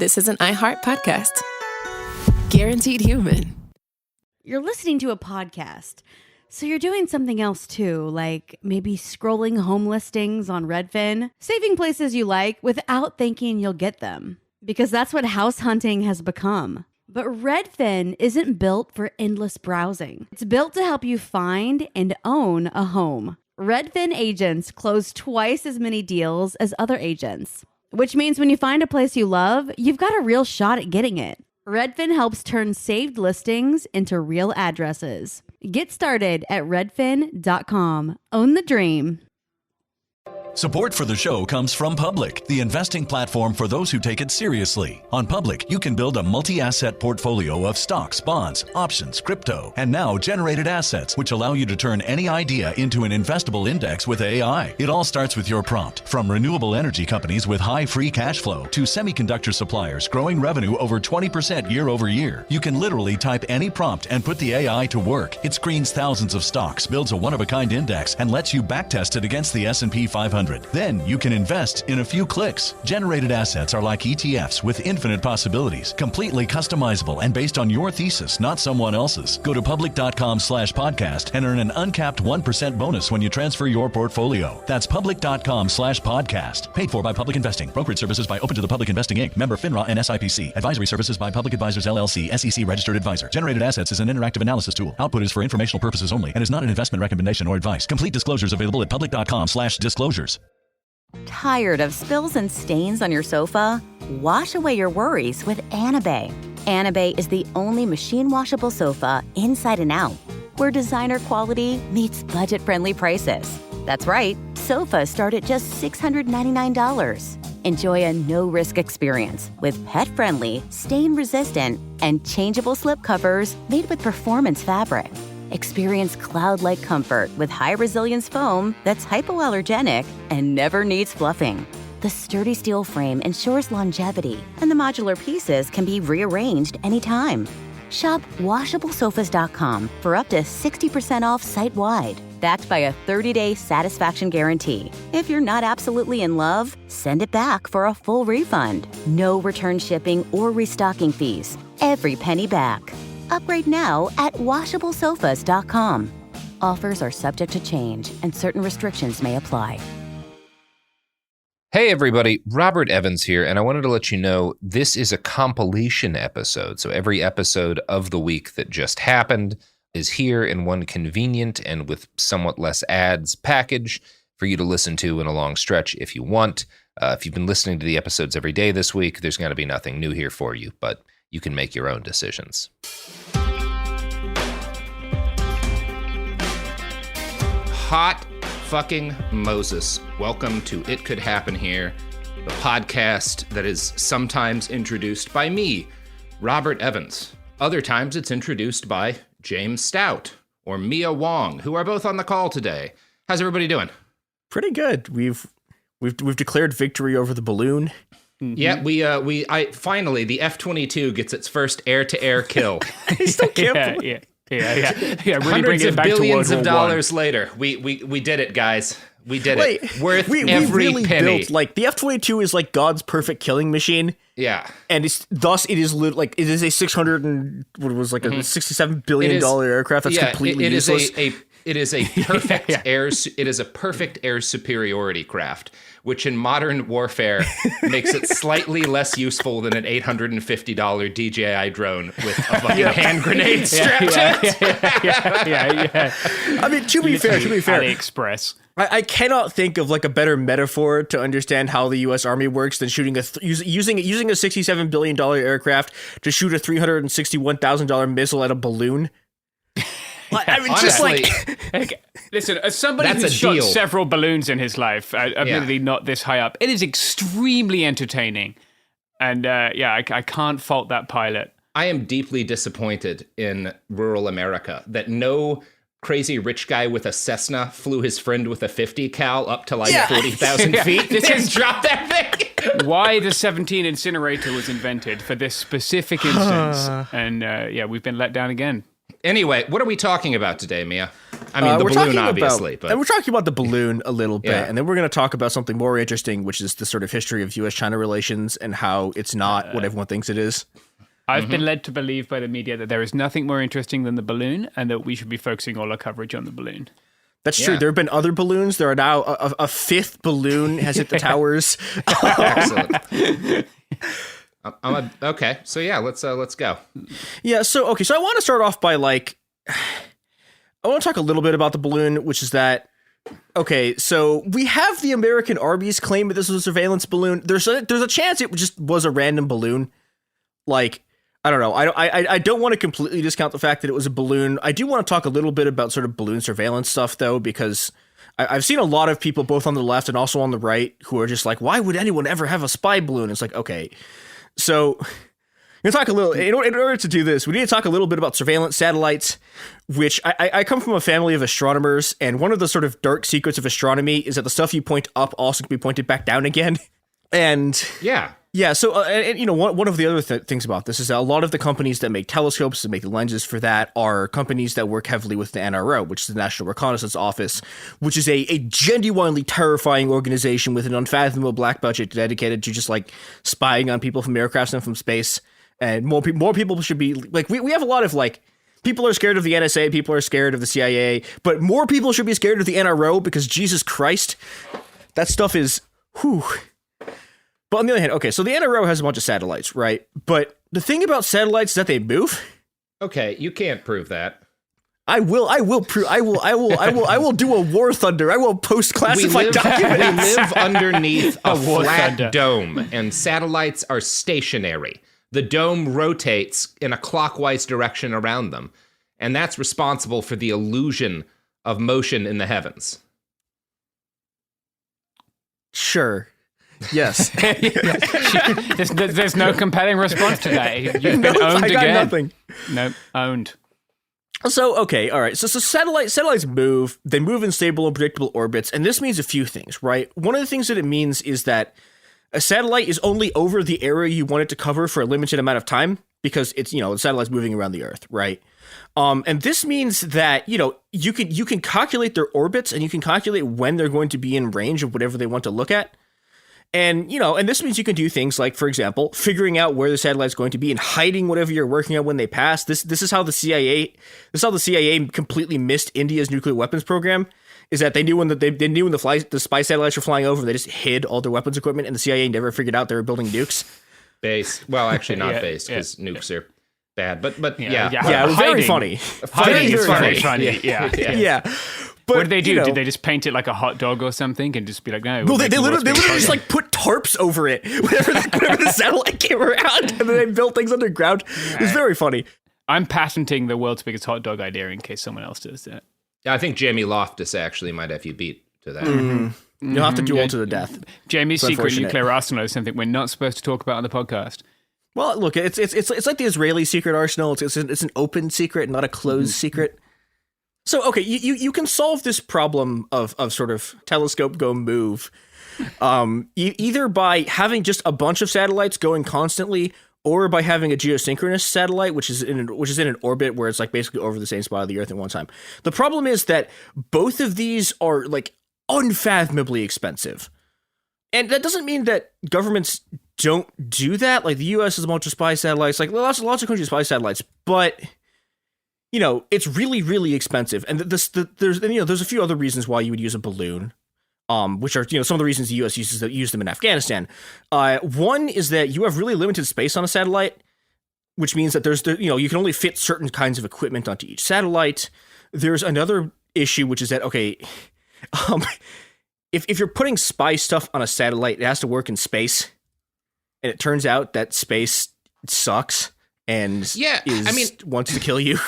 this is an iHeart podcast. Guaranteed human. You're listening to a podcast, so you're doing something else too, like maybe scrolling home listings on Redfin, saving places you like without thinking you'll get them, because that's what house hunting has become. But Redfin isn't built for endless browsing. It's built to help you find and own a home. Redfin agents close twice as many deals as other agents, which means when you find a place you love, you've got a real shot at getting it. Redfin helps turn saved listings into real addresses. Get started at redfin.com. Own the dream. Support for the show comes from Public, the investing platform for those who take it seriously. On Public, you can build a multi-asset portfolio of stocks, bonds, options, crypto, and now generated assets, which allow you to turn any idea into an investable index with AI. It all starts with your prompt. From renewable energy companies with high free cash flow to semiconductor suppliers growing revenue over 20% year over year, you can literally type any prompt and put the AI to work. It screens thousands of stocks, builds a one-of-a-kind index, and lets you backtest it against the S&P 500. Then you can invest in a few clicks. Generated assets are like ETFs with infinite possibilities, completely customizable and based on your thesis, not someone else's. Go to public.com/podcast and earn an uncapped 1% bonus when you transfer your portfolio. That's public.com/podcast. Paid for by Public Investing. Brokerage services by Open to the Public Investing Inc. Member FINRA and SIPC. Advisory services by Public Advisors LLC, SEC registered advisor. Generated assets is an interactive analysis tool. Output is for informational purposes only and is not an investment recommendation or advice. Complete disclosures available at public.com/disclosures. Tired of spills and stains on your sofa? Wash away your worries with Anabay. Anabay is the only machine washable sofa inside and out, where designer quality meets budget-friendly prices. That's right, sofas start at just $699. Enjoy a no-risk experience with pet-friendly, stain-resistant, and changeable slip covers made with performance fabric. Experience cloud-like comfort with high-resilience foam that's hypoallergenic and never needs fluffing. The sturdy steel frame ensures longevity, and the modular pieces can be rearranged anytime. Shop WashableSofas.com for up to 60% off site-wide, backed by a 30-day satisfaction guarantee. If you're not absolutely in love, send it back for a full refund. No return shipping or restocking fees. Every penny back. Upgrade now at WashableSofas.com. Offers are subject to change, and certain restrictions may apply. Hey everybody, Robert Evans here, and I wanted to let you know this is a compilation episode. So every episode of the week that just happened is here in one convenient and with somewhat less ads package for you to listen to in a long stretch if you want. If you've been listening to the episodes every day this week, there's going to be nothing new here for you, but you can make your own decisions. Hot fucking Moses. Welcome to It Could Happen Here, the podcast that is sometimes introduced by me, Robert Evans. Other times it's introduced by James Stout or Mia Wong, who are both on the call today. How's everybody doing? Pretty good. We've declared victory over the balloon. Mm-hmm. Yeah, finally the F-22 gets its first air-to-air kill. I still can't. Yeah. Really hundreds of back billions to of dollars later, we did it, guys. We did it. Worth every really penny. Built, like, the F-22 is like God's perfect killing machine. Yeah, and it is like it is a $67 billion aircraft that's completely useless. It is a perfect It is a perfect air superiority craft, which in modern warfare makes it slightly less useful than an $850 DJI drone with a fucking hand grenade strapped to it. Yeah. I mean, to be fair, AliExpress. I cannot think of like a better metaphor to understand how the U.S. Army works than shooting using a $67 billion aircraft to shoot a $361,000 missile at a balloon. I mean, honestly, just like listen, as somebody who's shot several balloons in his life, admittedly not this high up, it is extremely entertaining, and I can't fault that pilot. I am deeply disappointed in rural America that no crazy rich guy with a Cessna flew his friend with a 50 cal up to like 40,000 feet. This is drop that thing. Why the 17 incinerator was invented for this specific instance, and we've been let down again. Anyway, what are we talking about today, Mia? I mean, the balloon, obviously. And we're talking about the balloon a little bit, and then we're going to talk about something more interesting, which is the sort of history of U.S.-China relations and how it's not what everyone thinks it is. I've been led to believe by the media that there is nothing more interesting than the balloon and that we should be focusing all our coverage on the balloon. That's true. There have been other balloons. There are now a fifth balloon has hit the towers. Excellent. Okay, so yeah, let's go. Yeah, so I want to start off by I want to talk a little bit about the balloon, which is that so we have the American Army's claim that this was a surveillance balloon. There's a chance it just was a random balloon. I don't know. I don't want to completely discount the fact that it was a balloon. I do want to talk a little bit about sort of balloon surveillance stuff, though, because I've seen a lot of people, both on the left and also on the right, who are just like, why would anyone ever have a spy balloon? It's like, okay. So we're going to talk a little, in order to do this, we need to talk a little bit about surveillance satellites, which I come from a family of astronomers, and one of the sort of dark secrets of astronomy is that the stuff you point up also can be pointed back down again. And yeah, so one of the other things about this is that a lot of the companies that make telescopes and make the lenses for that are companies that work heavily with the NRO, which is the National Reconnaissance Office, which is a genuinely terrifying organization with an unfathomable black budget dedicated to just spying on people from aircrafts and from space. And more people should be we have a lot of people are scared of the NSA, people are scared of the CIA, but more people should be scared of the NRO because Jesus Christ, that stuff is whew. But on the other hand, so the NRO has a bunch of satellites, right? But the thing about satellites is that they move. Okay, you can't prove that. I will do a War Thunder. I will post classified documents. We live underneath a flat dome, and satellites are stationary. The dome rotates in a clockwise direction around them, and that's responsible for the illusion of motion in the heavens. Sure. Yes. There's no compelling response to that. You've been owned again. I got nothing. No, owned. So, all right. So satellites move. They move in stable and predictable orbits, and this means a few things, right? One of the things that it means is that a satellite is only over the area you want it to cover for a limited amount of time because it's, the satellite's moving around the Earth, right? And this means that, you can calculate their orbits and you can calculate when they're going to be in range of whatever they want to look at. And, and this means you can do things like, for example, figuring out where the satellite's going to be and hiding whatever you're working on when they pass. This is how the CIA completely missed India's nuclear weapons program, is that they knew when the spy satellites were flying over, they just hid all their weapons equipment, and the CIA never figured out they were building nukes. Base. Well, actually not base, because nukes are bad. But yeah. Yeah, it was very funny. Hiding is very funny. Yeah. But, what did they do? Did they just paint it like a hot dog or something and just be like, no? Well, they literally just put tarps over it whenever the satellite came around, and then they built things underground. It was very funny. I'm patenting the world's biggest hot dog idea in case someone else does that. I think Jamie Loftus actually might have you beat to that. Mm-hmm. You'll have to duel to the death. Jamie's secret nuclear arsenal is something we're not supposed to talk about on the podcast. Well, look, it's like the Israeli secret arsenal. It's an open secret, not a closed secret. So, you can solve this problem of sort of telescope go move, either by having just a bunch of satellites going constantly, or by having a geosynchronous satellite, which is in an orbit where it's basically over the same spot of the Earth at one time. The problem is that both of these are unfathomably expensive, and that doesn't mean that governments don't do that. The U.S. has a bunch of spy satellites, lots of countries spy satellites, but it's really, really expensive. And there's a few other reasons why you would use a balloon, which are, some of the reasons the U.S. use them in Afghanistan. One is that you have really limited space on a satellite, which means that you can only fit certain kinds of equipment onto each satellite. There's another issue, which is that, if you're putting spy stuff on a satellite, it has to work in space. And it turns out that space sucks. And wants to kill you.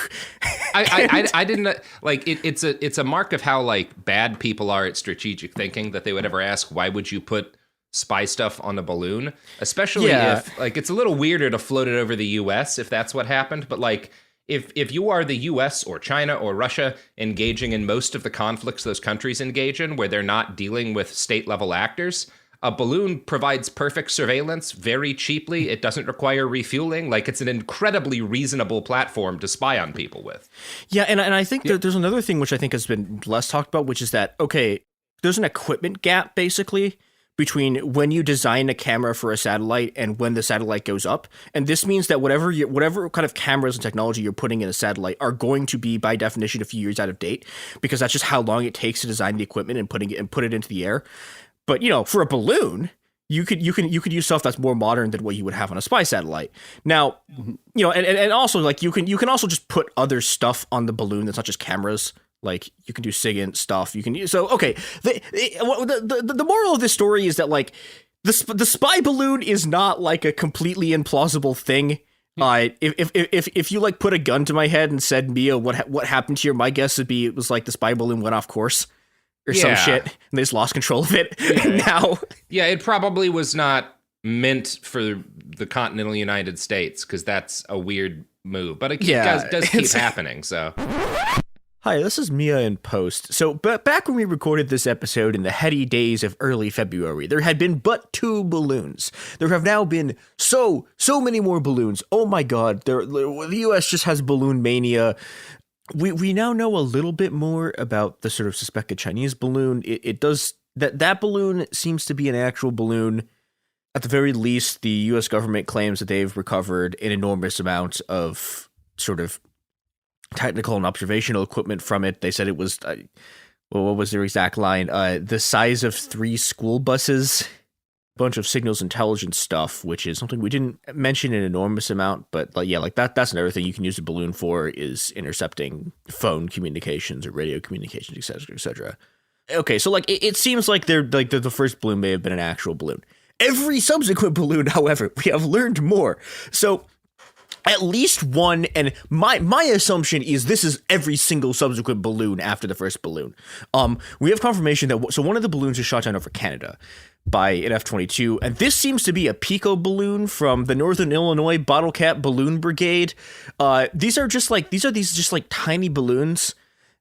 I didn't it's a mark of how bad people are at strategic thinking that they would ever ask, why would you put spy stuff on a balloon? Especially if it's a little weirder to float it over the US if that's what happened. But if you are the US or China or Russia engaging in most of the conflicts those countries engage in, where they're not dealing with state level actors, a balloon provides perfect surveillance very cheaply. It doesn't require refueling. Like, it's an incredibly reasonable platform to spy on people with. Yeah, and I think that there's another thing which I think has been less talked about, which is that, okay, there's an equipment gap, basically, between when you design a camera for a satellite and when the satellite goes up. And this means that whatever kind of cameras and technology you're putting in a satellite are going to be, by definition, a few years out of date, because that's just how long it takes to design the equipment and put it into the air. But, for a balloon, you could use stuff that's more modern than what you would have on a spy satellite. Now, and also, like, you can also just put other stuff on the balloon that's not just cameras. Like, you can do SIGINT stuff. Okay. The moral of this story is that, like, the spy balloon is not like a completely implausible thing. If you like put a gun to my head and said, Mia, what happened here? My guess would be it was like the spy balloon went off course or some shit, and they just lost control of it. Now, it probably was not meant for the continental United States, because that's a weird move. But it does keep happening. So. Hi, this is Mia in post. So, back when we recorded this episode in the heady days of early February, there had been but 2 balloons. There have now been so many more balloons. Oh my god, the US just has balloon mania. We now know a little bit more about the sort of suspected Chinese balloon. It does that balloon seems to be an actual balloon. At the very least, the US government claims that they've recovered an enormous amount of sort of technical and observational equipment from it. They said it was, what was their exact line? The size of 3 school buses, a bunch of signals intelligence stuff, which is something we didn't mention an enormous amount, but that's another thing you can use a balloon for, is intercepting phone communications or radio communications, etc., etc. Okay, so like it seems like the first balloon may have been an actual balloon. Every subsequent balloon, however, we have learned more. So at least one, and my assumption is this is every single subsequent balloon after the first balloon. We have confirmation that one of the balloons is shot down over Canada by an F-22, and this seems to be a Pico balloon from the Northern Illinois Bottle Cap Balloon Brigade. These are just tiny balloons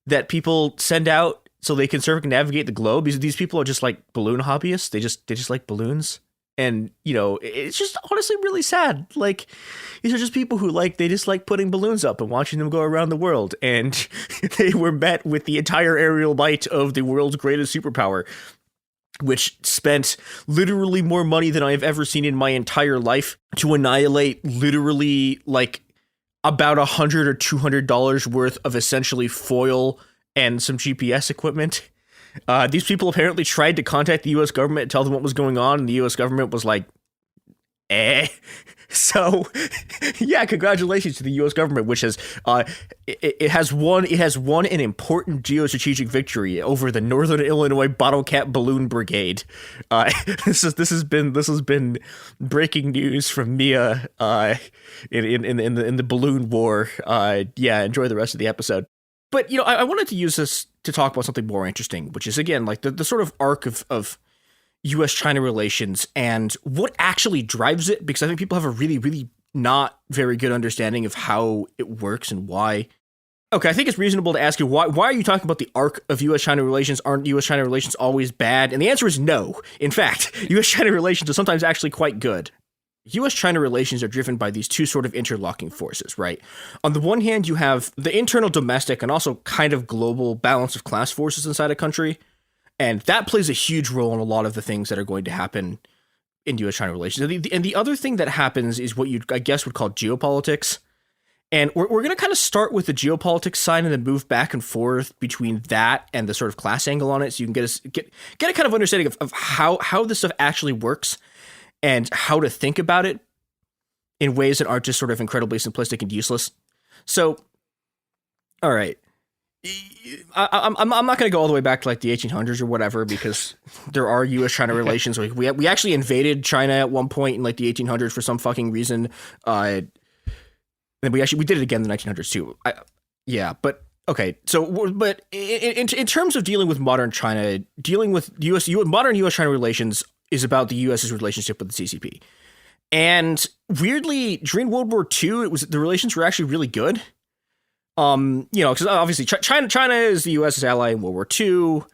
that people send out so they can circumnavigate the globe. These people are just like balloon hobbyists. They just like balloons. And, it's just honestly really sad. Like, these are just people who they just like putting balloons up and watching them go around the world. And they were met with the entire aerial might of the world's greatest superpower, which spent literally more money than I've ever seen in my entire life to annihilate literally like about $100 or $200 worth of essentially foil and some GPS equipment. These people apparently tried to contact the U.S. government and tell them what was going on, and the U.S. government was like, So, yeah, congratulations to the U.S. government, which has it has won an important geostrategic victory over the Northern Illinois Bottle Cap Balloon Brigade. This has been breaking news from Mia in the balloon war. Enjoy the rest of the episode. But, I wanted to use this to talk about something more interesting, which is, again, like the sort of arc of U.S.-China relations and what actually drives it, because I think people have a really, really not very good understanding of how it works and why. Okay, I think it's reasonable to ask you, why are you talking about the arc of U.S.-China relations? Aren't U.S.-China relations always bad? And the answer is no. In fact, U.S.-China relations are sometimes actually quite good. U.S.-China relations are driven by these two sort of interlocking forces, right? On the one hand, you have the internal domestic and also kind of global balance of class forces inside a country, and that plays a huge role in a lot of the things that are going to happen in U.S.-China relations. And the other thing that happens is what you, I guess, would call geopolitics. And we're going to kind of start with the geopolitics side and then move back and forth between that and the sort of class angle on it, so you can get a kind of understanding of how this stuff actually works and how to think about it in ways that aren't just sort of incredibly simplistic and useless. So, all right. I'm not going to go all the way back to like the 1800s or whatever, because there are U.S.-China relations. We actually invaded China at one point in like the 1800s for some fucking reason. And we did it again in the 1900s too. But okay. So, but in terms of dealing with modern China, dealing with modern U.S.-China relations is about the U.S.'s relationship with the CCP. And weirdly, during World War II, the relations were actually really good. Because obviously China is the U.S.'s ally in World War II.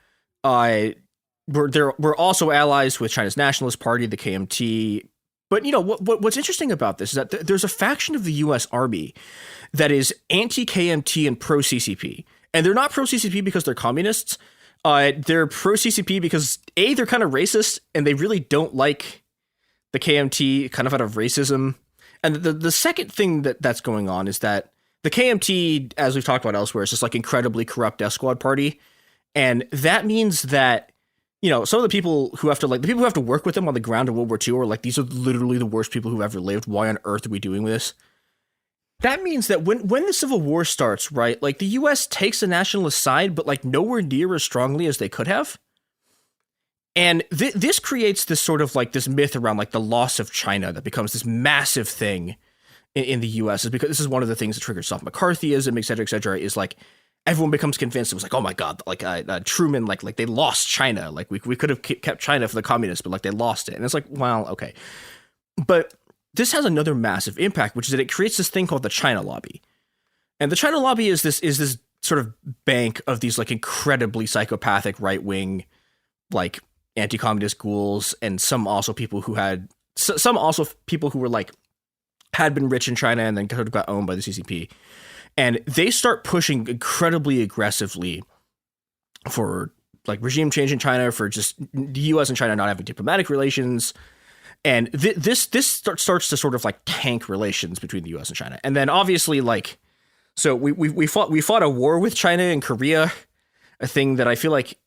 we're also allies with China's Nationalist Party, the KMT. But what's interesting about this is that there's a faction of the U.S. Army that is anti-KMT and pro-CCP, and they're not pro-CCP because they're communists. They're pro-CCP because they're kind of racist and they really don't like the KMT, kind of out of racism. And the second thing that's going on is that the KMT, as we've talked about elsewhere, is just like incredibly corrupt death squad party. And that means that, some of the people who have to work with them on the ground in World War II are like, these are literally the worst people who've ever lived. Why on earth are we doing this? That means that when the Civil War starts, right, like the U.S. takes the nationalist side, but like nowhere near as strongly as they could have. And this creates this sort of like this myth around like the loss of China that becomes this massive thing in the U.S. is because this is one of the things that triggers self-McCarthyism, et cetera, is like everyone becomes convinced. It was like, oh my God, like Truman, like they lost China. Like we could have kept China for the communists, but like they lost it. And it's like, well, okay. But this has another massive impact, which is that it creates this thing called the China lobby. And the China lobby is this sort of bank of these like incredibly psychopathic right-wing, like anti-communist ghouls, and some people who were like had been rich in China and then sort of got owned by the CCP. And they start pushing incredibly aggressively for like regime change in China, for just the U.S. and China not having diplomatic relations. And this starts to sort of like tank relations between the U.S. and China. And then obviously like, so we fought a war with China and Korea, a thing that I feel like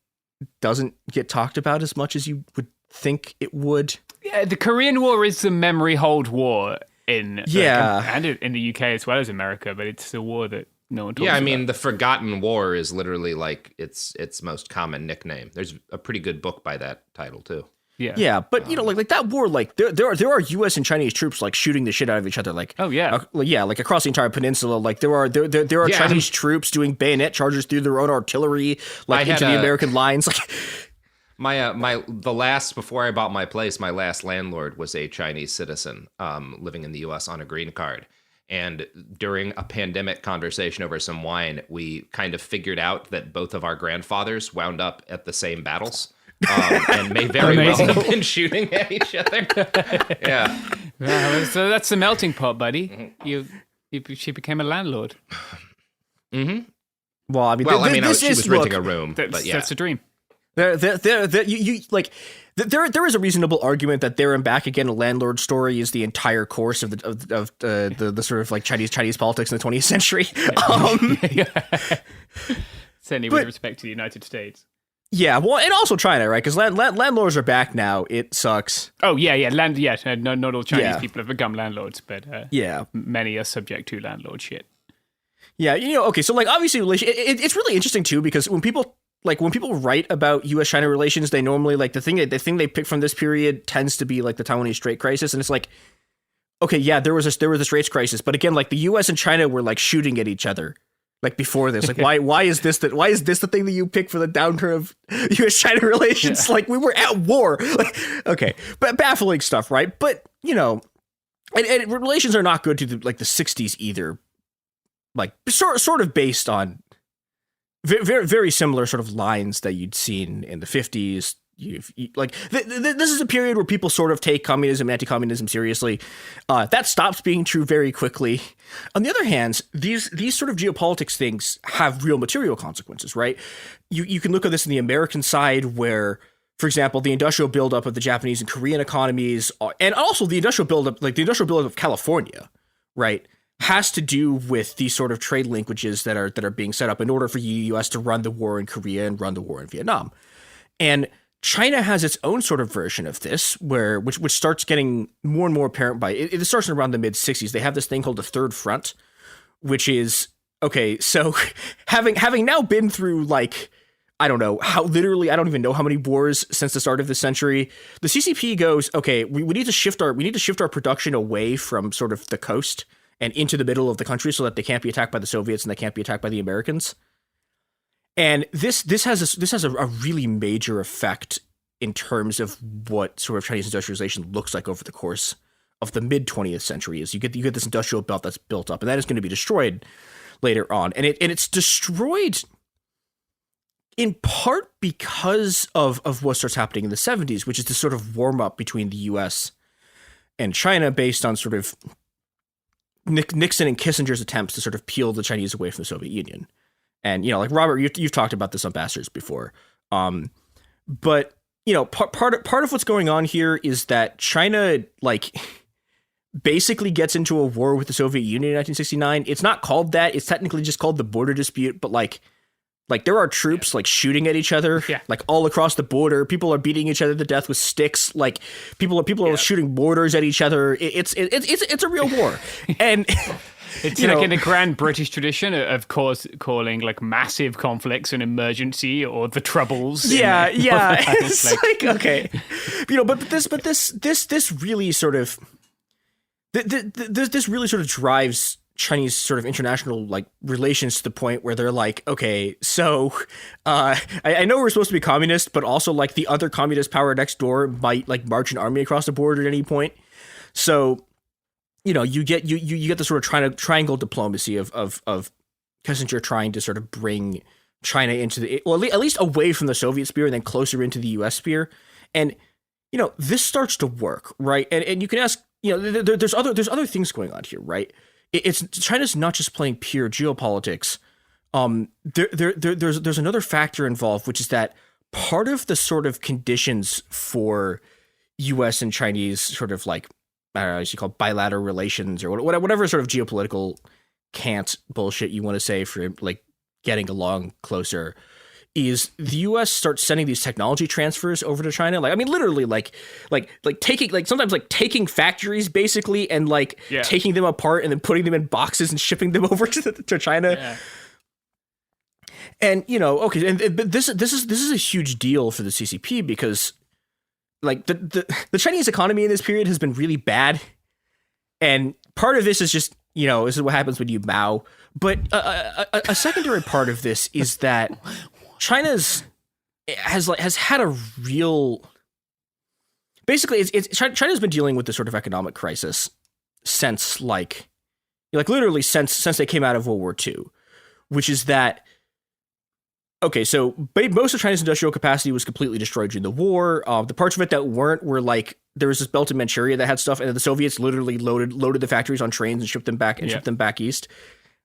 doesn't get talked about as much as you would think it would. Yeah, the Korean War is the memory hold war in and in the UK as well as America, but it's a war that no one talks about. Yeah, I mean, the Forgotten War is literally like its most common nickname. There's a pretty good book by that title too. Yeah, but like that war, like there are U.S. and Chinese troops like shooting the shit out of each other, like like across the entire peninsula. Like there are Chinese troops doing bayonet charges through their own artillery, like into the American lines. Like before I bought my place, my last landlord was a Chinese citizen living in the U.S. on a green card. And during a pandemic conversation over some wine, we kind of figured out that both of our grandfathers wound up at the same battles. And may very well have been shooting at each other. So that's the melting pot, buddy. Mm-hmm. She became a landlord. Mm-hmm. Well, I mean, she was renting a room. That's a dream. There is a reasonable argument that There and Back Again, a landlord story, is the entire course of the sort of like Chinese politics in the 20th century. Certainly with respect to the United States. Yeah, well, and also China, right? Because landlords are back now. It sucks. Oh, yeah. Not all Chinese people have become landlords, but many are subject to landlord shit. Yeah, okay, so like obviously it's really interesting too, because when people write about U.S.-China relations, they normally like the thing they pick from this period tends to be like the Taiwanese Strait crisis, and it's like, okay, yeah, there was this race crisis, but again, like the U.S. and China were like shooting at each other. Like before this, like why is this the thing that you pick for the downturn of U.S.-China relations? Yeah. Like we were at war. Like, okay, but baffling stuff, right? But and relations are not good to the 60s either. Like sort of based on very very similar sort of lines that you'd seen in the 50s. This is a period where people sort of take communism, anti-communism seriously. That stops being true very quickly. On the other hand, these sort of geopolitics things have real material consequences, right? You can look at this in the American side where, for example, the industrial buildup of the Japanese and Korean economies, and also the industrial buildup of California, right, has to do with these sort of trade linkages that are being set up in order for the U.S. to run the war in Korea and run the war in Vietnam. And China has its own sort of version of this, which starts getting more and more apparent by it starts around the mid 60s. They have this thing called the Third Front, which is okay. So having now been through like, I don't even know how many wars since the start of the century, the CCP goes, okay, we need to shift our production away from sort of the coast and into the middle of the country so that they can't be attacked by the Soviets and they can't be attacked by the Americans. And this has a really major effect in terms of what sort of Chinese industrialization looks like over the course of the mid 20th century. Is you get this industrial belt that's built up, and that is going to be destroyed later on. And it's destroyed in part because of what starts happening in the 70s, which is this sort of warm up between the US and China based on sort of Nixon and Kissinger's attempts to sort of peel the Chinese away from the Soviet Union. And, like Robert, you've talked about this on Bastards before. But, part of what's going on here is that China, basically gets into a war with the Soviet Union in 1969. It's not called that. It's technically just called the border dispute, but there are troops shooting at each other, all across the border. People are beating each other to death with sticks. People are shooting mortars at each other. It's a real war. And it's in the grand British tradition of course calling massive conflicts an emergency or the troubles. Yeah. It's okay. But this really sort of this really sort of drives Chinese sort of international relations to the point where they're okay, so I know we're supposed to be communist, but also the other communist power next door might march an army across the border at any point. So you get the sort of triangle diplomacy of Kissinger trying to sort of bring China into at least away from the Soviet sphere and then closer into the US sphere. And this starts to work, right? And you can ask, there's other things going on here, right? It's China's not just playing pure geopolitics. There's another factor involved, which is that part of the sort of conditions for U.S. and Chinese sort of I don't know, you call it bilateral relations or whatever sort of geopolitical cant bullshit you want to say for getting along closer, is the U.S. starts sending these technology transfers over to China. Literally, taking sometimes taking factories basically and taking them apart and then putting them in boxes and shipping them over to China. Yeah. And okay, and but this is a huge deal for the CCP because the Chinese economy in this period has been really bad, and part of this is just this is what happens when you Mao. But a secondary part of this is that China's has had a real, basically China's been dealing with this sort of economic crisis since literally since they came out of World War II, which is that, okay, so most of China's industrial capacity was completely destroyed during the war. The parts of it that weren't were there was this belt in Manchuria that had stuff, and the Soviets literally loaded the factories on trains and shipped them back east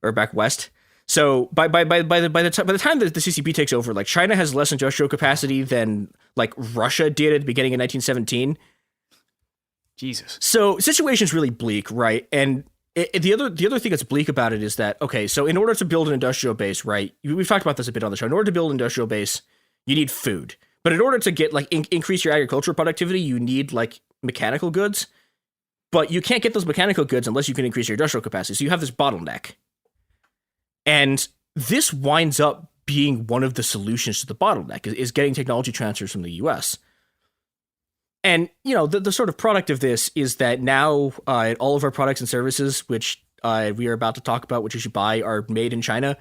or back west. So by the time that the CCP takes over, China has less industrial capacity than Russia did at the beginning of 1917. Jesus. So situation's really bleak, right? And the other thing that's bleak about it is that, okay, so in order to build an industrial base, right? We've talked about this a bit on the show. In order to build an industrial base, you need food. But in order to get increase your agricultural productivity, you need mechanical goods. But you can't get those mechanical goods unless you can increase your industrial capacity. So you have this bottleneck. And this winds up being one of the solutions to the bottleneck is getting technology transfers from the US. And, the sort of product of this is that now all of our products and services, which we are about to talk about, which you should buy, are made in China.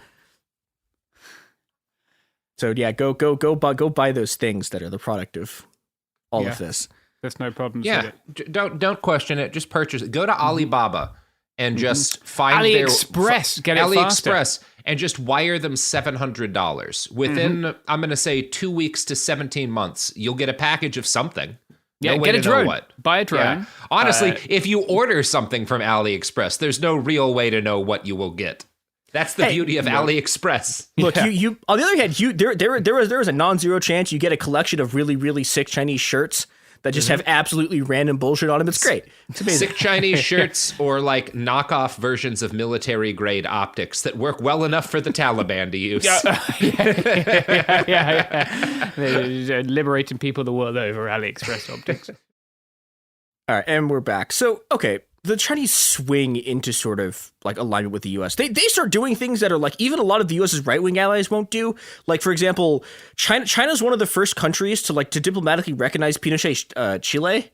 So yeah, go buy those things that are the product of all of this. There's no problem. Yeah, don't question it. Just purchase it. Go to Alibaba. And just find AliExpress, get it AliExpress, faster. And just wire them $700 within. I'm going to say 2 weeks to 17 months. You'll get a package of something. Yeah, no get way a to drone. Know what. Buy a drone. Yeah. Honestly, if you order something from AliExpress, there's no real way to know what you will get. That's the beauty of AliExpress. Look, you on the other hand, there is a non-zero chance you get a collection of really, really sick Chinese shirts that just have absolutely random bullshit on them. It's great. It's amazing. Sick Chinese shirts or knockoff versions of military grade optics that work well enough for the Taliban to use. Yeah. Liberating people the world over, AliExpress optics. All right, and we're back. So, okay, the Chinese swing into sort of alignment with the U.S. They start doing things that are even a lot of the U.S.'s right-wing allies won't do. For example, China's one of the first countries to diplomatically recognize Pinochet's Chile.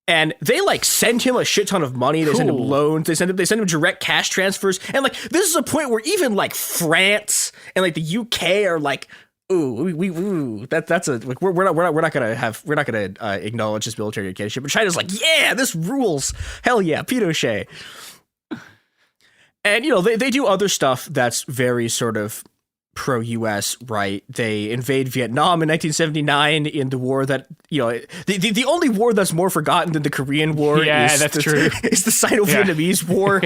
And they send him a shit ton of money. They send him loans. They send him direct cash transfers. And this is a point where even France and the UK are that's a we're not gonna acknowledge this military dictatorship. But China's yeah, this rules. Hell yeah, Pinochet. And they do other stuff that's very sort of pro-US, right? They invade Vietnam in 1979 in the war that, the only war that's more forgotten than the Korean War true. is the Sino-Vietnamese War.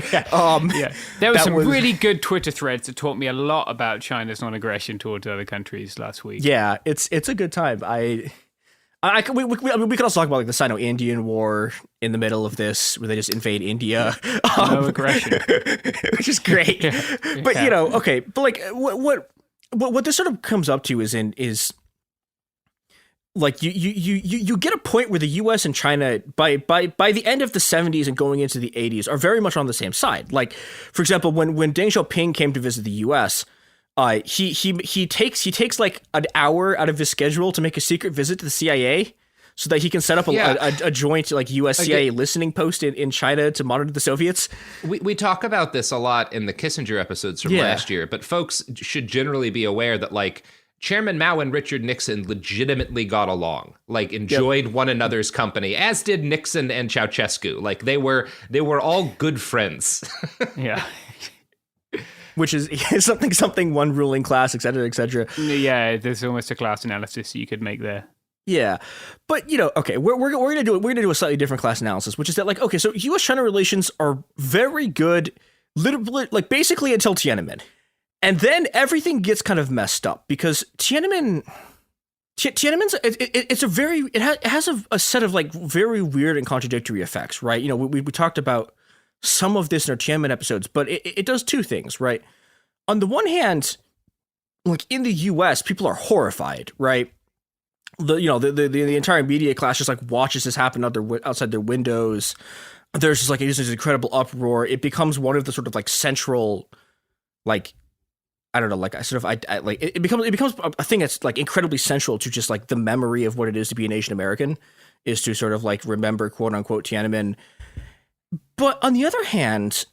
There were some really good Twitter threads that taught me a lot about China's non-aggression towards other countries last week. Yeah, it's a good time. We could also talk about like the Sino-Indian War in the middle of this, where they just invade India. No aggression, which is great. But okay, but like what this sort of comes up to is like you get a point where the U.S. and China by the end of the 70s and going into the 80s are very much on the same side. Like, for example, when Deng Xiaoping came to visit the U.S., he takes like an hour out of his schedule to make a secret visit to the CIA so that he can set up a joint like U.S. CIA listening post in China to monitor the Soviets. We talk about this a lot in the Kissinger episodes from last year, but folks should generally be aware that like Chairman Mao and Richard Nixon legitimately got along, like enjoyed one another's company, as did Nixon and Ceausescu. Like they were all good friends. Yeah. Which is something one ruling class, et cetera, et cetera. Yeah, there's almost a class analysis you could make there. Yeah, but okay, we're gonna do a slightly different class analysis, which is that like, okay, so U.S.-China relations are very good, literally, like basically until Tiananmen, and then everything gets kind of messed up because Tiananmen's it has a set of like very weird and contradictory effects, right? We talked about some of this in our Tiananmen episodes, but it does two things, right? On the one hand, like in the U.S., people are horrified, right? The entire media class just like watches this happen outside their windows. There's just like this incredible uproar. It becomes one of the sort of like central, like I don't know, like I sort of I like it becomes a thing that's like incredibly central to just like the memory of what it is to be an Asian American, is to sort of like remember quote unquote Tiananmen. But on the other hand,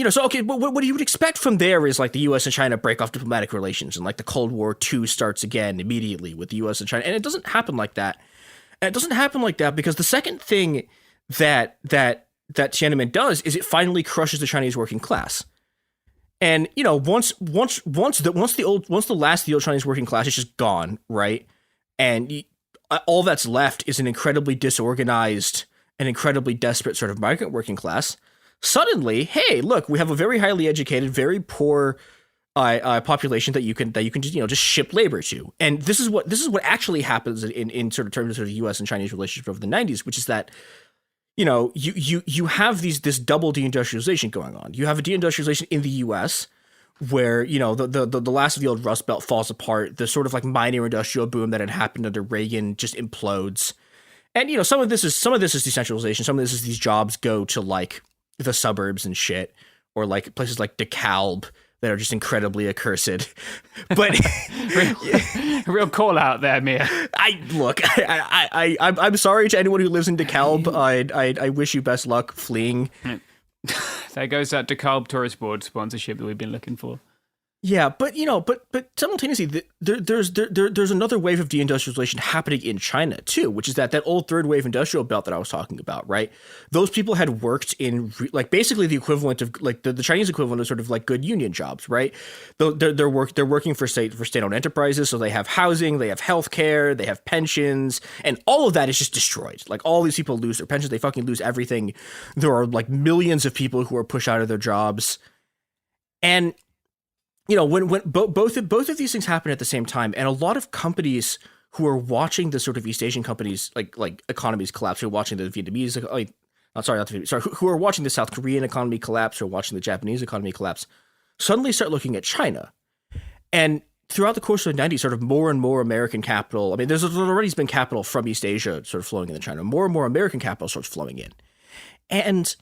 so okay, what you would expect from there is like the U.S. and China break off diplomatic relations and like the Cold War II starts again immediately with the U.S. and China. And it doesn't happen like that. And it doesn't happen like that because the second thing that Tiananmen does is it finally crushes the Chinese working class. And once the last of the old Chinese working class is just gone, right? And all that's left is an incredibly disorganized and incredibly desperate sort of migrant working class. Suddenly, hey, look, we have a very highly educated, very poor population that you can just ship labor to, and this is what actually happens in sort of terms of sort of U.S. and Chinese relationship over the 90s, which is that you have this double deindustrialization going on. You have a deindustrialization in the U.S. where the last of the old Rust Belt falls apart. The sort of like minor industrial boom that had happened under Reagan just implodes, and some of this is decentralization. Some of this is these jobs go to like the suburbs and shit, or like places like DeKalb that are just incredibly accursed. But real call out there, Mia. I'm sorry to anyone who lives in DeKalb. I wish you best luck fleeing. There goes that DeKalb Tourist Board sponsorship that we've been looking for. Yeah, but but simultaneously, there's another wave of deindustrialization happening in China too, which is that old third wave industrial belt that I was talking about, right? Those people had worked in like basically the equivalent of like the Chinese equivalent of sort of like good union jobs, right? They're working for state-owned enterprises, so they have housing, they have healthcare, they have pensions, and all of that is just destroyed. Like all these people lose their pensions, they fucking lose everything. There are like millions of people who are pushed out of their jobs, and when both of these things happen at the same time, and a lot of companies who are watching the sort of East Asian companies like economies collapse, who are watching the Vietnamese, who are watching the South Korean economy collapse, or watching the Japanese economy collapse, suddenly start looking at China. And throughout the course of the 90s, sort of more and more American capital, I mean, there's already been capital from East Asia sort of flowing into China. More and more American capital starts flowing in. And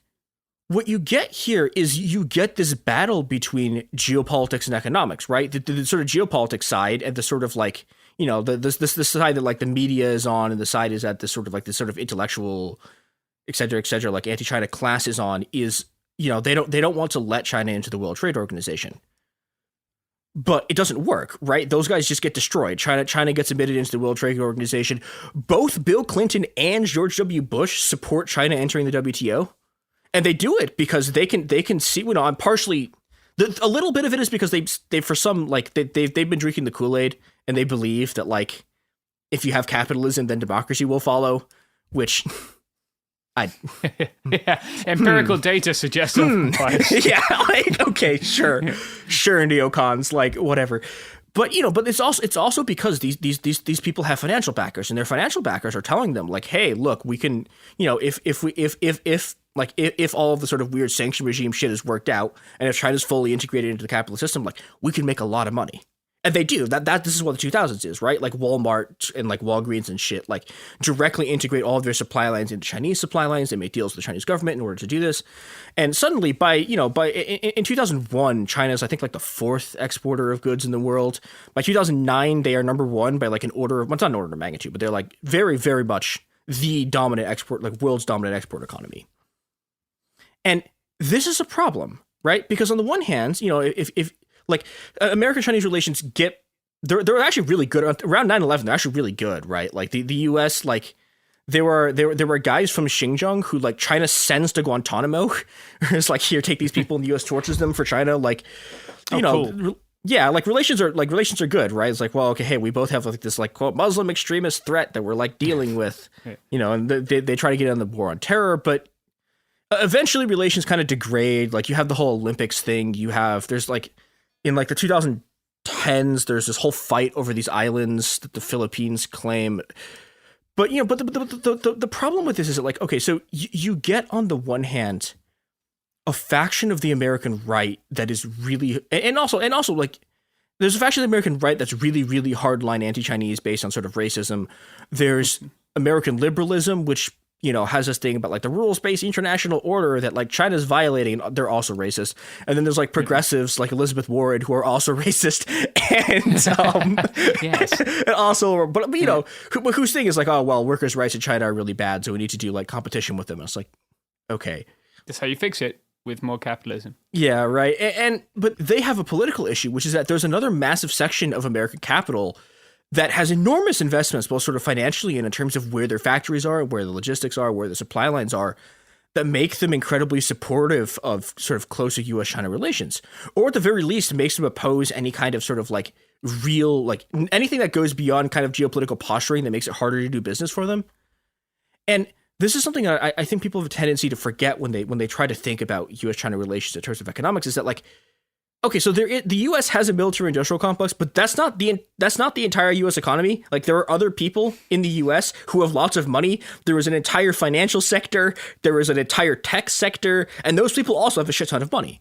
what you get here is you get this battle between geopolitics and economics, right? The sort of geopolitics side and the sort of like, the side that like the media is on, and the side is at this sort of intellectual, et cetera, like anti-China class is on, is, they don't want to let China into the World Trade Organization. But it doesn't work, right? Those guys just get destroyed. China gets admitted into the World Trade Organization. Both Bill Clinton and George W. Bush support China entering the WTO. And they do it because they can see, I'm partially, A little bit of it is because they for some like they've been drinking the Kool-Aid and they believe that like if you have capitalism then democracy will follow, which empirical data suggests otherwise. Yeah, like okay, sure, neocons, like whatever. But but it's also because these people have financial backers, and their financial backers are telling them like, hey, look, we can, if all of the sort of weird sanction regime shit is worked out, and if China's fully integrated into the capitalist system, like we can make a lot of money. And they do. This is what the 2000s is, right? Like Walmart and like Walgreens and shit, like directly integrate all of their supply lines into Chinese supply lines. They make deals with the Chinese government in order to do this. And suddenly in 2001, China's, I think, like the 4th exporter of goods in the world. By 2009, they are number 1 by like well, it's not an order of magnitude, but they're like very, very much the dominant export, like world's dominant export economy. And this is a problem, right? Because on the one hand, if like American-Chinese relations they're actually really good around 9/11. They're actually really good, right? Like the U.S. like there were guys from Xinjiang who like China sends to Guantanamo. It's like, here, take these people, and the U.S. tortures them for China. Like cool. Yeah, like relations are good, right? It's like, well, okay, hey, we both have like this like quote Muslim extremist threat that we're like dealing with, and they try to get on the war on terror, but eventually relations kind of degrade. Like you have the whole Olympics thing. There's like in like the 2010s, there's this whole fight over these islands that the Philippines claim. But the problem with this is that like, okay, so you get on the one hand a faction of the American right that is really, and also like there's a faction of the American right that's really, really hardline anti-Chinese based on sort of racism. There's American liberalism, which has this thing about like the rules-based international order that like China's violating, and they're also racist. And then there's like progressives like Elizabeth Warren who are also racist, and yes, and also, but whose thing is like, oh well, workers' rights in China are really bad, so we need to do like competition with them. And it's like, okay, that's how you fix it, with more capitalism. Yeah, right. But they have a political issue, which is that there's another massive section of American capital that has enormous investments, both sort of financially and in terms of where their factories are, where the logistics are, where the supply lines are, that make them incredibly supportive of sort of closer U.S.-China relations, or at the very least makes them oppose any kind of sort of like real, like anything that goes beyond kind of geopolitical posturing that makes it harder to do business for them. And this is something I think people have a tendency to forget when they try to think about U.S.-China relations in terms of economics, is that like, okay, so the U.S. has a military-industrial complex, but that's not the entire U.S. economy. Like, there are other people in the U.S. who have lots of money. There is an entire financial sector. There is an entire tech sector, and those people also have a shit ton of money.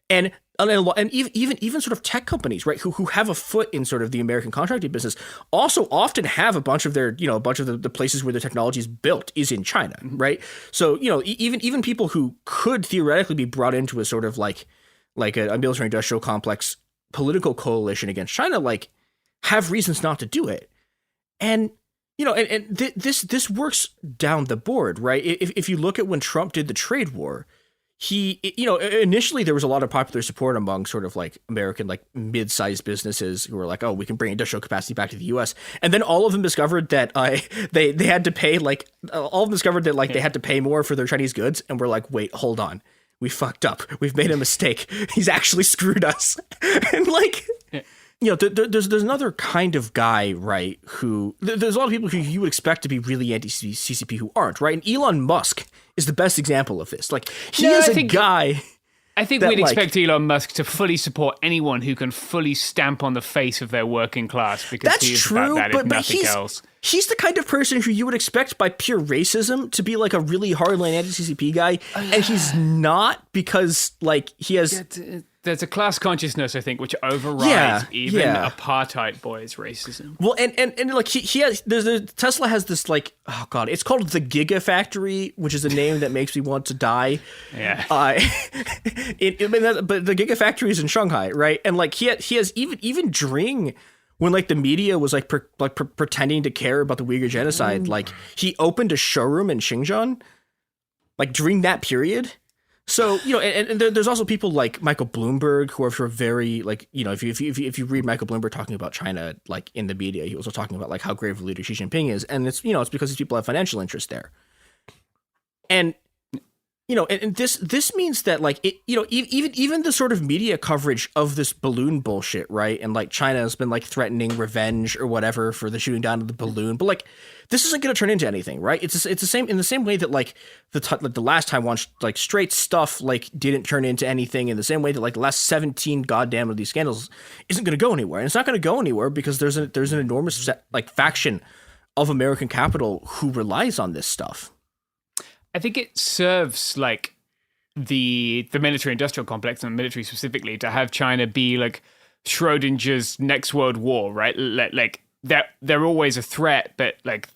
And even sort of tech companies, right, who have a foot in sort of the American contracting business, also often have a bunch of their, a bunch of the places where their technology is built is in China, right? So, even people who could theoretically be brought into a sort of like a military industrial complex political coalition against China, like, have reasons not to do it. And, this works down the board, right? If you look at when Trump did the trade war, he, initially there was a lot of popular support among sort of like American, like mid-sized businesses who were like, oh, we can bring industrial capacity back to the US. And then all of them discovered that they had to pay they had to pay more for their Chinese goods. And we're like, wait, hold on. We fucked up. We've made a mistake. He's actually screwed us. And like, there's another kind of guy, right, who there's a lot of people who you would expect to be really anti-CCP who aren't, right? And Elon Musk is the best example of this. Like, guy. I think we'd expect Elon Musk to fully support anyone who can fully stamp on the face of their working class, because that's he is true, about that, if nothing else. He's the kind of person who you would expect by pure racism to be like a really hardline anti-CCP guy, and he's not, because like he has... There's a class consciousness, I think, which overrides even apartheid boys' racism. Well, and like he has, Tesla has this like, oh god, it's called the Gigafactory, which is a name that makes me want to die. Yeah. But the Gigafactory is in Shanghai, right? And like he has even during when like the media was like pretending to care about the Uyghur genocide, like he opened a showroom in Xinjiang, like during that period. So, and there's also people like Michael Bloomberg who are sort of very like, if you read Michael Bloomberg talking about China, like in the media, he was also talking about like how great of a leader Xi Jinping is. And it's, it's because these people have financial interest there. And you know, and this means that like it, you know, even the sort of media coverage of this balloon bullshit, right? And like China has been like threatening revenge or whatever for the shooting down of the balloon, but like this isn't going to turn into anything, right? It's the same in the same way that like the last Taiwan like straight stuff like didn't turn into anything, in the same way that like the last 17 goddamn of these scandals isn't going to go anywhere, and it's not going to go anywhere because there's an enormous like faction of American capital who relies on this stuff. I think it serves like the military industrial complex and the military specifically to have China be like Schrodinger's next world war, right? Like they're always a threat, but like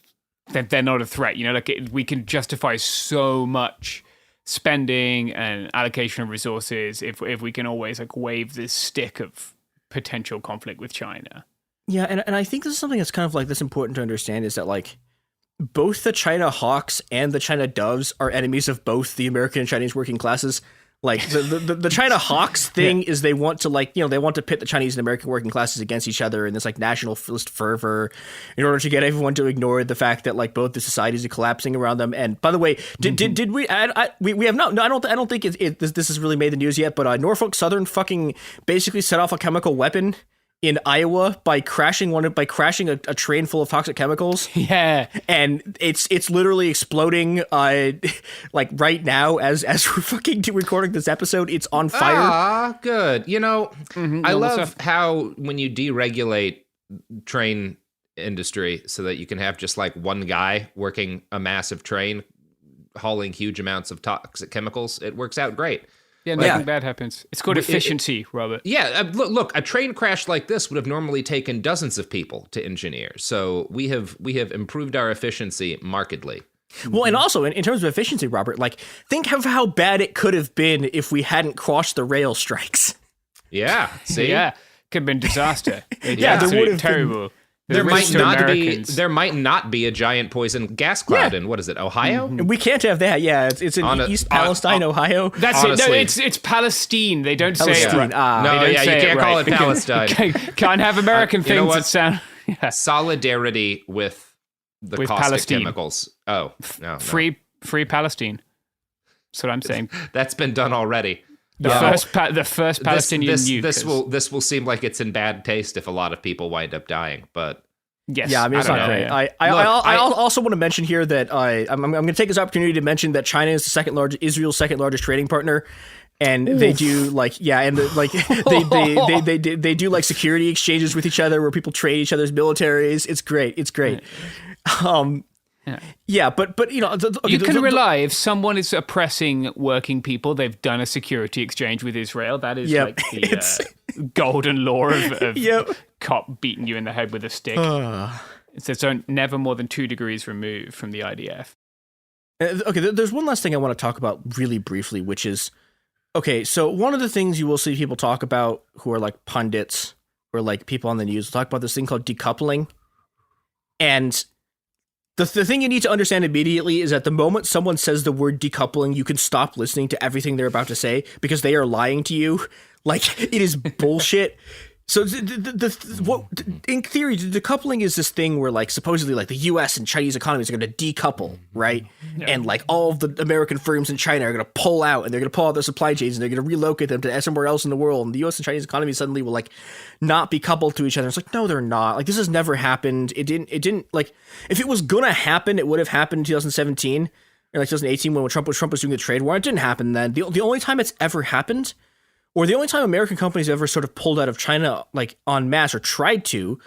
they're not a threat. You know, like we can justify so much spending and allocation of resources if we can always like wave this stick of potential conflict with China. Yeah, and I think this is something that's kind of like that's important to understand, is that like both the China Hawks and the China Doves are enemies of both the American and Chinese working classes. Like the China Hawks thing is they want to like, you know, they want to pit the Chinese and American working classes against each other in this like nationalist fervor in order to get everyone to ignore the fact that like both the societies are collapsing around them. And by the way, did we have not, no, I don't think this has really made the news yet, but Norfolk Southern fucking basically set off a chemical weapon in Iowa by crashing a train full of toxic chemicals. Yeah. And it's literally exploding like right now as we're fucking recording this episode. It's on fire. Ah, good. You know, I love how when you deregulate train industry so that you can have just like one guy working a massive train hauling huge amounts of toxic chemicals, it works out great. Yeah, nothing bad happens. It's called efficiency, Robert. Yeah, look, a train crash like this would have normally taken dozens of people to engineer. So we have improved our efficiency markedly. Well, and also in terms of efficiency, Robert, like think of how bad it could have been if we hadn't crossed the rail strikes. Yeah, see? Yeah, could have been disaster. Yeah, there would have terrible. There might not be a giant poison gas cloud in, what is it, Ohio? We can't have that. Yeah, it's in East Palestine, Ohio. That's honestly. It. No, it's Palestine. They don't say it. No, yeah, you can't call it Palestine. Can't have American things that sound solidarity with the caustic Palestine. Chemicals. Oh, no. Free Palestine. That's what I'm saying. That's been done already. The first Palestinian nuke. This will seem like it's in bad taste if a lot of people wind up dying, but yes, yeah, I mean it's not great. Yeah. I also want to mention here that I'm going to take this opportunity to mention that China is Israel's second largest trading partner, and they do like they do like security exchanges with each other where people trade each other's militaries. It's great. Yeah, but you know, you can rely if someone is oppressing working people, they've done a security exchange with Israel. That is like the golden law of cop beating you in the head with a stick. So never more than 2 degrees removed from the IDF. Okay, there's one last thing I want to talk about really briefly, which is, okay, so one of the things you will see people talk about who are like pundits or like people on the news will talk about this thing called decoupling. And the thing you need to understand immediately is that the moment someone says the word decoupling, you can stop listening to everything they're about to say because they are lying to you. Like, it is bullshit. So what in theory, decoupling is this thing where like supposedly like the US and Chinese economies are going to decouple, right? Yeah. And like all of the American firms in China are going to pull out, and they're going to pull out their supply chains, and they're going to relocate them to somewhere else in the world. And the US and Chinese economies suddenly will like not be coupled to each other. It's like, no, they're not. Like, this has never happened. It didn't like, if it was going to happen, it would have happened in 2017 or like 2018 when Trump was doing the trade war. It didn't happen then. The only time it's ever happened, or the only time American companies ever sort of pulled out of China like en masse or tried to,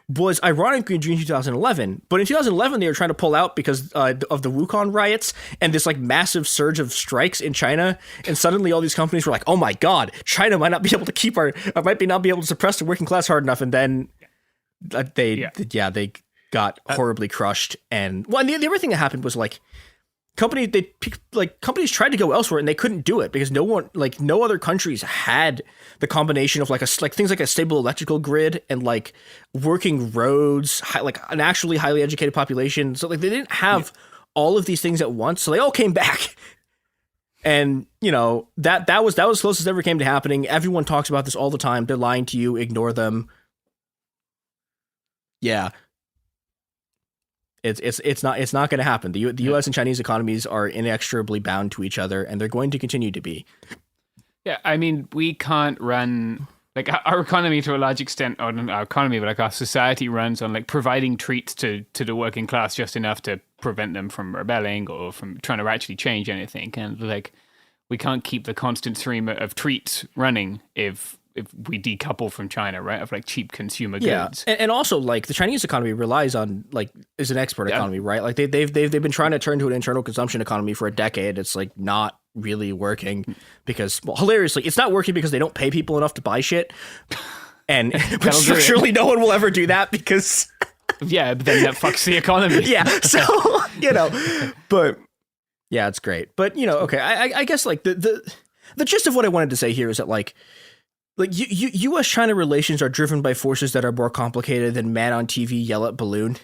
was ironically in June 2011. But in 2011, they were trying to pull out because of the Wuhan riots and this like massive surge of strikes in China. And suddenly all these companies were like, oh my God, China might not be able to suppress the working class hard enough. And then they got horribly crushed. And well, and the other thing that happened was like, companies tried to go elsewhere and they couldn't do it because no other countries had the combination of things like a stable electrical grid and like working roads, like an actually highly educated population. So like they didn't have all of these things at once. So they all came back. And you know, that was closest it ever came to happening. Everyone talks about this all the time. They're lying to you, ignore them. Yeah. It's not going to happen. The U.S. and Chinese economies are inexorably bound to each other, and they're going to continue to be. Yeah, I mean, we can't run like our economy to a large extent, or not our economy, but like our society runs on like providing treats to the working class just enough to prevent them from rebelling or from trying to actually change anything. And like, we can't keep the constant stream of treats running if we decouple from China, right? Of like cheap consumer goods. And also like the Chinese economy relies on like is an export economy, right? Like they've been trying to turn to an internal consumption economy for a decade. It's like not really working because, well, hilariously, it's not working because they don't pay people enough to buy shit. And but surely no one will ever do that because yeah, but then that fucks the economy. Yeah, so but yeah, it's great. But okay, I guess like the gist of what I wanted to say here is that like U.S.-China relations are driven by forces that are more complicated than man on TV yell at balloon.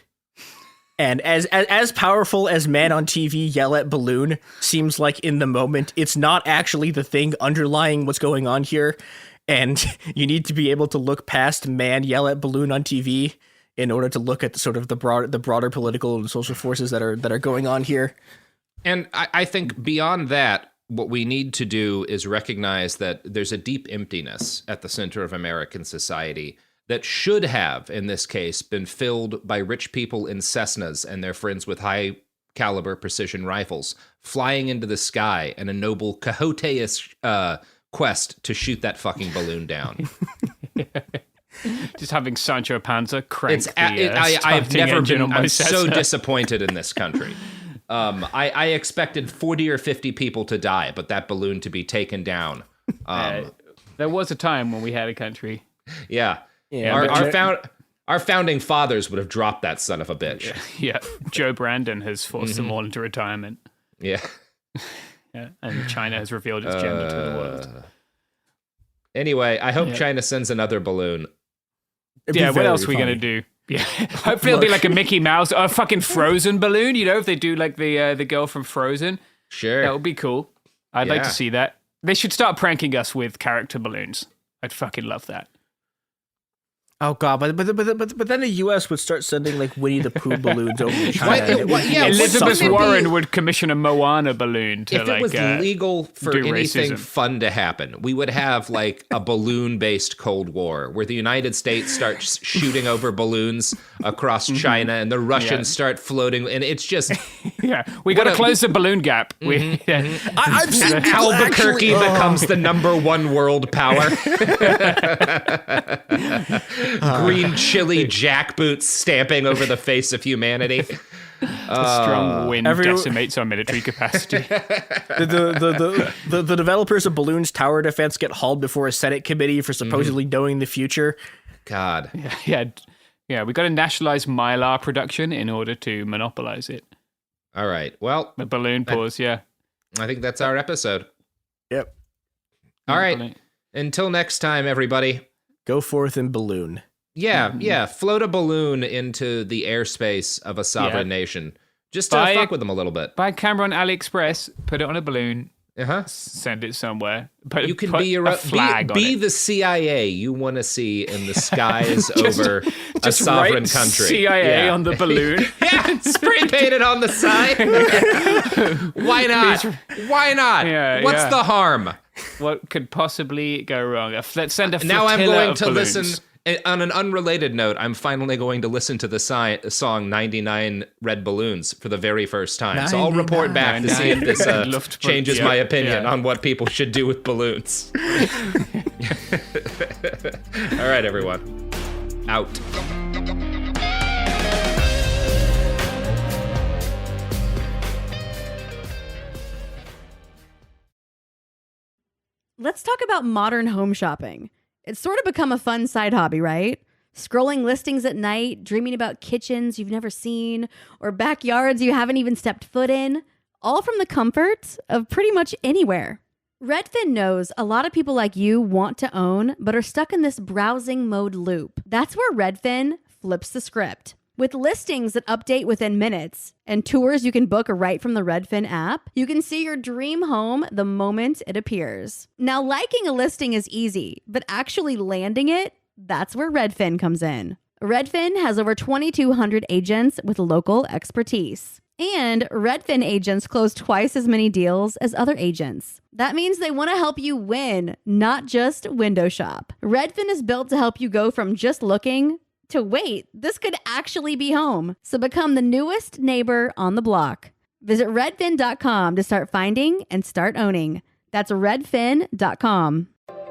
And as powerful as man on TV yell at balloon seems like in the moment, it's not actually the thing underlying what's going on here. And you need to be able to look past man yell at balloon on TV in order to look at sort of the broader political and social forces that are going on here. And I think beyond that, what we need to do is recognize that there's a deep emptiness at the center of American society that should have, in this case, been filled by rich people in Cessnas and their friends with high-caliber precision rifles, flying into the sky in a noble Quixote-ish quest to shoot that fucking balloon down. Just having Sancho Panza crank I've never been. I'm Cessna. so disappointed in this country. I expected 40 or 50 people to die, but that balloon to be taken down. There was a time when we had a country. Yeah. Our founding fathers would have dropped that son of a bitch. Yeah. Joe Brandon has forced them all into retirement. Yeah. Yeah. And China has revealed its gender to the world. Anyway, I hope China sends another balloon. Yeah, what else are we going to do? Yeah, hopefully it'll be like a Mickey Mouse, a fucking Frozen balloon. If they do like the girl from Frozen, sure, that would be cool. I'd like to see that. They should start pranking us with character balloons. I'd fucking love that. Oh god, but then the U.S. would start sending like Winnie the Pooh balloons over to China. Elizabeth Warren would commission a Moana balloon to if it was legal for anything fun to happen. We would have like a balloon-based Cold War where the United States starts shooting over balloons across China and the Russians start floating, and it's just we got to close the balloon gap. Albuquerque becomes the #1 world power. Green chili jackboots stamping over the face of humanity. A strong wind decimates our military capacity. The developers of Balloon's tower defense get hauled before a Senate committee for supposedly knowing the future. God. Yeah. We got to nationalize Mylar production in order to monopolize it. All right. Well, the balloon pause. I think that's our episode. Yep. All right. Until next time, everybody. Go forth and balloon. Yeah. Float a balloon into the airspace of a sovereign nation. Just to fuck with them a little bit. Buy a camera on AliExpress, put it on a balloon, send it somewhere. You can be a flag on it. The CIA you want to see in the skies over a sovereign country. CIA on the balloon. Spray paint it on the side. Why not? Why not? What's the harm? What could possibly go wrong? Let's send a flotilla Now I'm going to balloons. listen. On an unrelated note, I'm finally going to listen to the song 99 Red Balloons for the very first time. So I'll report back to see if this changes my opinion on what people should do with balloons. All right, everyone. Out. Let's talk about modern home shopping. It's sort of become a fun side hobby, right? Scrolling listings at night, dreaming about kitchens you've never seen, or backyards you haven't even stepped foot in, all from the comfort of pretty much anywhere. Redfin knows a lot of people like you want to own, but are stuck in this browsing mode loop. That's where Redfin flips the script. With listings that update within minutes and tours you can book right from the Redfin app, you can see your dream home the moment it appears. Now, liking a listing is easy, but actually landing it, that's where Redfin comes in. Redfin has over 2,200 agents with local expertise. And Redfin agents close twice as many deals as other agents. That means they want to help you win, not just window shop. Redfin is built to help you go from just looking to wait, this could actually be home. So become the newest neighbor on the block. Visit redfin.com to start finding and start owning. That's redfin.com.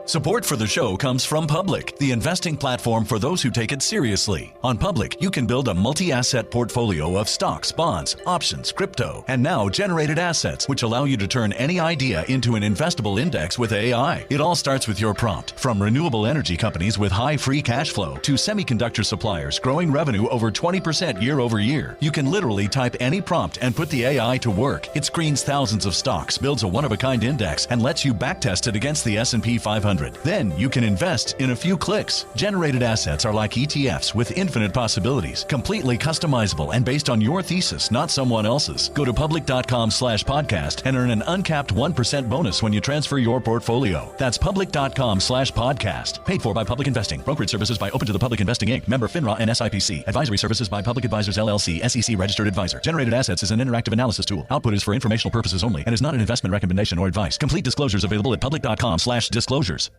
Support for the show comes from Public, the investing platform for those who take it seriously. On Public, you can build a multi-asset portfolio of stocks, bonds, options, crypto, and now generated assets, which allow you to turn any idea into an investable index with AI. It all starts with your prompt. From renewable energy companies with high free cash flow to semiconductor suppliers growing revenue over 20% year over year, you can literally type any prompt and put the AI to work. It screens thousands of stocks, builds a one-of-a-kind index, and lets you backtest it against the S&P 500. Then you can invest in a few clicks. Generated assets are like ETFs with infinite possibilities, completely customizable and based on your thesis, not someone else's. Go to public.com/podcast and earn an uncapped 1% bonus when you transfer your portfolio. That's public.com/podcast. Paid for by Public Investing. Brokerage services by Open to the Public Investing Inc. Member FINRA and SIPC. Advisory services by Public Advisors LLC, SEC registered advisor. Generated assets is an interactive analysis tool. Output is for informational purposes only and is not an investment recommendation or advice. Complete disclosures available at public.com/disclosures.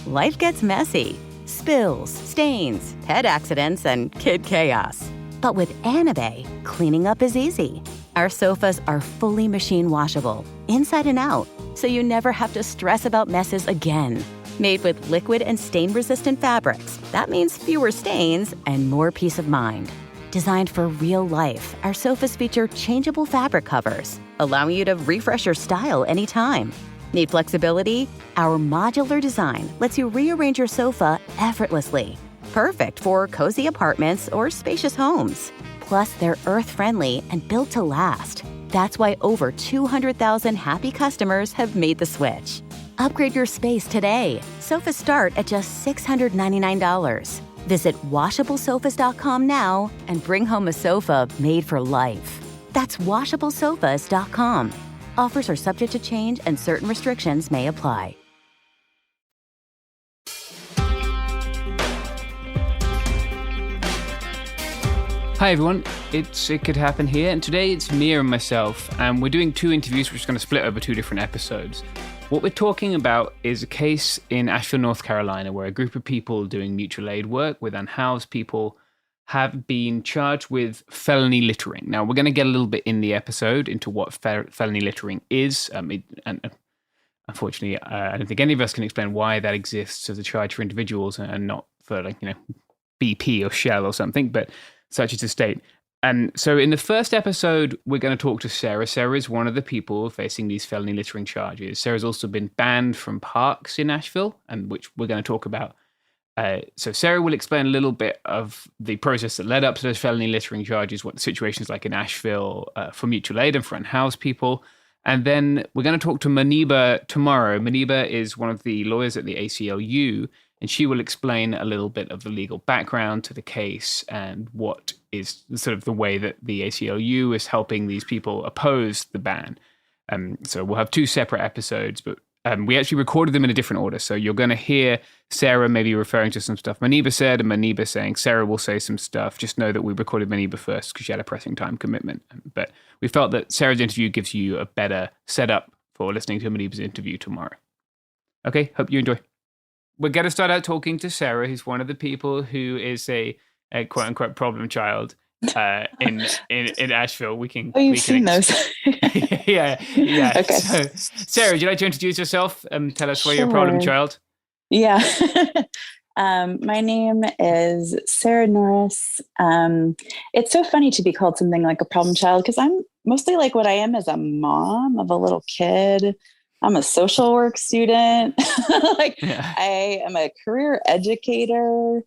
Life gets messy. Spills, stains, pet accidents, and kid chaos. But with Anabay, cleaning up is easy. Our sofas are fully machine washable, inside and out, so you never have to stress about messes again. Made with liquid and stain-resistant fabrics, that means fewer stains and more peace of mind. Designed for real life, our sofas feature changeable fabric covers, allowing you to refresh your style anytime. Need flexibility? Our modular design lets you rearrange your sofa effortlessly. Perfect for cozy apartments or spacious homes. Plus, they're earth-friendly and built to last. That's why over 200,000 happy customers have made the switch. Upgrade your space today. Sofas start at just $699. Visit washablesofas.com now and bring home a sofa made for life. That's washablesofas.com. Offers are subject to change and certain restrictions may apply. Hi everyone, It Could Happen here, and today it's Mia and myself, and we're doing two interviews which are going to split over two different episodes. What we're talking about is a case in Asheville, North Carolina, where a group of people doing mutual aid work with unhoused people have been charged with felony littering. Now, we're going to get a little bit in the episode into what felony littering is. And unfortunately, I don't think any of us can explain why that exists as a charge for individuals and not for, BP or Shell or something, but such is the state. And so in the first episode, we're going to talk to Sarah. Sarah is one of the people facing these felony littering charges. Sarah's also been banned from parks in Asheville, and which we're going to talk about. So Sarah will explain a little bit of the process that led up to those felony littering charges, what the situation is like in Asheville for mutual aid and for unhoused people. And then we're going to talk to Maniba tomorrow. Maniba is one of the lawyers at the ACLU, and she will explain a little bit of the legal background to the case and what is sort of the way that the ACLU is helping these people oppose the ban. So we'll have two separate episodes, but we actually recorded them in a different order. So you're going to hear Sarah maybe referring to some stuff Maniba said, and Maniba saying Sarah will say some stuff. Just know that we recorded Maniba first because she had a pressing time commitment. But we felt that Sarah's interview gives you a better setup for listening to Maniba's interview tomorrow. Okay, hope you enjoy. We're going to start out talking to Sarah, who's one of the people who is a quote unquote problem child in Asheville. You've seen those. yeah. Okay. So, Sarah, would you like to introduce yourself and tell us why you're a problem child? Yeah. My name is Sarah Norris. It's so funny to be called something like a problem child because I'm mostly like what I am is a mom of a little kid. I'm a social work student. I am a career educator.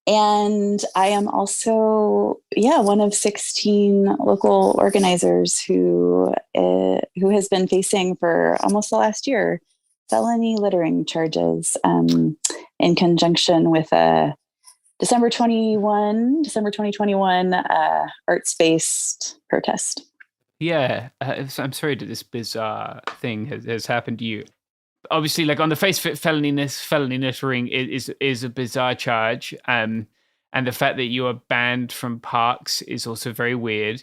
And I am also, one of 16 local organizers who has been facing for almost the last year felony littering charges in conjunction with a December 2021 arts-based protest. Yeah, I'm sorry that this bizarre thing has happened to you. obviously, like on the face of it, felony littering is a bizarre charge. And the fact that you are banned from parks is also very weird.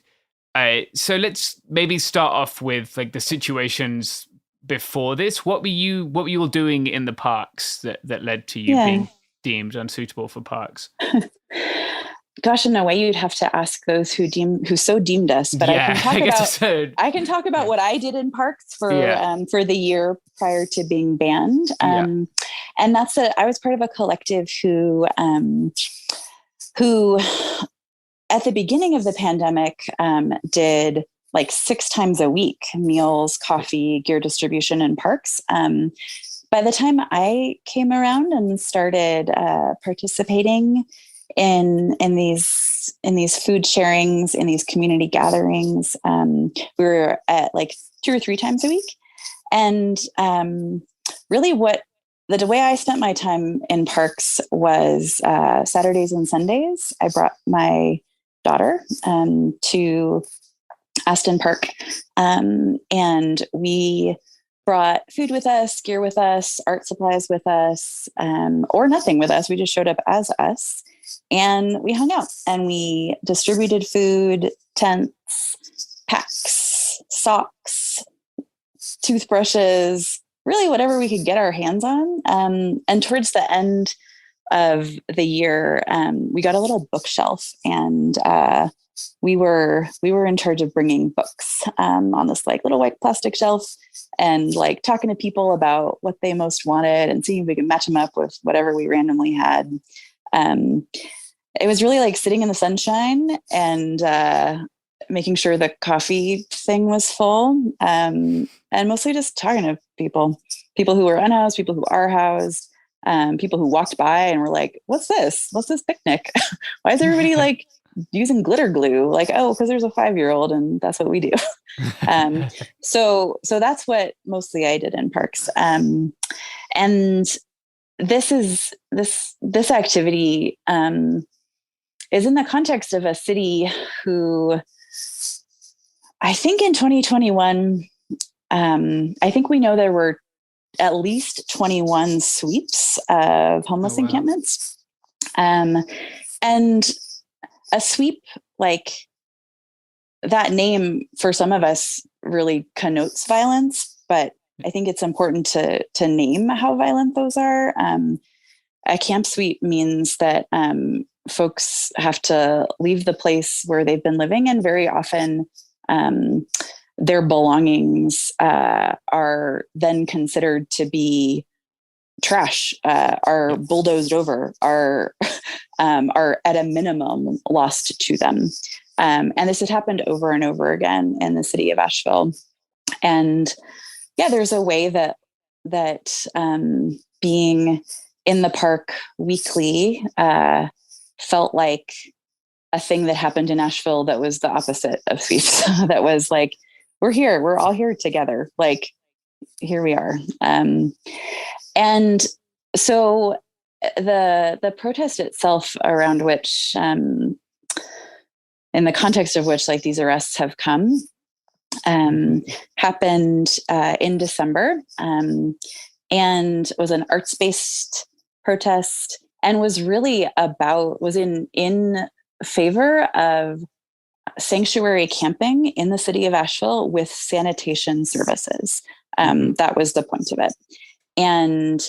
So let's maybe start off with like the situations before this. What were you all doing in the parks that led to you being deemed unsuitable for parks? Gosh, in a way, you'd have to ask those who so deemed us. But I can talk about what I did in parks for the year prior to being banned. And that's I was part of a collective who at the beginning of the pandemic did like 6 times a week meals, coffee, gear distribution in parks. By the time I came around and started participating in these food sharings, in these community gatherings, we were at like 2 or 3 times a week. And really the way I spent my time in parks was Saturdays and Sundays. I brought my daughter to Aston Park, and we brought food with us, gear with us, art supplies with us, or nothing with us. We just showed up as us, and we hung out and we distributed food, tents, packs, socks, toothbrushes, really whatever we could get our hands on. And towards the end of the year, we got a little bookshelf, and we were in charge of bringing books on this like little white plastic shelf, and like talking to people about what they most wanted and seeing if we could match them up with whatever we randomly had. It was really like sitting in the sunshine and making sure the coffee thing was full, and mostly just talking to people who were unhoused, people who are housed, people who walked by and were like, what's this picnic? Why is everybody like using glitter glue? Like, oh, because there's a 5-year-old and that's what we do. So that's what mostly I did in parks. And this activity is in the context of a city who I think in 2021, I think we know there were at least 21 sweeps of homeless encampments. And a sweep, like that name for some of us really connotes violence, but I think it's important to name how violent those are. A camp sweep means that folks have to leave the place where they've been living, and very often their belongings are then considered to be trash, are bulldozed over, are at a minimum lost to them. And this had happened over and over again in the city of Asheville. And yeah, there's a way that being in the park weekly felt like a thing that happened in Asheville that was the opposite of sweeps. That was like, we're all here together. Like, here we are. And so the protest itself, around which, in the context of which like these arrests have come, happened in December, and was an arts-based protest, and was really was in favor of sanctuary camping in the city of Asheville with sanitation services. That was the point of it. And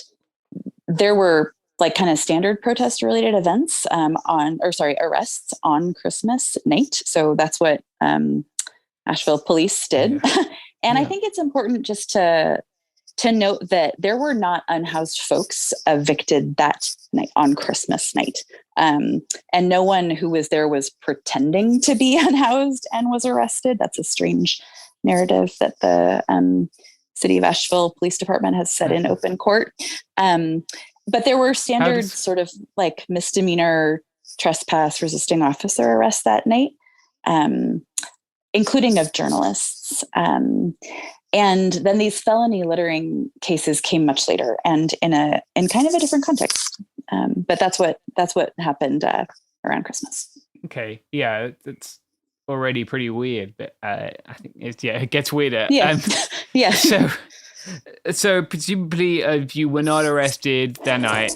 there were like kind of standard protest related events arrests on Christmas night. So that's what Asheville police did. And I think it's important just to note that there were not unhoused folks evicted that night on Christmas night. And no one who was there was pretending to be unhoused and was arrested. That's a strange narrative that the City of Asheville Police Department has said in open court. But there were standard sort of like misdemeanor trespass resisting officer arrests that night, including of journalists. And then these felony littering cases came much later and in kind of a different context. But that's what happened around Christmas. Okay. Yeah. It's already pretty weird, but I think it gets weirder. Yeah. Yeah. So presumably you were not arrested that night,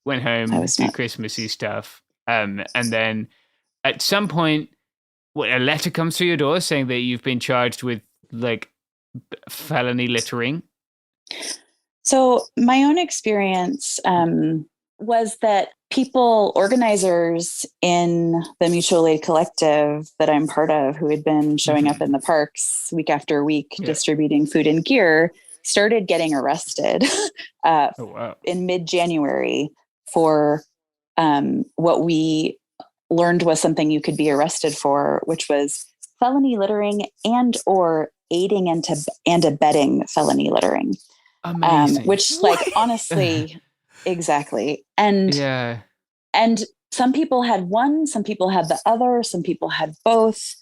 went home, did Christmassy stuff. And then at some point, a letter comes through your door saying that you've been charged with like felony littering. So my own experience was that organizers in the Mutual Aid Collective that I'm part of, who had been showing up in the parks week after week, distributing food and gear, started getting arrested in mid-January for what we learned was something you could be arrested for, which was felony littering and or aiding and abetting felony littering. Amazing. Which, like, honestly, exactly. And some people had one, some people had the other, some people had both.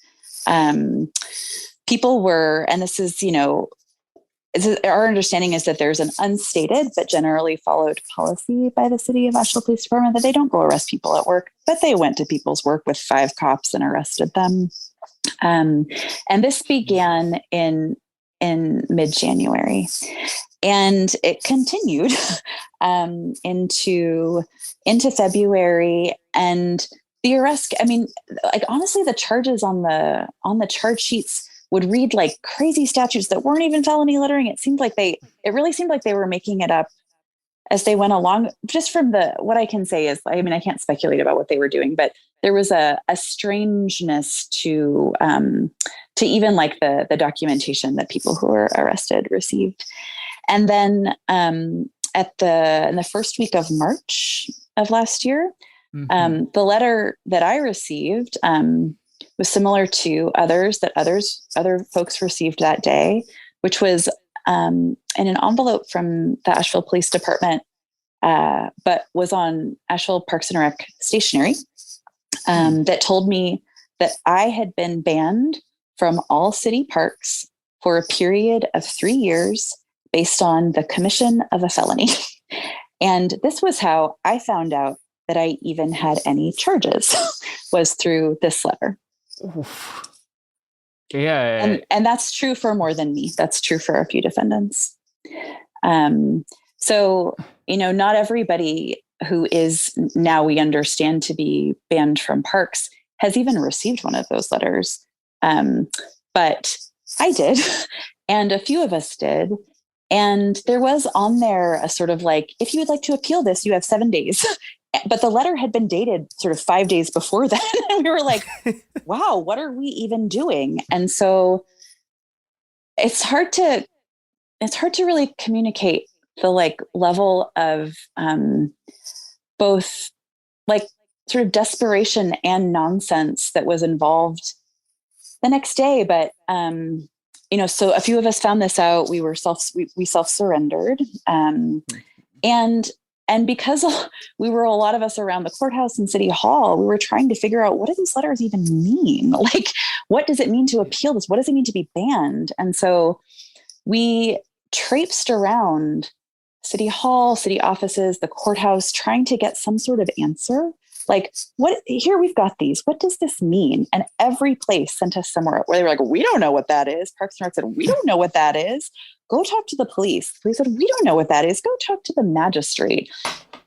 People were, and this is, our understanding is that there's an unstated but generally followed policy by the City of Asheville Police Department that they don't go arrest people at work, but they went to people's work with 5 cops and arrested them. And this began in mid-January, and it continued into February. And the arrest, I mean, like, honestly, the charges on the charge sheets would read like crazy statutes that weren't even felony littering. It really seemed like they were making it up as they went along. Just from what I can say is, I mean, I can't speculate about what they were doing, but there was a strangeness to even like the documentation that people who were arrested received. And then in the first week of March of last year, the letter that I received was similar to others that other folks received that day, which was in an envelope from the Asheville Police Department, but was on Asheville Parks and Rec stationery, that told me that I had been banned from all city parks for a period of 3 years based on the commission of a felony. And this was how I found out that I even had any charges, was through this letter. Oof. Yeah. And that's true for more than me. That's true for a few defendants. So, not everybody who is now, we understand, to be banned from parks has even received one of those letters. But I did, and a few of us did. And there was on there a sort of like, if you would like to appeal this, you have 7 days. But the letter had been dated sort of 5 days before then. And we were like, wow, what are we even doing? And so it's hard to really communicate the like level of both like sort of desperation and nonsense that was involved the next day. But, so a few of us found this out. We self-surrendered. And because we were a lot of us around the courthouse and City Hall, we were trying to figure out, what do these letters even mean? Like, what does it mean to appeal this? What does it mean to be banned? And so we traipsed around City Hall, city offices, the courthouse, trying to get some sort of answer. Like, here we've got these. What does this mean? And every place sent us somewhere where they were like, we don't know what that is. Parks and Rec said, we don't know what that is. Go talk to the police. The police said, we don't know what that is. Go talk to the magistrate.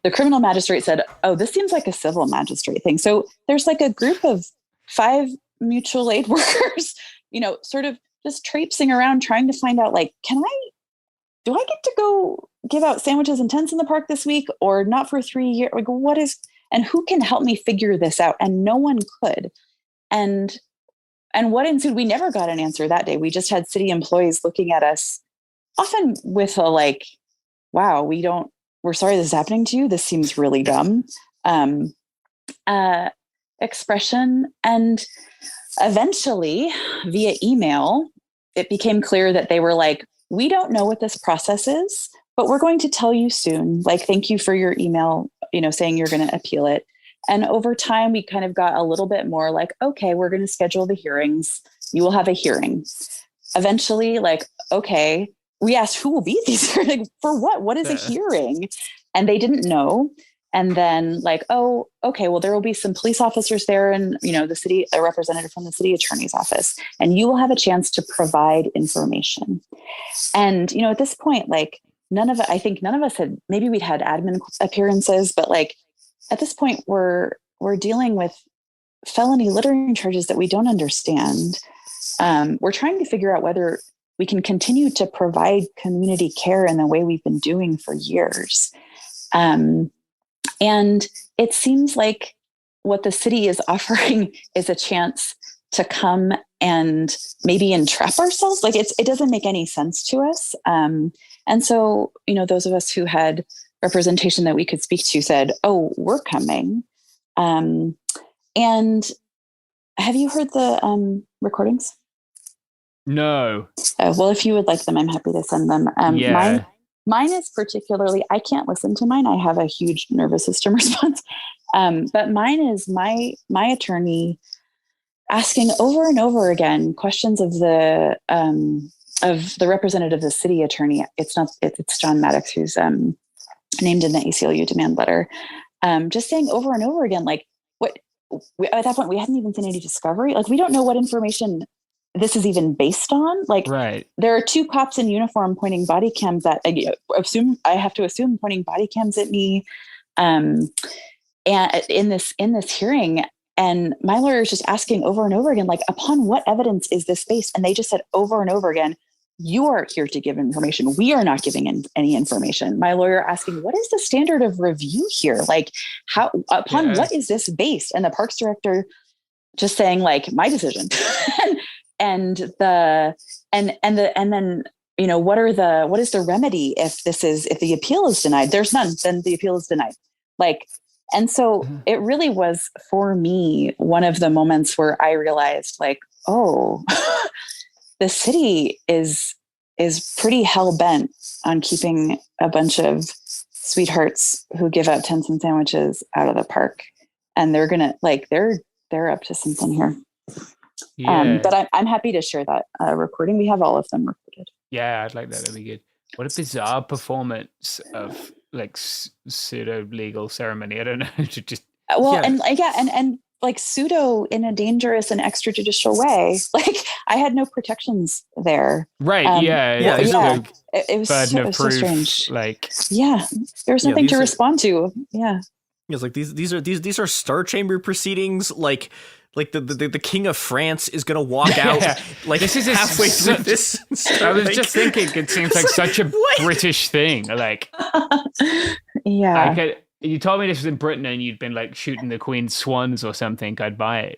The criminal magistrate said, oh, this seems like a civil magistrate thing. So there's like a group of 5 mutual aid workers, sort of just traipsing around trying to find out, like, do I get to go give out sandwiches and tents in the park this week, or not for 3 years? Like, and who can help me figure this out? And no one could. And what ensued, we never got an answer that day. We just had city employees looking at us, often with a like, wow, we're sorry this is happening to you. This seems really dumb expression. And eventually, via email, it became clear that they were like, we don't know what this process is, but we're going to tell you soon. Like, thank you for your email, saying you're going to appeal it. And over time, we kind of got a little bit more like, okay, we're going to schedule the hearings. You will have a hearing. Eventually, like, okay, we asked who will be these hearings? Like, for what? What is a hearing? And they didn't know. And then like, oh, okay, well, there will be some police officers there and, the city, a representative from the city attorney's office, and you will have a chance to provide information. And, at this point, like I think none of us had, maybe we'd had admin appearances, but like at this point we're dealing with felony littering charges that we don't understand. We're trying to figure out whether we can continue to provide community care in the way we've been doing for years. And it seems like what the city is offering is a chance to come and maybe entrap ourselves. Like it doesn't make any sense to us. And so, those of us who had representation that we could speak to said, oh, we're coming. And have you heard the recordings? No. Well, if you would like them, I'm happy to send them. Yeah. Mine is particularly, I can't listen to mine. I have a huge nervous system response. But mine is my attorney asking over and over again questions of the representative of the city attorney. It's John Maddox, who's named in the ACLU demand letter. Just saying over and over again, like at that point, we hadn't even seen any discovery. Like we don't know what information this is even based on. Like, right. There are two cops in uniform pointing body cams at, I have to assume pointing body cams at me. And in this hearing, and my lawyer is just asking over and over again, like, upon what evidence is this based? And they just said over and over again, you are here to give information. We are not giving any information. My lawyer asking, what is the standard of review here? Like upon what is this based? And the parks director just saying like, my decision. And then, what is the remedy if the appeal is denied? There's none, then the appeal is denied. Like, and so it really was for me, one of the moments where I realized like, oh, the city is pretty hell bent on keeping a bunch of sweethearts who give out 10-cent sandwiches out of the park. And they're going to like, they're up to something here. Yeah. But I'm happy to share that recording. We have all of them recorded. Yeah, I'd like that. That'd be good. What a bizarre performance of like pseudo legal ceremony. I don't know. Just and like pseudo in a dangerous and extrajudicial way. Like I had no protections there. Right. It was so strange. Like there was nothing to respond to. Yeah. It's like these are Star Chamber proceedings. Like the King of France is gonna walk out like this is halfway through this. I was just thinking it seems like such a British thing. Like you told me this was in Britain and you'd been like shooting the Queen's swans or something, I'd buy it,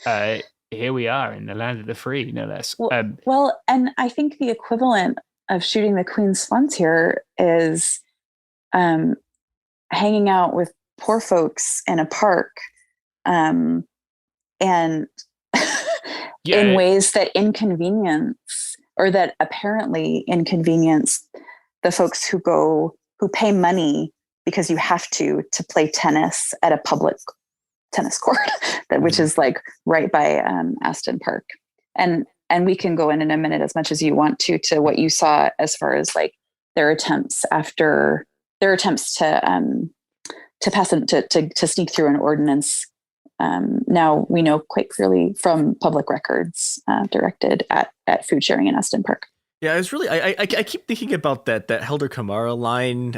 but here we are in the land of the free, no less. Well, and I think the equivalent of shooting the Queen's swans here is hanging out with poor folks in a park and in ways that inconvenience or that apparently inconvenience the folks who pay money because you have to play tennis at a public tennis court, which is like right by Aston Park. And we can go in a minute as much as you want to what you saw as far as like their attempts to sneak through an ordinance. Now we know quite clearly from public records directed at food sharing in Aston Park. Yeah, it's really I keep thinking about that Helder Kamara line.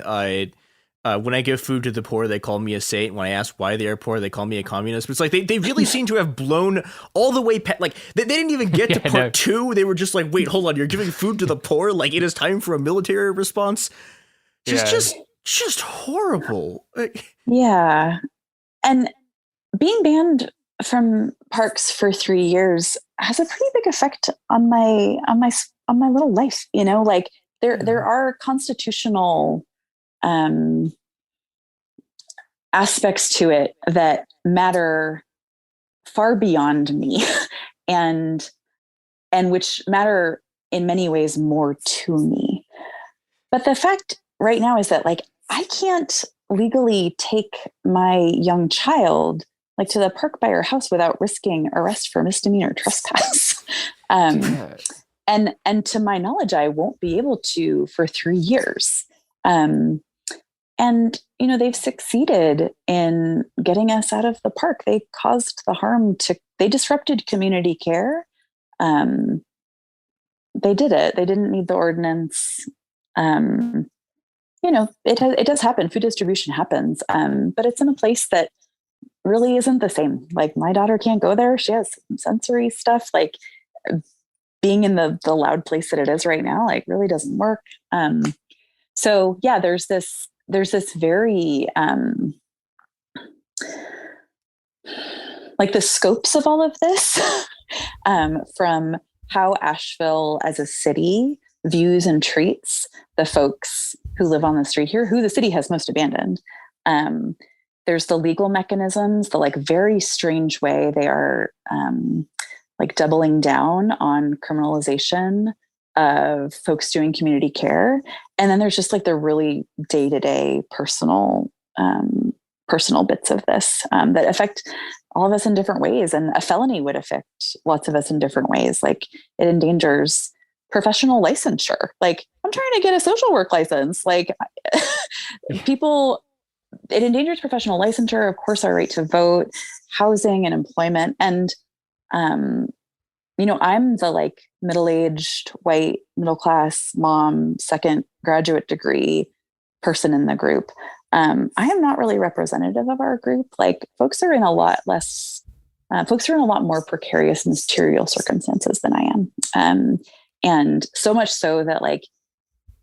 When I give food to the poor, they call me a saint. When I ask why they are poor, they call me a communist. But it's like they really seem to have blown all the way like they didn't even get to part two. They were just like, wait, hold on, you're giving food to the poor? Like it is time for a military response? Just horrible. Yeah. And being banned from parks for 3 years has a pretty big effect on my little life, like there are constitutional aspects to it that matter far beyond me and which matter in many ways more to me. But the fact right now is that like I can't legally take my young child like to the park by her house without risking arrest for misdemeanor trespass. And to my knowledge, I won't be able to for 3 years. And, you know, they've succeeded in getting us out of the park. They caused the harm they disrupted community care. They did it. They didn't need the ordinance. You know, it does happen. Food distribution happens, but it's in a place that really isn't the same. Like, my daughter can't go there. She has some sensory stuff. Like, being in the loud place that it is right now, like, really doesn't work. So yeah, there's this very like the scopes of all of this from how Asheville as a city views and treats the folks who live on the street here, who the city has most abandoned. There's the legal mechanisms, the like very strange way they are like doubling down on criminalization of folks doing community care. And then there's just like the really day-to-day personal bits of this that affect all of us in different ways. And a felony would affect lots of us in different ways. Like, it endangers professional licensure. Like, I'm trying to get a social work license. Like, it endangers professional licensure, of course, our right to vote, housing and employment. And, you know, I'm the like middle-aged, white, middle-class mom, second graduate degree person in the group. I am not really representative of our group. Like, folks are in a lot more precarious material circumstances than I am. And so much so that, like,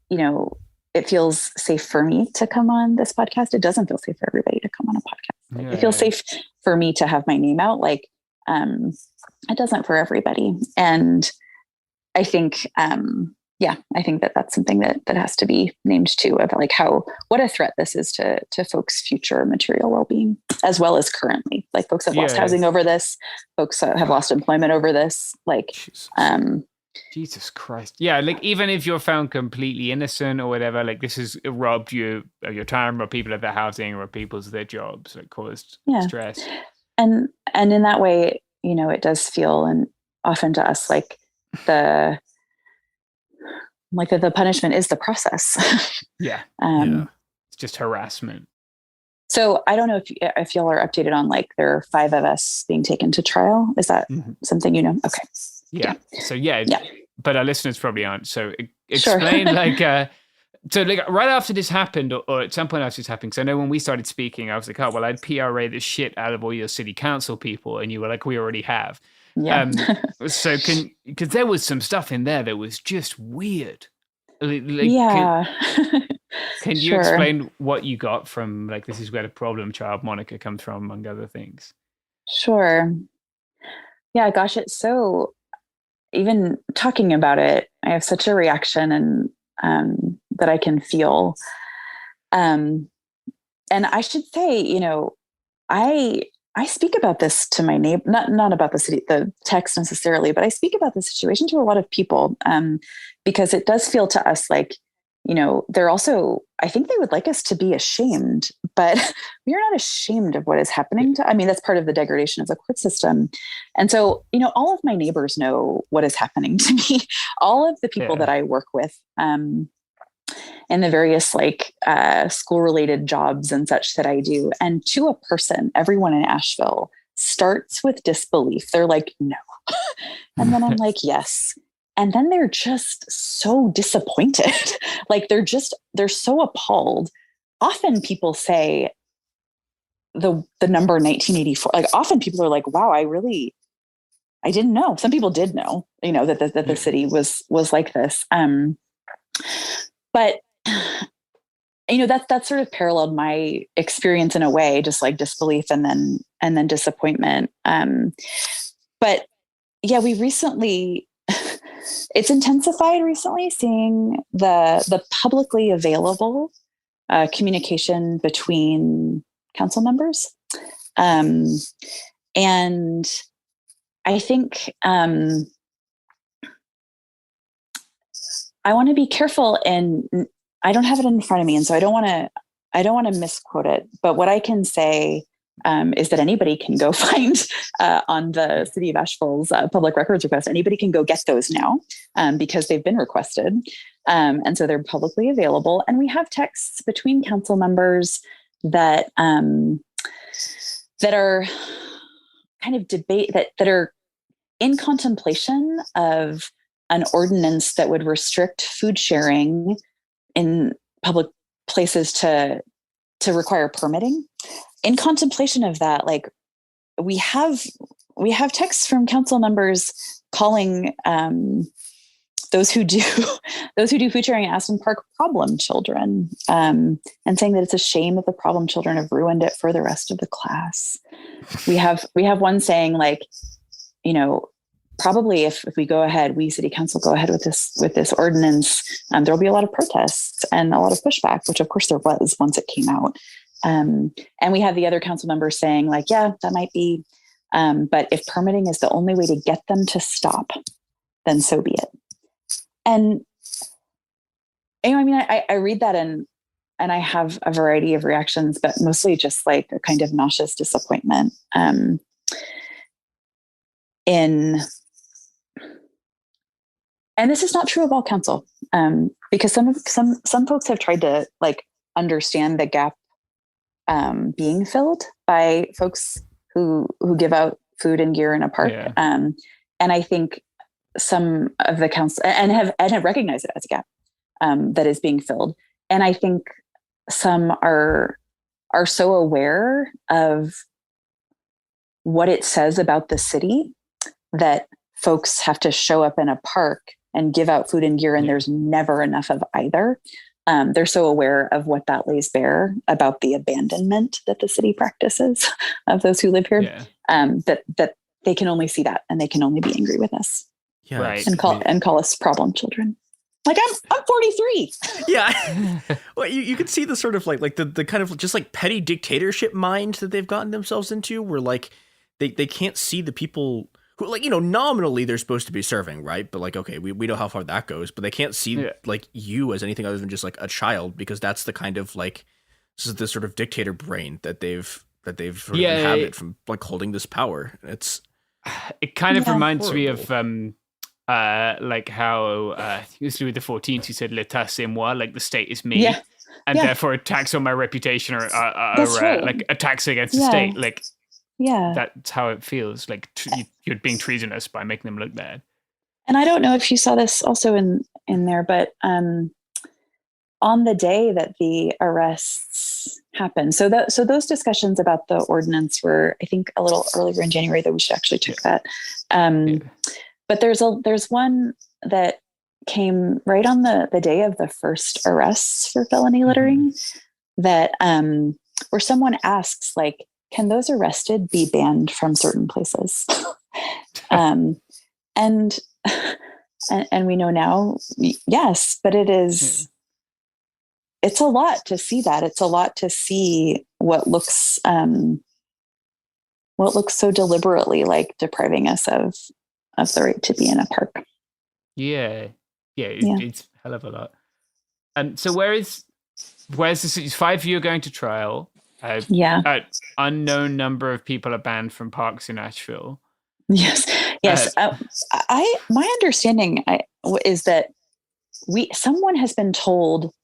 you know, it feels safe for me to come on this podcast. It doesn't feel safe for everybody to come on a podcast. Like, it feels safe for me to have my name out. Like, it doesn't for everybody. And I think, I think that that's something that has to be named too, about like what a threat this is to folks' future material well-being, as well as currently. Like, folks have lost housing over this. Folks have lost employment over this. Like, Jesus Christ. Yeah, like, even if you're found completely innocent or whatever, like, this has robbed you of your time, or people of their housing, or people's their jobs, like, caused stress. And in that way, you know, it does feel, and often to us, like the punishment is the process. It's just harassment. So I don't know if y'all are updated on, like, there are 5 of us being taken to trial. Is that something you know? Okay. Yeah. So but our listeners probably aren't. So explain, like, so like right after this happened, or at some point after this happened, because I know when we started speaking, I was like, oh, well, I'd PRA the shit out of all your city council people. And you were like, we already have. Yeah. So because there was some stuff in there that was just weird. Like, can you explain what you got from, like, this is where the problem child moniker comes from, among other things? Sure. Yeah, gosh, it's so, even talking about it, I have such a reaction, and that I can feel. And I should say, you know, I speak about this to my neighbor, not about the text necessarily, but I speak about the situation to a lot of people, because it does feel to us like, you know, they're also, I think they would like us to be ashamed, but we are not ashamed of what is happening I mean, that's part of the degradation of the court system. And so, you know, all of my neighbors know what is happening to me. All of the people that I work with, in the various, like, school-related jobs and such that I do. And to a person, everyone in Asheville starts with disbelief. They're like, no. And then I'm like, yes. And then they're just so disappointed. Like, they're so appalled. Often people say the number 1984, like, often people are like, wow, I didn't know. Some people did know, you know, that the city was like this. But, you know, that sort of paralleled my experience in a way, just like disbelief and then disappointment. But yeah, we recently, it's intensified recently, seeing the publicly available communication between council members. And I think I want to be careful, and I don't have it in front of me, and so I don't want to misquote it. But what I can say is that anybody can go find on the City of Asheville's public records request. Anybody can go get those now because they've been requested. And so they're publicly available. And we have texts between council members that that are kind of debate, that are in contemplation of an ordinance that would restrict food sharing in public places to require permitting. In contemplation of that, like we have texts from council members calling those who do food sharing at Aspen Park problem children, and saying that it's a shame that the problem children have ruined it for the rest of the class. We have one saying, like, you know, probably if we go ahead, we city council go ahead with this ordinance, there'll be a lot of protests and a lot of pushback, which of course there was once it came out. And we have the other council members saying, like, yeah, that might be, but if permitting is the only way to get them to stop, then so be it. And, you know, I mean, I read that and I have a variety of reactions, but mostly just like a kind of nauseous disappointment. And this is not true of all council, because some folks have tried to like understand the gap being filled by folks who give out food and gear in a park. Yeah. And I think some of the council and have recognized it as a gap that is being filled. And I think some are so aware of what it says about the city that folks have to show up in a park and give out food and gear, and there's never enough of either. They're so aware of what that lays bare about the abandonment that the city practices of those who live here, that they can only see that and they can only be angry with us. Yeah, right. And call us problem children. Like I'm 43. Yeah. Well, you can see the sort of like the kind of just like petty dictatorship mind that they've gotten themselves into, where like they can't see the people who, like, you know, nominally they're supposed to be serving, right? But like, okay, we know how far that goes, but they can't see like you as anything other than just like a child, because that's the kind of like, this is the sort of dictator brain that they've sort of inhabited from like holding this power. It kind of reminds me of like how it used to be the 14th who said "L'état c'est moi," like the state is me, and therefore attacks on my reputation are right. Like attacks against the state. Like, that's how it feels. Like you're being treasonous by making them look bad. And I don't know if you saw this also in there, but on the day that the arrests happened, so those discussions about the ordinance were, I think, a little earlier in January, that we should actually check that. But there's one that came right on the day of the first arrests for felony littering, that where someone asks, like, can those arrested be banned from certain places? And we know now, yes, but it's a lot to see that. It's a lot to see what looks so deliberately like depriving us of the right to be in a park. It's a hell of a lot. And so where's the city? 5 of you are going to trial. An unknown number of people are banned from parks in Asheville. Yes. My understanding is that someone has been told,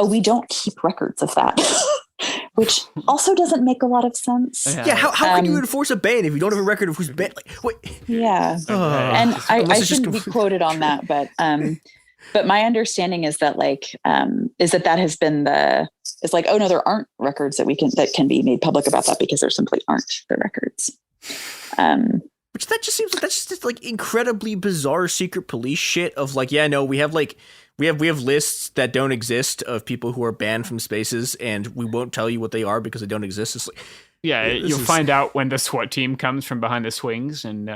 we don't keep records of that. Which also doesn't make a lot of sense. Yeah, how can you enforce a ban if you don't have a record of who's banned? Like, wait. Yeah, and I shouldn't be quoted on that, but my understanding is that that has been it's like, oh no, there aren't records that can be made public about that, because there simply aren't the records. Which that just seems like that's just like incredibly bizarre secret police shit of like, yeah, no, we have lists that don't exist of people who are banned from spaces, and we won't tell you what they are because they don't exist. It's like, you'll find out when the SWAT team comes from behind the swings, and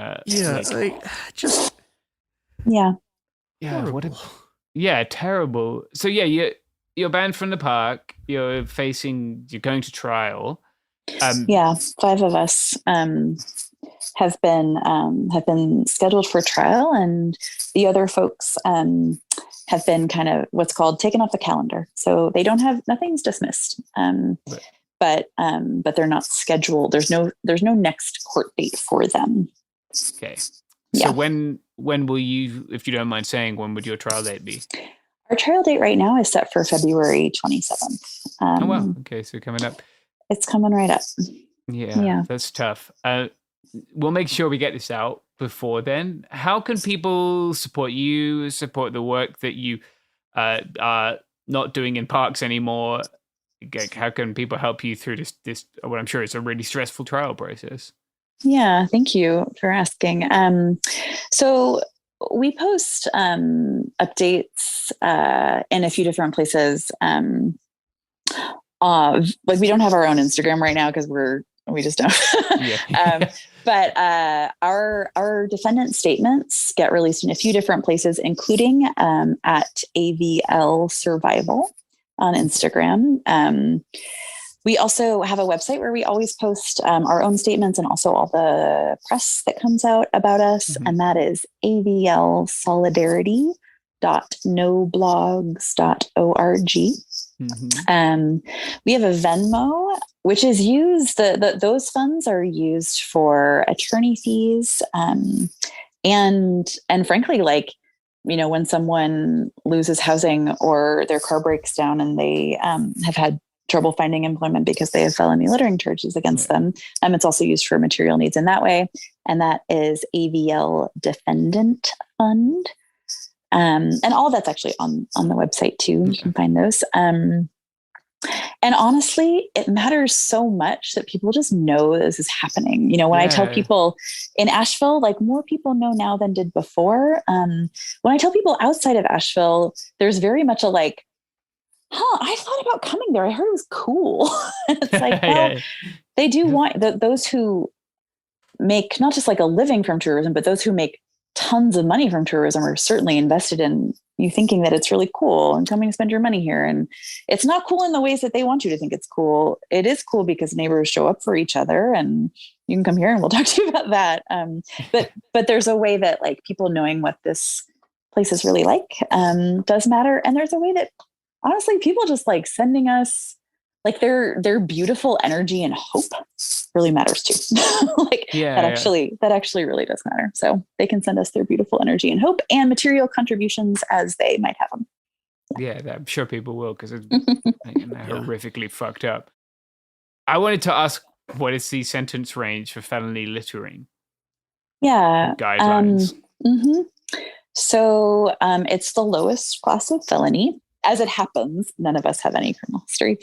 terrible. So you're banned from the park. You're going to trial. 5 of us have been scheduled for trial, and the other folks have been kind of what's called taken off the calendar. So they don't have, nothing's dismissed. but they're not scheduled. There's no next court date for them. Okay. Yeah. So when will you, if you don't mind saying, when would your trial date be? Our trial date right now is set for February 27th. Oh wow. Okay, so coming up. It's coming right up. Yeah. That's tough. We'll make sure we get this out before then. How can people support you, support the work that you are not doing in parks anymore? How can people help you through this what I'm sure is a really stressful trial process? Yeah, thank you for asking. So we post updates in a few different places. Like we don't have our own Instagram right now because we just don't. Yeah. But our defendant statements get released in a few different places, including at AVL Survival on Instagram. We also have a website where we always post our own statements and also all the press that comes out about us. Mm-hmm. And that is avlsolidarity.noblogs.org. Mm-hmm. We have a Venmo, which is used, those funds are used for attorney fees. And frankly, like, you know, when someone loses housing or their car breaks down and they have had trouble finding employment because they have felony littering charges against them. It's also used for material needs in that way. And that is AVL Defendant Fund. And all that's actually on the website too. You can find those. And honestly, it matters so much that people just know this is happening. You know, when I tell people in Asheville, like more people know now than did before. When I tell people outside of Asheville, there's very much a like, I thought about coming there. I heard it was cool. It's like, well, they do want those who make not just like a living from tourism, but those who make tons of money from tourism are certainly invested in you thinking that it's really cool and coming to spend your money here. And it's not cool in the ways that they want you to think it's cool. It is cool because neighbors show up for each other, and you can come here and we'll talk to you about that. But there's a way that like people knowing what this place is really like does matter. And there's a way that honestly, people just like sending us like their beautiful energy and hope really matters too. That actually really does matter. So they can send us their beautiful energy and hope and material contributions as they might have them. Yeah, I'm sure people will because it's horrifically fucked up. I wanted to ask, what is the sentence range for felony littering? Yeah. Guidelines. So it's the lowest class of felony. As it happens, none of us have any criminal history.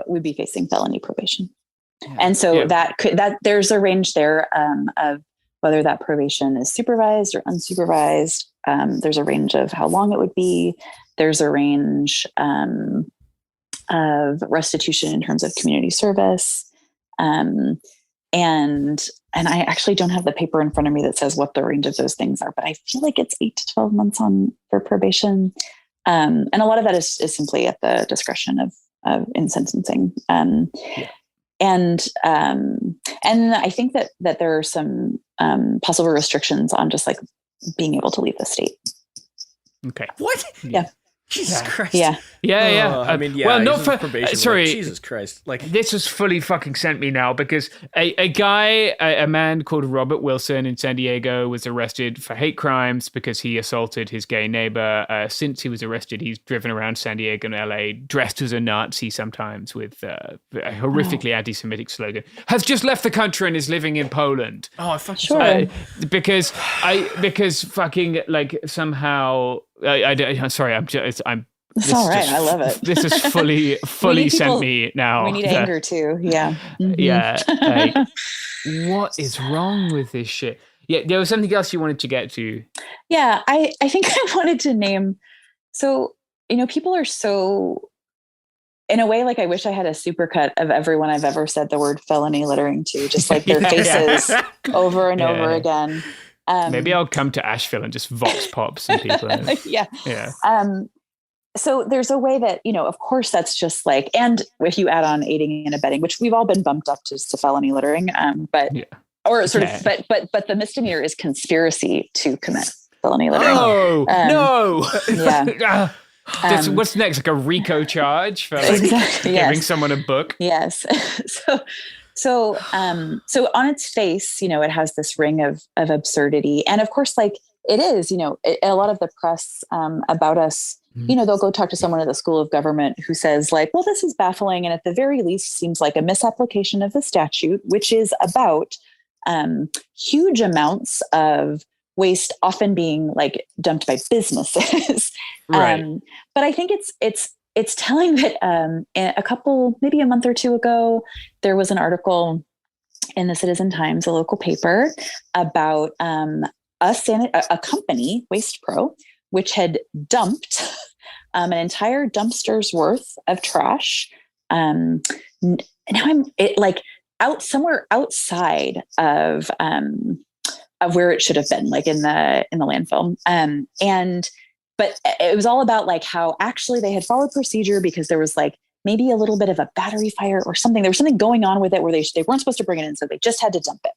We'd be facing felony probation. And so that there's a range there of whether that probation is supervised or unsupervised. There's a range of how long it would be. There's a range of restitution in terms of community service. And I actually don't have the paper in front of me that says what the range of those things are, but I feel like it's 8 to 12 months for probation. And a lot of that is simply at the discretion of in sentencing. And I think that there are some possible restrictions on just like being able to leave the state. Okay. What? Yeah. Jesus Christ. Yeah. I mean, well, not for probation. sorry. Like, Jesus Christ. Like this was fully fucking sent me now because a man called Robert Wilson in San Diego was arrested for hate crimes because he assaulted his gay neighbor. Since he was arrested, he's driven around San Diego and LA dressed as a Nazi sometimes with a horrifically anti-Semitic slogan. Has just left the country and is living in Poland. Oh, I fucking sure. Because fucking like somehow. Sorry, I'm. It's all right. I love it. This is fully sent me now. We need anger too. Yeah. Mm-hmm. Yeah. Like, what is wrong with this shit? Yeah. There was something else you wanted to get to. Yeah. I think I wanted to name. So, you know, people are so, in a way, like I wish I had a supercut of everyone I've ever said the word felony littering to, just like their faces over and over again. Maybe I'll come to Asheville and just vox pop some people. Yeah. So there's a way that, you know, of course that's just like, and if you add on aiding and abetting, which we've all been bumped up to felony littering, but the misdemeanor is conspiracy to commit felony littering. No. Yeah. What's next? Like a RICO charge for exactly, giving yes. someone a book? Yes. So on its face, it has this ring of absurdity, and of course, like it is, a lot of the press about us, they'll go talk to someone at the School of Government who says like, well, this is baffling, and at the very least seems like a misapplication of the statute, which is about huge amounts of waste often being like dumped by businesses. Right. But I think it's telling that maybe a month or two ago, there was an article in the Citizen Times, a local paper, about a company, Waste Pro, which had dumped an entire dumpster's worth of trash. Now out somewhere outside of where it should have been, like in the landfill. But it was all about like how actually they had followed procedure because there was like maybe a little bit of a battery fire or something. There was something going on with it where they weren't supposed to bring it in, so they just had to dump it.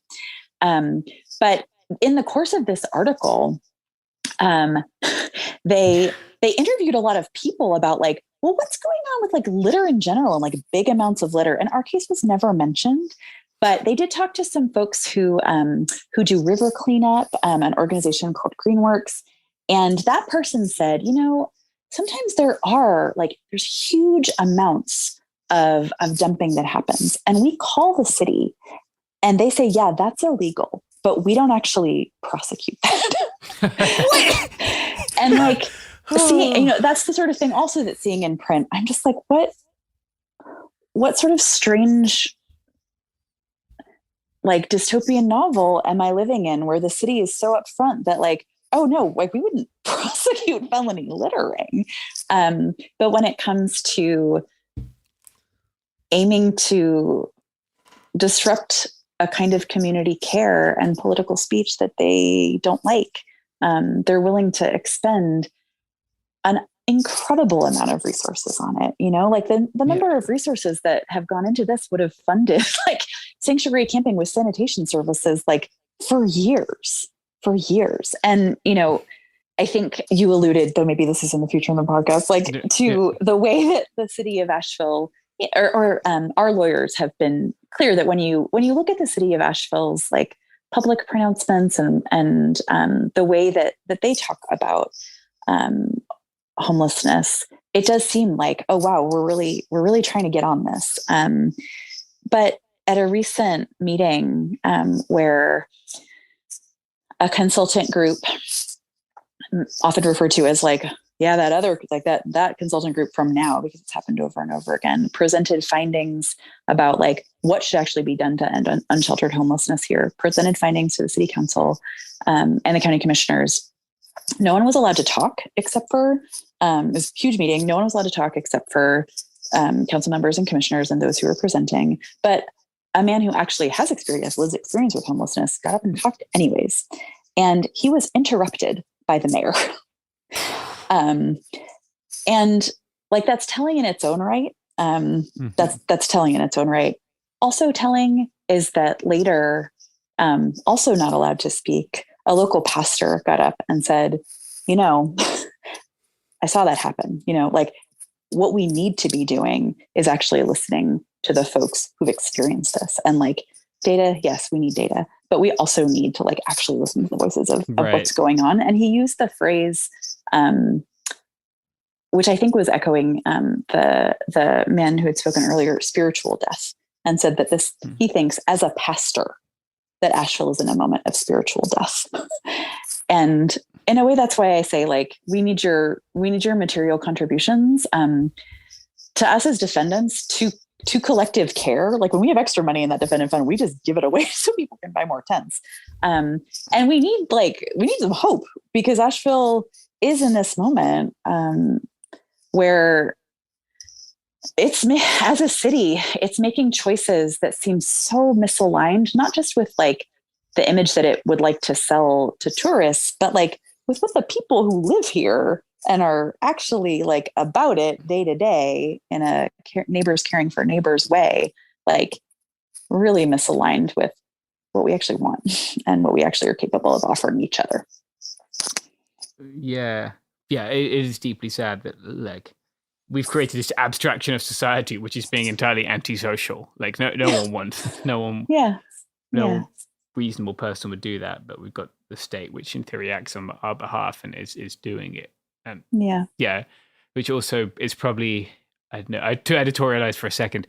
But in the course of this article, they interviewed a lot of people about like, well, what's going on with like litter in general and like big amounts of litter. And our case was never mentioned. But they did talk to some folks who do river cleanup, an organization called Greenworks. And that person said, sometimes there's huge amounts of dumping that happens. And we call the city and they say, yeah, that's illegal, but we don't actually prosecute that. And like, seeing, that's the sort of thing also that's seeing in print. I'm just like, what sort of strange like dystopian novel am I living in where the city is so upfront that like, oh no, like we wouldn't prosecute felony littering. But when it comes to aiming to disrupt a kind of community care and political speech that they don't like, they're willing to expend an incredible amount of resources on it. Like the number of resources that have gone into this would have funded like sanctuary camping with sanitation services like for years. And, I think you alluded, though maybe this is in the future in the podcast, like to the way that the city of Asheville or our lawyers have been clear that when you look at the city of Asheville's like public pronouncements and the way that they talk about homelessness, it does seem like, oh wow, we're really trying to get on this. But at a recent meeting where a consultant group, often referred to as like, yeah, that other, like that consultant group from now, because it's happened over and over again, presented findings about like what should actually be done to end unsheltered homelessness here, presented findings to the city council and the county commissioners. No one was allowed to talk except for, it was a huge meeting. No one was allowed to talk except for council members and commissioners and those who were presenting. But a man who actually has lived experience with homelessness got up and talked anyways. And he was interrupted by the mayor. And like, that's telling in its own right. That's telling in its own right. Also telling is that later, also not allowed to speak, a local pastor got up and said, I saw that happen, like what we need to be doing is actually listening to the folks who've experienced this. And like data, yes, we need data, but we also need to like actually listen to the voices of what's going on. And he used the phrase, which I think was echoing the man who had spoken earlier, spiritual death, and said that he thinks as a pastor that Asheville is in a moment of spiritual death. And in a way, that's why I say like, we need your material contributions to us as defendants to collective care. Like when we have extra money in that defendant fund, we just give it away so people can buy more tents. And we need some hope, because Asheville is in this moment where as a city, it's making choices that seem so misaligned, not just with like the image that it would like to sell to tourists, but like with what the people who live here and are actually like about it day to day in a neighbors caring for neighbors way, like really misaligned with what we actually want and what we actually are capable of offering each other. Yeah. Yeah, it is deeply sad that like we've created this abstraction of society which is being entirely antisocial. Like no one wants, no Yeah. reasonable person would do that, but we've got the state which in theory acts on our behalf and is doing it. And yeah, which also is probably, I don't know, to editorialize for a second.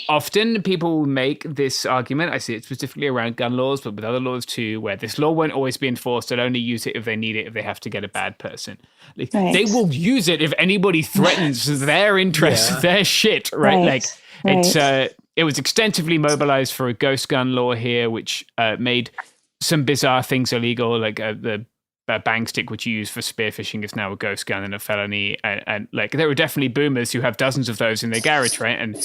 Often people make this argument, I see it specifically around gun laws, but with other laws too, where this law won't always be enforced. They'll only use it if they need it, if they have to get a bad person. Like, they will use it if anybody threatens their interests, their shit, right? It was extensively mobilized for a ghost gun law here, which made some bizarre things illegal, like the bang stick which you use for spearfishing is now a ghost gun and a felony, and like there are definitely boomers who have dozens of those in their garage, right, and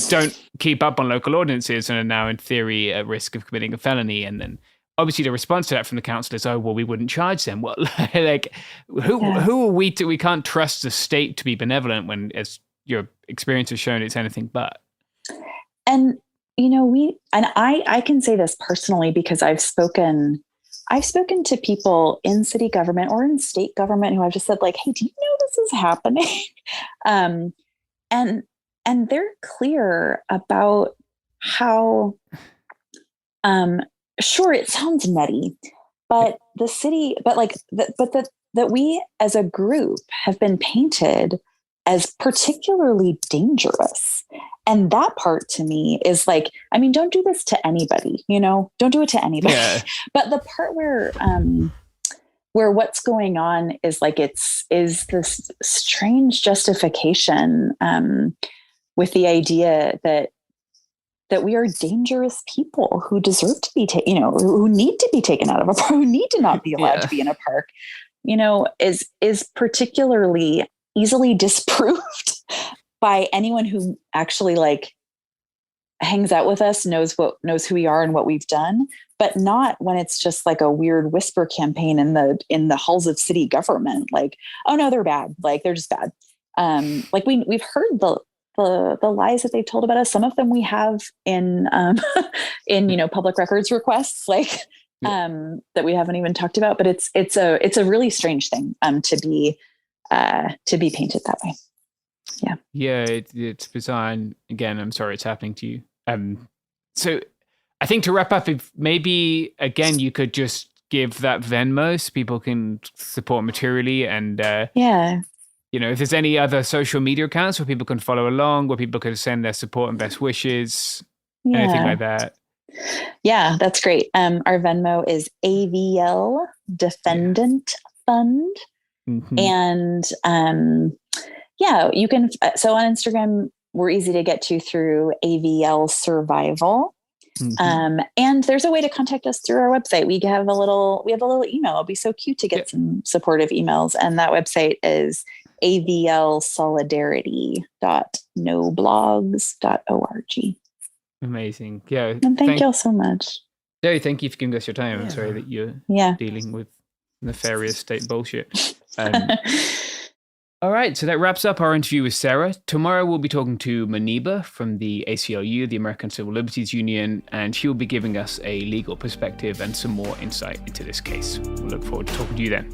don't keep up on local ordinances and are now in theory at risk of committing a felony. And then obviously the response to that from the council is, oh well, we wouldn't charge them. Well, like who are we to, we can't trust the state to be benevolent when, as your experience has shown, it's anything but. And you know, I can say this personally because I've spoken to people in city government or in state government who I've just said like, hey, do you know this is happening? And they're clear about how, sure, it sounds nutty, but the city, but like, that we as a group have been painted as particularly dangerous. And that part to me is like, I mean, don't do this to anybody, you know, don't do it to anybody. Yeah. But the part where what's going on is like, is this strange justification with the idea that we are dangerous people who deserve to be taken, you know, who need to be taken out of a park, who need to not be allowed to be in a park, you know, is particularly easily disproved by anyone who actually like hangs out with us, knows who we are and what we've done, but not when it's just like a weird whisper campaign in the halls of city government. Like, oh no, they're bad. Like they're just bad. Like we've heard the lies that they've told about us. Some of them we have in you know, public records requests, like that we haven't even talked about. But it's a really strange thing to be painted that way. Yeah, it's bizarre. And again, I'm sorry it's happening to you. So I think to wrap up, if maybe again you could just give that Venmo so people can support materially, and you know, if there's any other social media accounts where people can follow along, where people can send their support and best wishes, anything like that. Yeah, that's great. Our Venmo is AVL Defendant Fund. Mm-hmm. And you can, so on Instagram, we're easy to get to through AVL Survival. Mm-hmm. And there's a way to contact us through our website. We have a little email. It'll be so cute to get some supportive emails. And that website is avlsolidarity.noblogs.org. Amazing. Yeah. And thank you all so much. Yeah, thank you for giving us your time. I'm sorry that you're dealing with nefarious state bullshit. All right, so that wraps up our interview with Sarah. Tomorrow we'll be talking to Maniba from the ACLU, the American Civil Liberties Union, and she will be giving us a legal perspective and some more insight into this case. We'll look forward to talking to you then.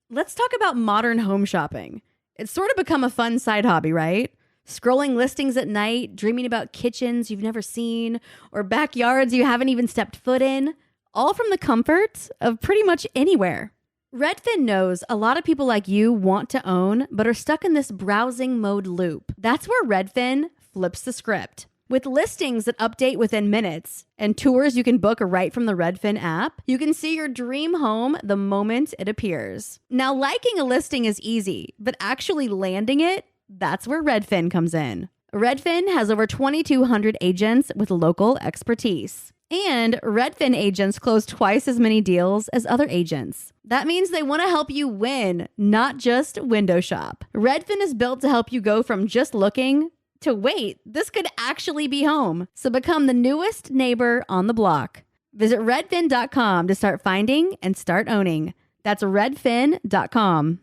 Let's talk about modern home shopping. It's sort of become a fun side hobby, right? Scrolling listings at night, dreaming about kitchens you've never seen, or backyards you haven't even stepped foot in, all from the comfort of pretty much anywhere. Redfin knows a lot of people like you want to own, but are stuck in this browsing mode loop. That's where Redfin flips the script. With listings that update within minutes and tours you can book right from the Redfin app, you can see your dream home the moment it appears. Now, liking a listing is easy, but actually landing it, that's where Redfin comes in. Redfin has over 2,200 agents with local expertise. And Redfin agents close twice as many deals as other agents. That means they want to help you win, not just window shop. Redfin is built to help you go from just looking to wait, this could actually be home. So become the newest neighbor on the block. Visit redfin.com to start finding and start owning. That's redfin.com.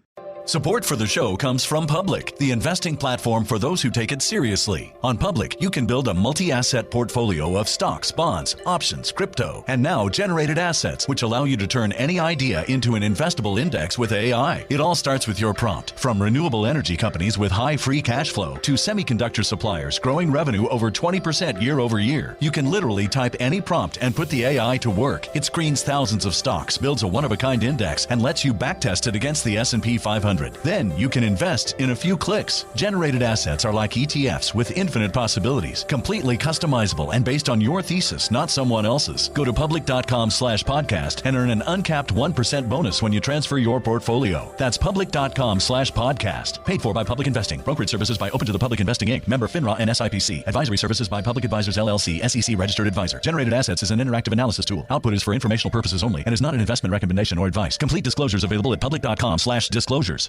Support for the show comes from Public, the investing platform for those who take it seriously. On Public, you can build a multi-asset portfolio of stocks, bonds, options, crypto, and now generated assets, which allow you to turn any idea into an investable index with AI. It all starts with your prompt. From renewable energy companies with high free cash flow to semiconductor suppliers growing revenue over 20% year over year, you can literally type any prompt and put the AI to work. It screens thousands of stocks, builds a one-of-a-kind index, and lets you backtest it against the S&P 500. Then you can invest in a few clicks. Generated assets are like ETFs with infinite possibilities, completely customizable and based on your thesis, not someone else's. Go to public.com/podcast and earn an uncapped 1% bonus when you transfer your portfolio. That's public.com/podcast. Paid for by Public Investing. Brokerage services by Open to the Public Investing Inc. Member FINRA and SIPC. Advisory services by Public Advisors LLC, SEC registered advisor. Generated assets is an interactive analysis tool. Output is for informational purposes only and is not an investment recommendation or advice. Complete disclosures available at public.com/disclosures.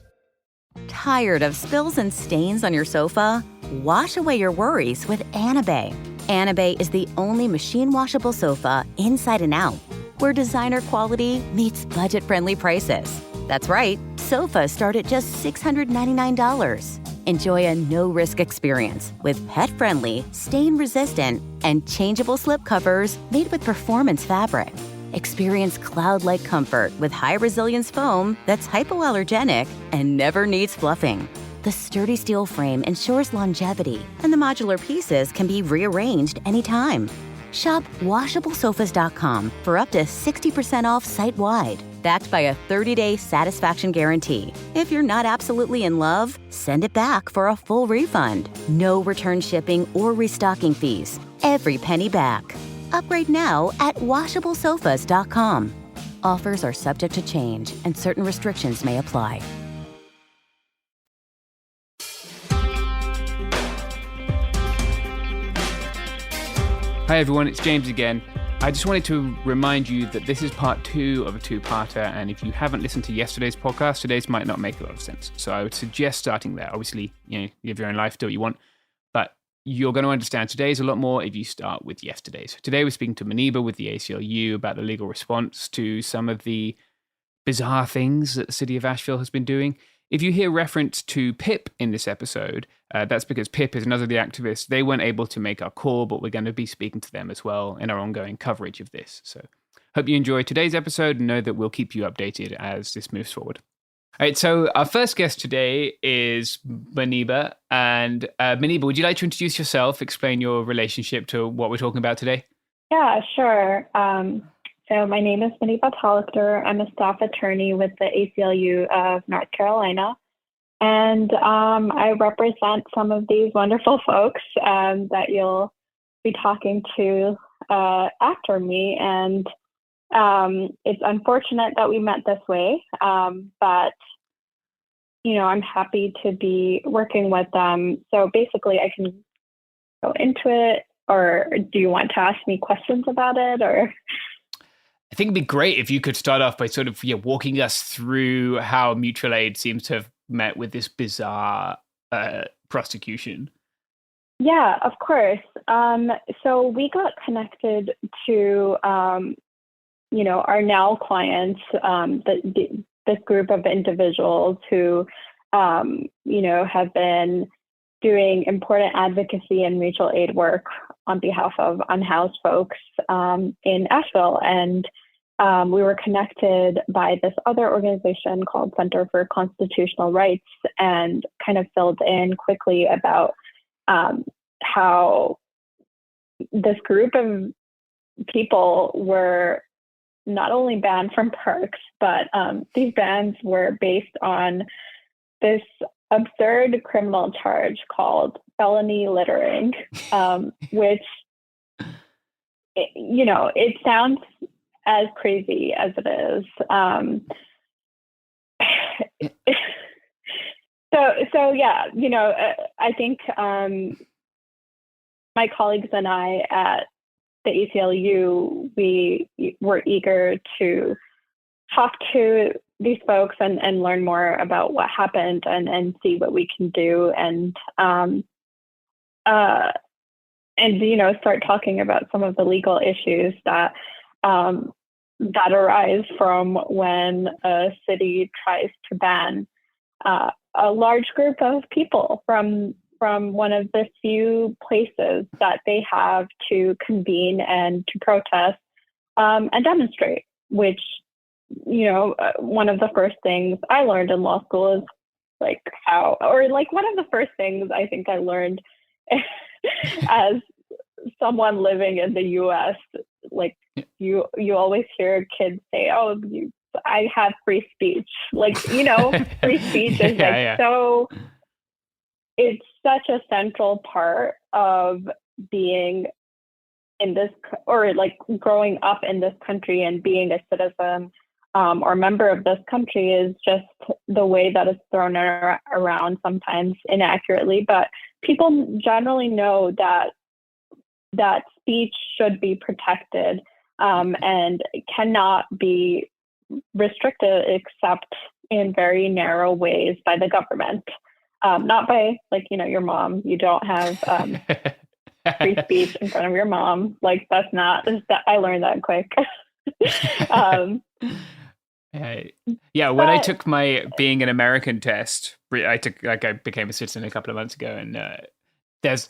Tired of spills and stains on your sofa? Wash away your worries with Anabei. Anabei is the only machine washable sofa inside and out, where designer quality meets budget-friendly prices. That's right, sofas start at just $699. Enjoy a no-risk experience with pet-friendly, stain-resistant, and changeable slip covers made with performance fabric. Experience cloud-like comfort with high-resilience foam that's hypoallergenic and never needs fluffing. The sturdy steel frame ensures longevity, and the modular pieces can be rearranged anytime. Shop WashableSofas.com for up to 60% off site-wide, backed by a 30-day satisfaction guarantee. If you're not absolutely in love, send it back for a full refund. No return shipping or restocking fees. Every penny back. Upgrade now at WashableSofas.com. Offers are subject to change, and certain restrictions may apply. Hi everyone, it's James again. I just wanted to remind you that this is part 2 of a two-parter, and if you haven't listened to yesterday's podcast, today's might not make a lot of sense. So I would suggest starting there. Obviously, you have your own life, do what you want, but you're going to understand today's a lot more if you start with yesterday's. Today we're speaking to Muniba with the ACLU about the legal response to some of the bizarre things that the city of Asheville has been doing. If you hear reference to PIP in this episode, that's because PIP is another of the activists. They weren't able to make our call, but we're going to be speaking to them as well in our ongoing coverage of this. So hope you enjoy today's episode and know that we'll keep you updated as this moves forward. All right, so our first guest today is Muniba. And Muniba, would you like to introduce yourself, explain your relationship to what we're talking about today? Yeah, sure. So my name is Muniba Talukder. I'm a staff attorney with the ACLU of North Carolina. And I represent some of these wonderful folks that you'll be talking to after me. And it's unfortunate that we met this way, but, I'm happy to be working with them. So basically, I can go into it, or do you want to ask me questions about it, or... I think it'd be great if you could start off by sort of walking us through how mutual aid seems to have met with this bizarre prosecution. Yeah, of course. So we got connected to, our now clients, this group of individuals who, have been doing important advocacy and mutual aid work on behalf of unhoused folks in Asheville. And we were connected by this other organization called Center for Constitutional Rights, and kind of filled in quickly about how this group of people were not only banned from parks, but these bans were based on this absurd criminal charge called felony littering, which, it sounds as crazy as it is. So yeah, I think my colleagues and I at the ACLU, we were eager to talk to these folks and learn more about what happened and see what we can do, and start talking about some of the legal issues that arise from when a city tries to ban a large group of people from one of the few places that they have to convene and to protest and demonstrate, which, one of the first things I learned in law school is one of the first things I think I learned as someone living in the US, like you always hear kids say, "Oh, I have free speech." Free speech is so, it's such a central part of being in this, or like growing up in this country and being a citizen or member of this country, is just the way that it's thrown around, sometimes inaccurately. But people generally know that speech should be protected and cannot be restricted except in very narrow ways by the government. Not by your mom. You don't have free speech in front of your mom. That's not, I learned that quick. When I took my being an American test, I became a citizen a couple of months ago, and there's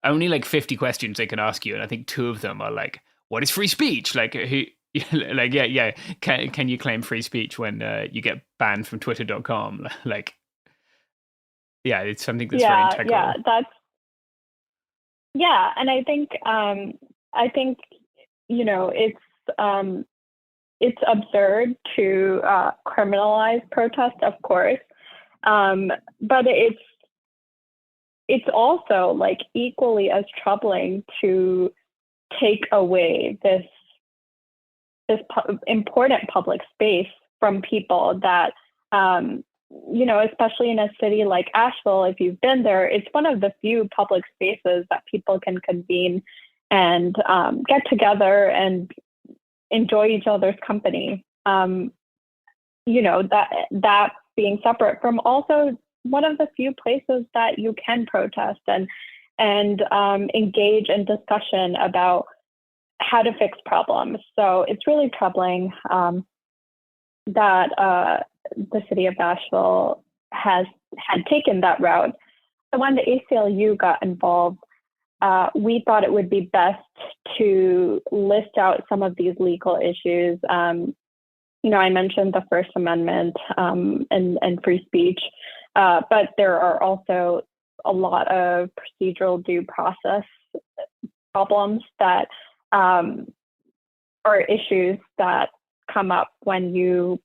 only 50 questions they can ask you, and I think 2 of them are like, what is free speech? Can you claim free speech when you get banned from twitter.com? It's something that's very integral. And I think it's absurd to criminalize protest, of course, but it's also equally as troubling to take away this important public space from people that, especially in a city like Asheville, if you've been there, it's one of the few public spaces that people can convene and get together and enjoy each other's company. That being separate from also one of the few places that you can protest and engage in discussion about how to fix problems. So it's really troubling that the city of Asheville had taken that route. So when the ACLU got involved, we thought it would be best to list out some of these legal issues. I mentioned the First Amendment and free speech, but there are also a lot of procedural due process problems that are issues that come up when you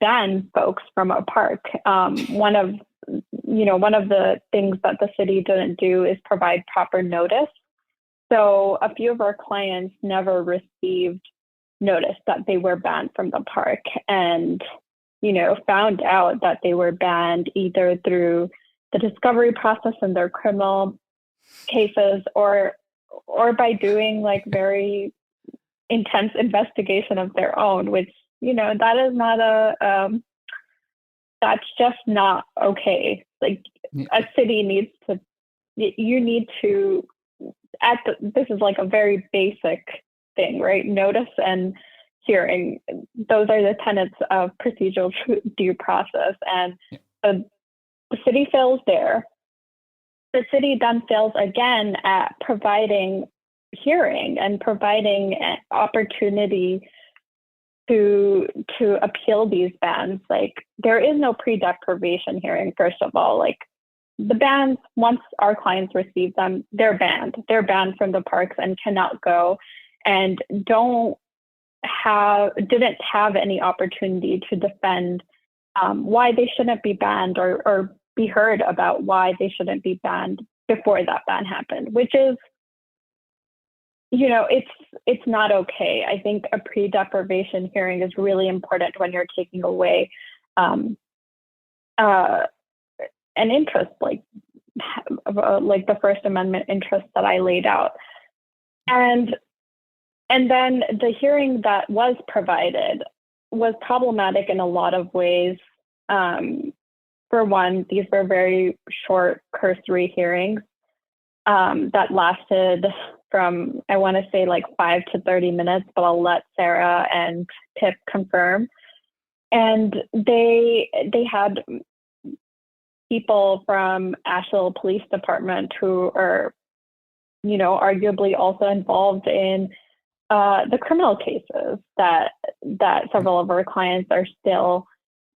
ban folks from a park. One of the things that the city didn't do is provide proper notice. So a few of our clients never received notice that they were banned from the park, and found out that they were banned either through the discovery process in their criminal cases or by doing very intense investigation of their own, which that is not that's just not okay. A city needs to, this is a very basic thing, right? Notice and hearing, those are the tenets of procedural due process. And the city fails there. The city then fails again at providing hearing and providing an opportunity to appeal these bans. There is no pre-deprivation hearing, first of all. The bans, once our clients receive them, they're banned. They're banned from the parks and cannot go, and didn't have any opportunity to defend why they shouldn't be banned or be heard about why they shouldn't be banned before that ban happened, which is, it's not okay. I think a pre-deprivation hearing is really important when you're taking away an interest like the First Amendment interest that I laid out. And then the hearing that was provided was problematic in a lot of ways. For one, these were very short, cursory hearings that lasted from, I want to say 5 to 30 minutes, but I'll let Sarah and Pip confirm. And they had people from Asheville Police Department who are, arguably also involved in the criminal cases that several of our clients are still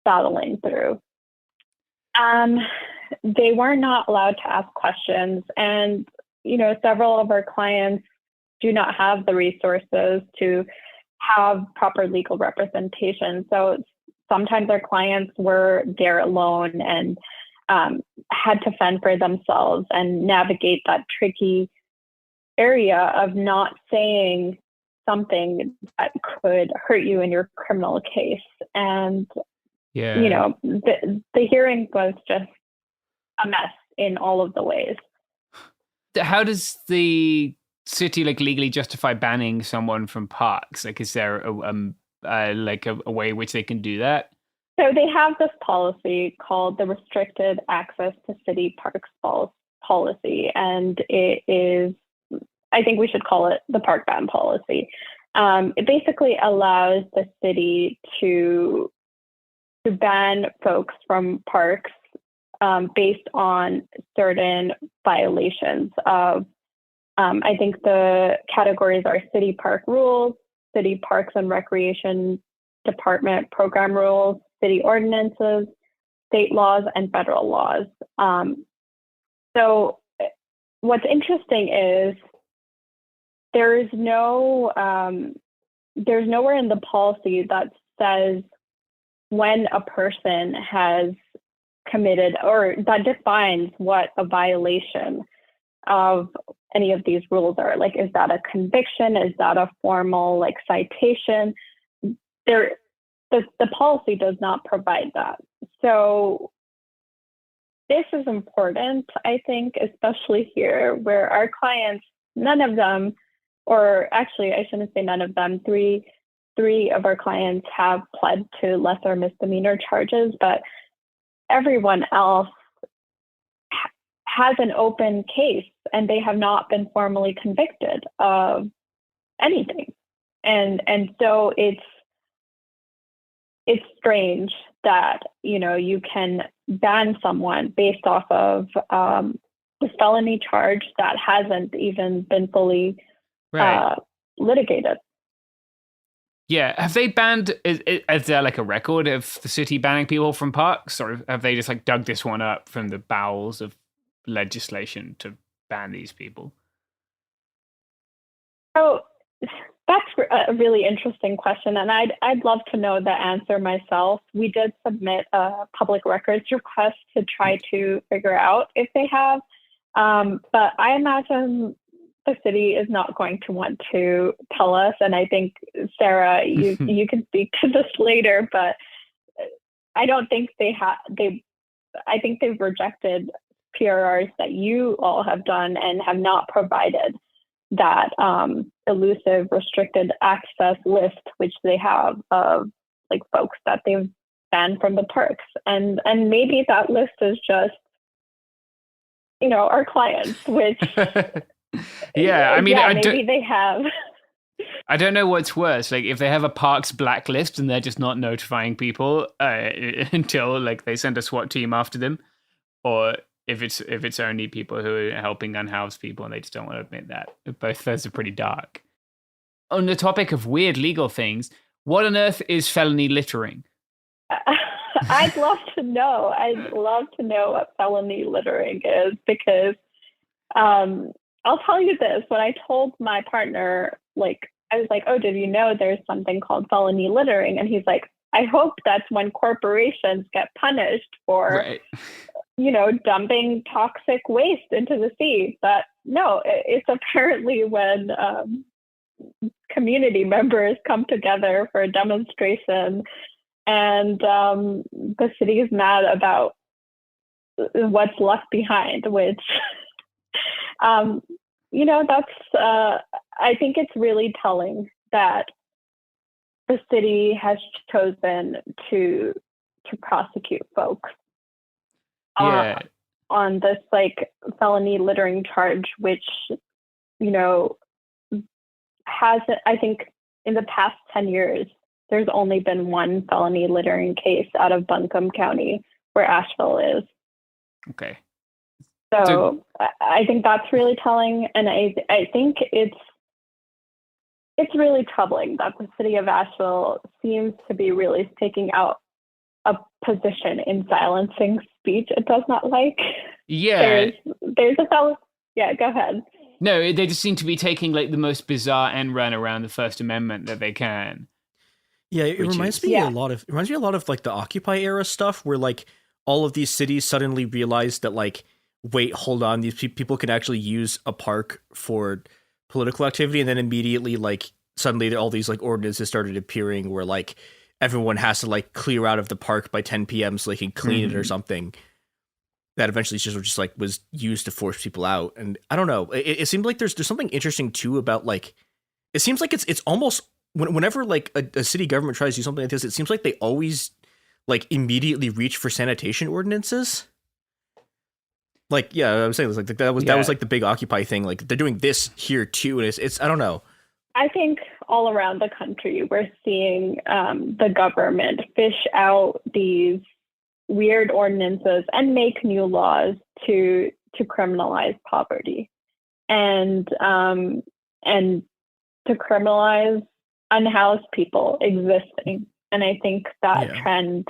battling through. They were not allowed to ask questions, and several of our clients do not have the resources to have proper legal representation. So sometimes our clients were there alone and had to fend for themselves and navigate that tricky area of not saying something that could hurt you in your criminal case. And, the hearing was just a mess in all of the ways. How does the city legally justify banning someone from parks? Is there a way in which they can do that? So they have this policy called the Restricted Access to City Parks policy, and it is, I think we should call it the park ban policy. It basically allows the city to ban folks from parks based on certain violations of, I think the categories are city park rules, city parks and recreation department program rules, city ordinances, state laws, and federal laws. So what's interesting is there's nowhere in the policy that says when a person has committed or that defines what a violation of any of these rules are. Is that a conviction? Is that a formal citation? The policy does not provide that. So this is important, I think, especially here where our clients, none of them, or actually I shouldn't say none of them, three of our clients have pled to lesser misdemeanor charges, but everyone else has an open case and they have not been formally convicted of anything. And so it's strange that, you can ban someone based off of the felony charge that hasn't even been fully litigated. Yeah. Have they banned, is there a record of the city banning people from parks, or have they just dug this one up from the bowels of legislation to ban these people? So that's a really interesting question, and I'd love to know the answer myself. We did submit a public records request to try to figure out if they have, but I imagine the city is not going to want to tell us. And I think, Sarah, you can speak to this later, but I don't think I think they've rejected PRRs that you all have done and have not provided that elusive restricted access list, which they have of folks that they've banned from the parks. And maybe that list is just, our clients, which yeah, maybe they have. I don't know what's worse, if they have a parks blacklist and they're just not notifying people until they send a SWAT team after them, or if it's only people who are helping unhoused people and they just don't want to admit that. Both those are pretty dark. On the topic of weird legal things, what on earth is felony littering? I'd love to know. I'd love to know what felony littering is, because I'll tell you this. When I told my partner, I was like, oh, did you know there's something called felony littering? And he's like, I hope that's when corporations get punished for, dumping toxic waste into the sea. But no, it's apparently when community members come together for a demonstration and the city is mad about what's left behind, which, that's, I think it's really telling that the city has chosen to prosecute folks on this felony littering charge, which, hasn't, I think in the past 10 years, there's only been one felony littering case out of Buncombe County where Asheville is. Okay. So I think that's really telling, and I think it's really troubling that the city of Asheville seems to be really taking out a position in silencing speech it does not like. Yeah. There's a fellow. Yeah, go ahead. No, they just seem to be taking like the most bizarre end run around the First Amendment that they can. Yeah, it reminds me a lot of like the Occupy era stuff, where like all of these cities suddenly realized that like, wait, hold on, these people can actually use a park for political activity, and then immediately like suddenly all these like ordinances started appearing where like everyone has to like clear out of the park by 10 p.m. so they can clean it or something. That eventually just like was used to force people out. And I don't know, it seemed like there's something interesting too about like, it seems like it's almost whenever like a city government tries to do something like this, it seems like they always like immediately reach for sanitation ordinances. Like, yeah, I was saying this, like that was like the big Occupy thing. Like they're doing this here too, and it's I don't know. I think all around the country we're seeing the government fish out these weird ordinances and make new laws to criminalize poverty and to criminalize unhoused people existing. And I think that trend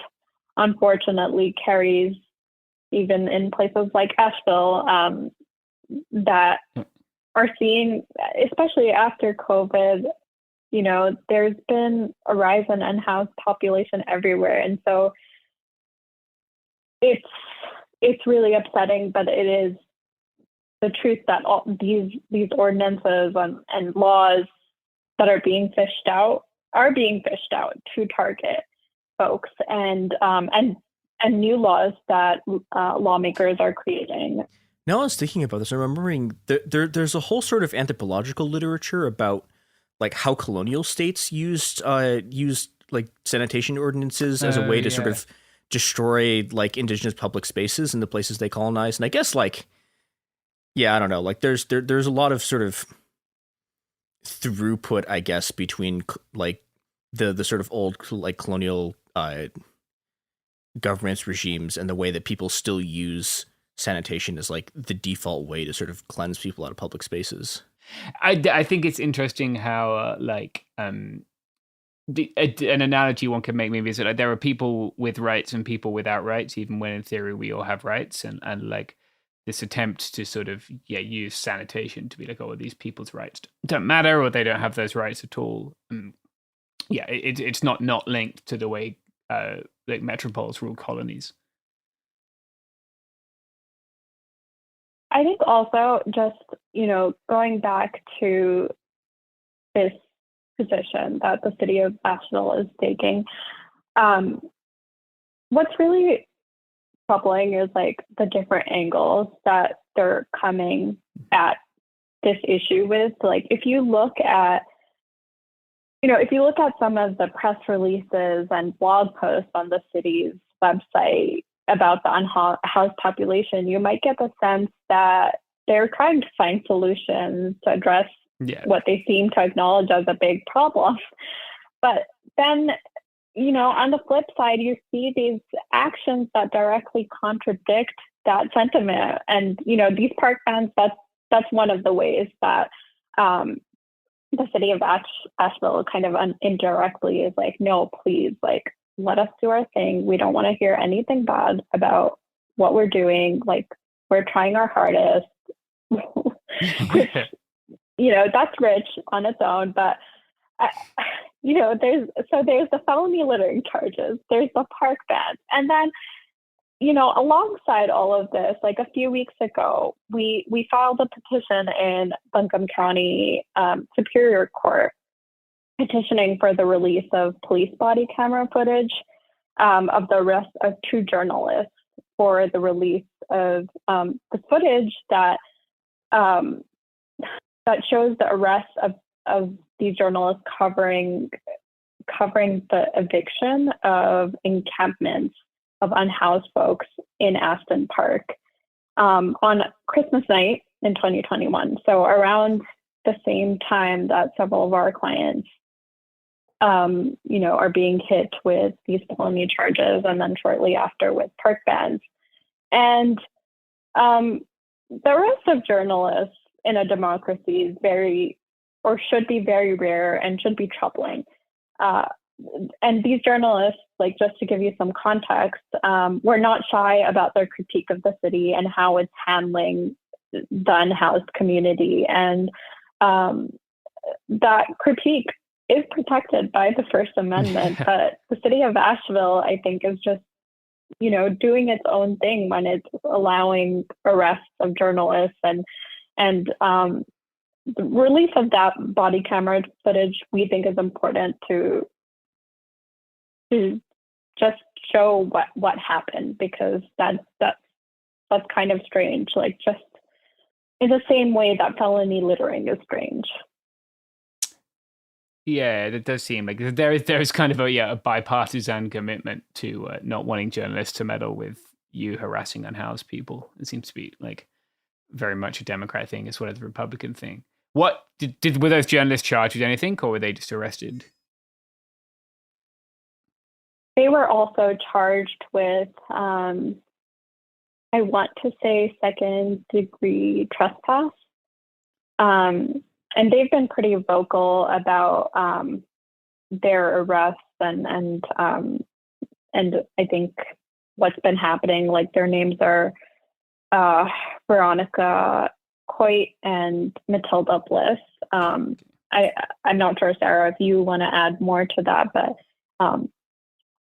unfortunately carries even in places like Asheville that are seeing, especially after COVID, you know, there's been a rise in unhoused population everywhere. And so it's really upsetting, but it is the truth that all these ordinances and laws that are being fished out to target folks, and new laws that lawmakers are creating. Now I was thinking about this, I'm remembering there's a whole sort of anthropological literature about like how colonial states used like sanitation ordinances as a way to sort of destroy like indigenous public spaces in the places they colonized. And I guess like, yeah, I don't know, like there's a lot of sort of throughput, I guess, between like the sort of old like colonial governance regimes and the way that people still use sanitation as like the default way to sort of cleanse people out of public spaces. I think it's interesting how an analogy one can make maybe is that like, there are people with rights and people without rights, even when in theory we all have rights, and like this attempt to sort of use sanitation to be like, oh, these people's rights don't matter, or they don't have those rights at all. It's not linked to the way like metropoles rule colonies. I think also just, you know, going back to this position that the city of Asheville is taking, what's really troubling is like the different angles that they're coming at this issue with. Like if you look at some of the press releases and blog posts on the city's website about the unhoused population, you might get the sense that they're trying to find solutions to address what they seem to acknowledge as a big problem. But then, you know, on the flip side, you see these actions that directly contradict that sentiment. And, you know, these park bans, that's one of the ways that the city of Asheville kind of indirectly is like, no, please, like, let us do our thing. We don't want to hear anything bad about what we're doing. Like, we're trying our hardest. Which, you know, that's rich on its own, but you know, there's the felony littering charges, there's the park bans, and then, you know, alongside all of this, like a few weeks ago, we filed a petition in Buncombe County Superior Court petitioning for the release of police body camera footage of the arrest of 2 journalists, for the release of the footage that shows the arrest of these journalists covering the eviction of encampments of unhoused folks in Aston Park on Christmas night in 2021. So around the same time that several of our clients you know, are being hit with these felony charges, and then shortly after with park bans. And The arrest of journalists in a democracy is should be very rare and should be troubling. And these journalists, like, just to give you some context, were not shy about their critique of the city and how it's handling the unhoused community. And that critique is protected by the First Amendment. But the city of Asheville, I think, is just, doing its own thing when it's allowing arrests of journalists and the release of that body camera footage. We think is important to just show what happened, because that's kind of strange. Like, just in the same way that felony littering is strange. Yeah, it does seem like there is kind of a bipartisan commitment to not wanting journalists to meddle with you harassing unhoused people. It seems to be like very much a Democrat thing as well as a Republican thing. What were those journalists charged with anything, or were they just arrested? They were also charged with, I want to say, second-degree trespass. And they've been pretty vocal about their arrests and I think what's been happening. Like, their names are Veronica Coit and Matilda Bliss. I'm not sure, Sarah, if you want to add more to that, but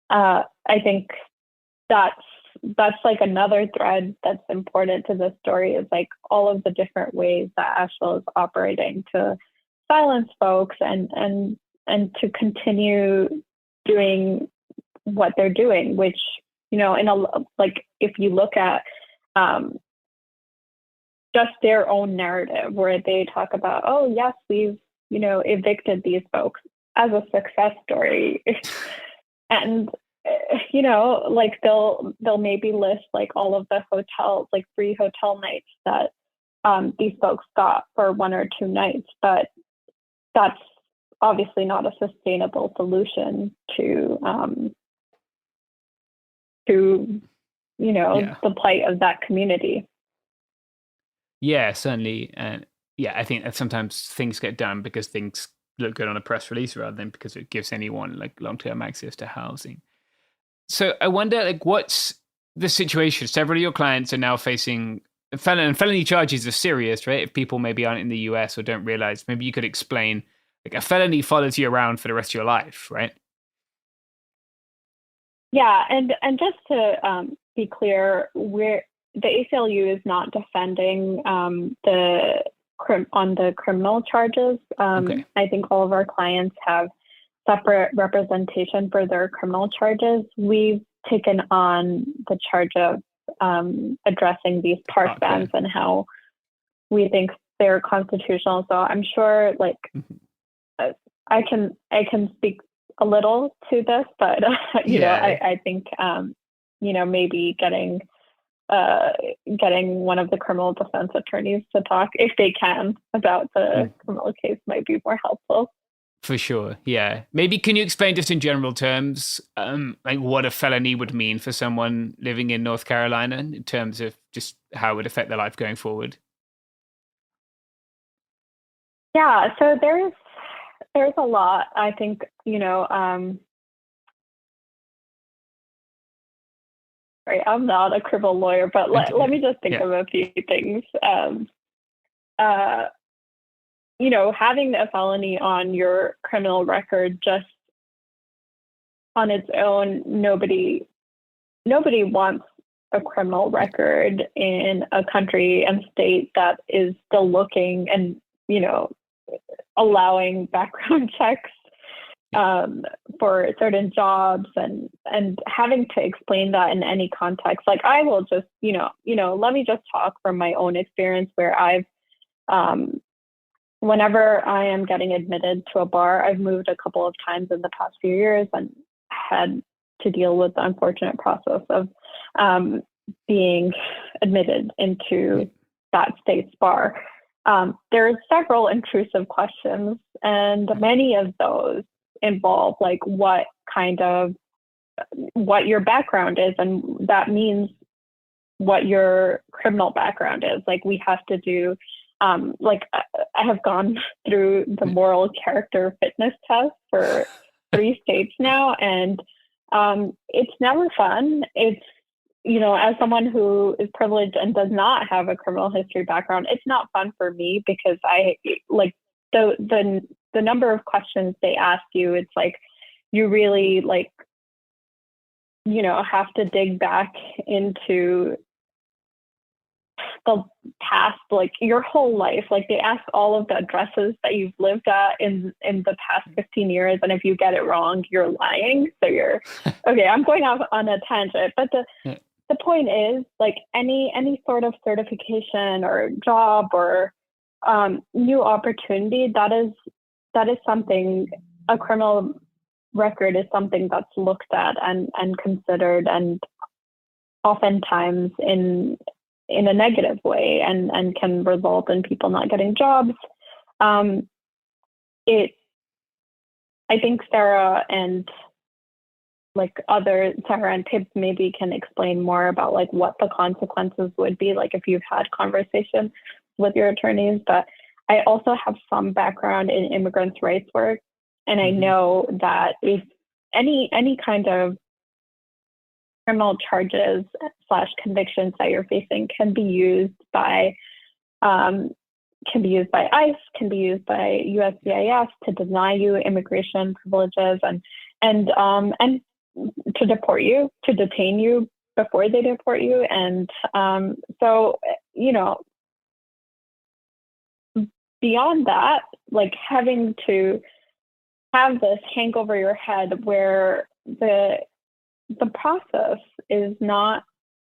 I think that's like another thread that's important to this story, is like all of the different ways that Asheville is operating to silence folks and to continue doing what they're doing, which, if you look at just their own narrative, where they talk about, oh yes, we've, evicted these folks as a success story. And like they'll maybe list like all of the hotels, like free hotel nights that these folks got for 1 or 2 nights, but that's obviously not a sustainable solution to the plight of that community. Yeah, certainly. And I think that sometimes things get done because things look good on a press release rather than because it gives anyone like long-term access to housing. So I wonder, like, what's the situation? Several of your clients are now facing felony charges are serious, right? If people maybe aren't in the US or don't realize, maybe you could explain, like, a felony follows you around for the rest of your life, right? Yeah, and just to be clear, the ACLU is not defending on the criminal charges. Okay. I think all of our clients have separate representation for their criminal charges. We've taken on the charge of addressing these park bans and how we think they're constitutional. So I'm sure, like, I can speak a little to this, but I think maybe getting one of the criminal defense attorneys to talk, if they can, about the criminal case might be more helpful. For sure, yeah. Maybe can you explain just in general terms, like what a felony would mean for someone living in North Carolina in terms of just how it would affect their life going forward? Yeah, so there's a lot. I think, sorry, I'm not a criminal lawyer, but let me just think of a few things. Having a felony on your criminal record just on its own, nobody wants a criminal record in a country and state that is still looking and, allowing background checks for certain jobs and having to explain that in any context. Like, I will just, let me just talk from my own experience where I've, whenever I am getting admitted to a bar, I've moved a couple of times in the past few years and had to deal with the unfortunate process of being admitted into that state's bar. There are several intrusive questions, and many of those involve like what your background is, and that means what your criminal background is. Like we have to do, like I have gone through the moral character fitness test for 3 states now, and it's never fun. It's, you know, as someone who is privileged and does not have a criminal history background, it's not fun for me because I like the number of questions they ask you. It's like you really like, you know, have to dig back into the past, like your whole life. Like they ask all of the addresses that you've lived at in the past 15 years. And if you get it wrong, you're lying. So you're, okay, I'm going off on a tangent, but the point is like any sort of certification or job or new opportunity, that is something, a criminal record is something that's looked at and considered, and oftentimes in a negative way, and can result in people not getting jobs. I think Sarah and Tibbs maybe can explain more about like what the consequences would be, like if you've had conversations with your attorneys. But I also have some background in immigrants' rights work, and I know that if any kind of criminal charges / convictions that you're facing can be used by ICE, can be used by USCIS to deny you immigration privileges and to deport you, to detain you before they deport you. And so, you know, beyond that, like having to have this hang over your head where the process is not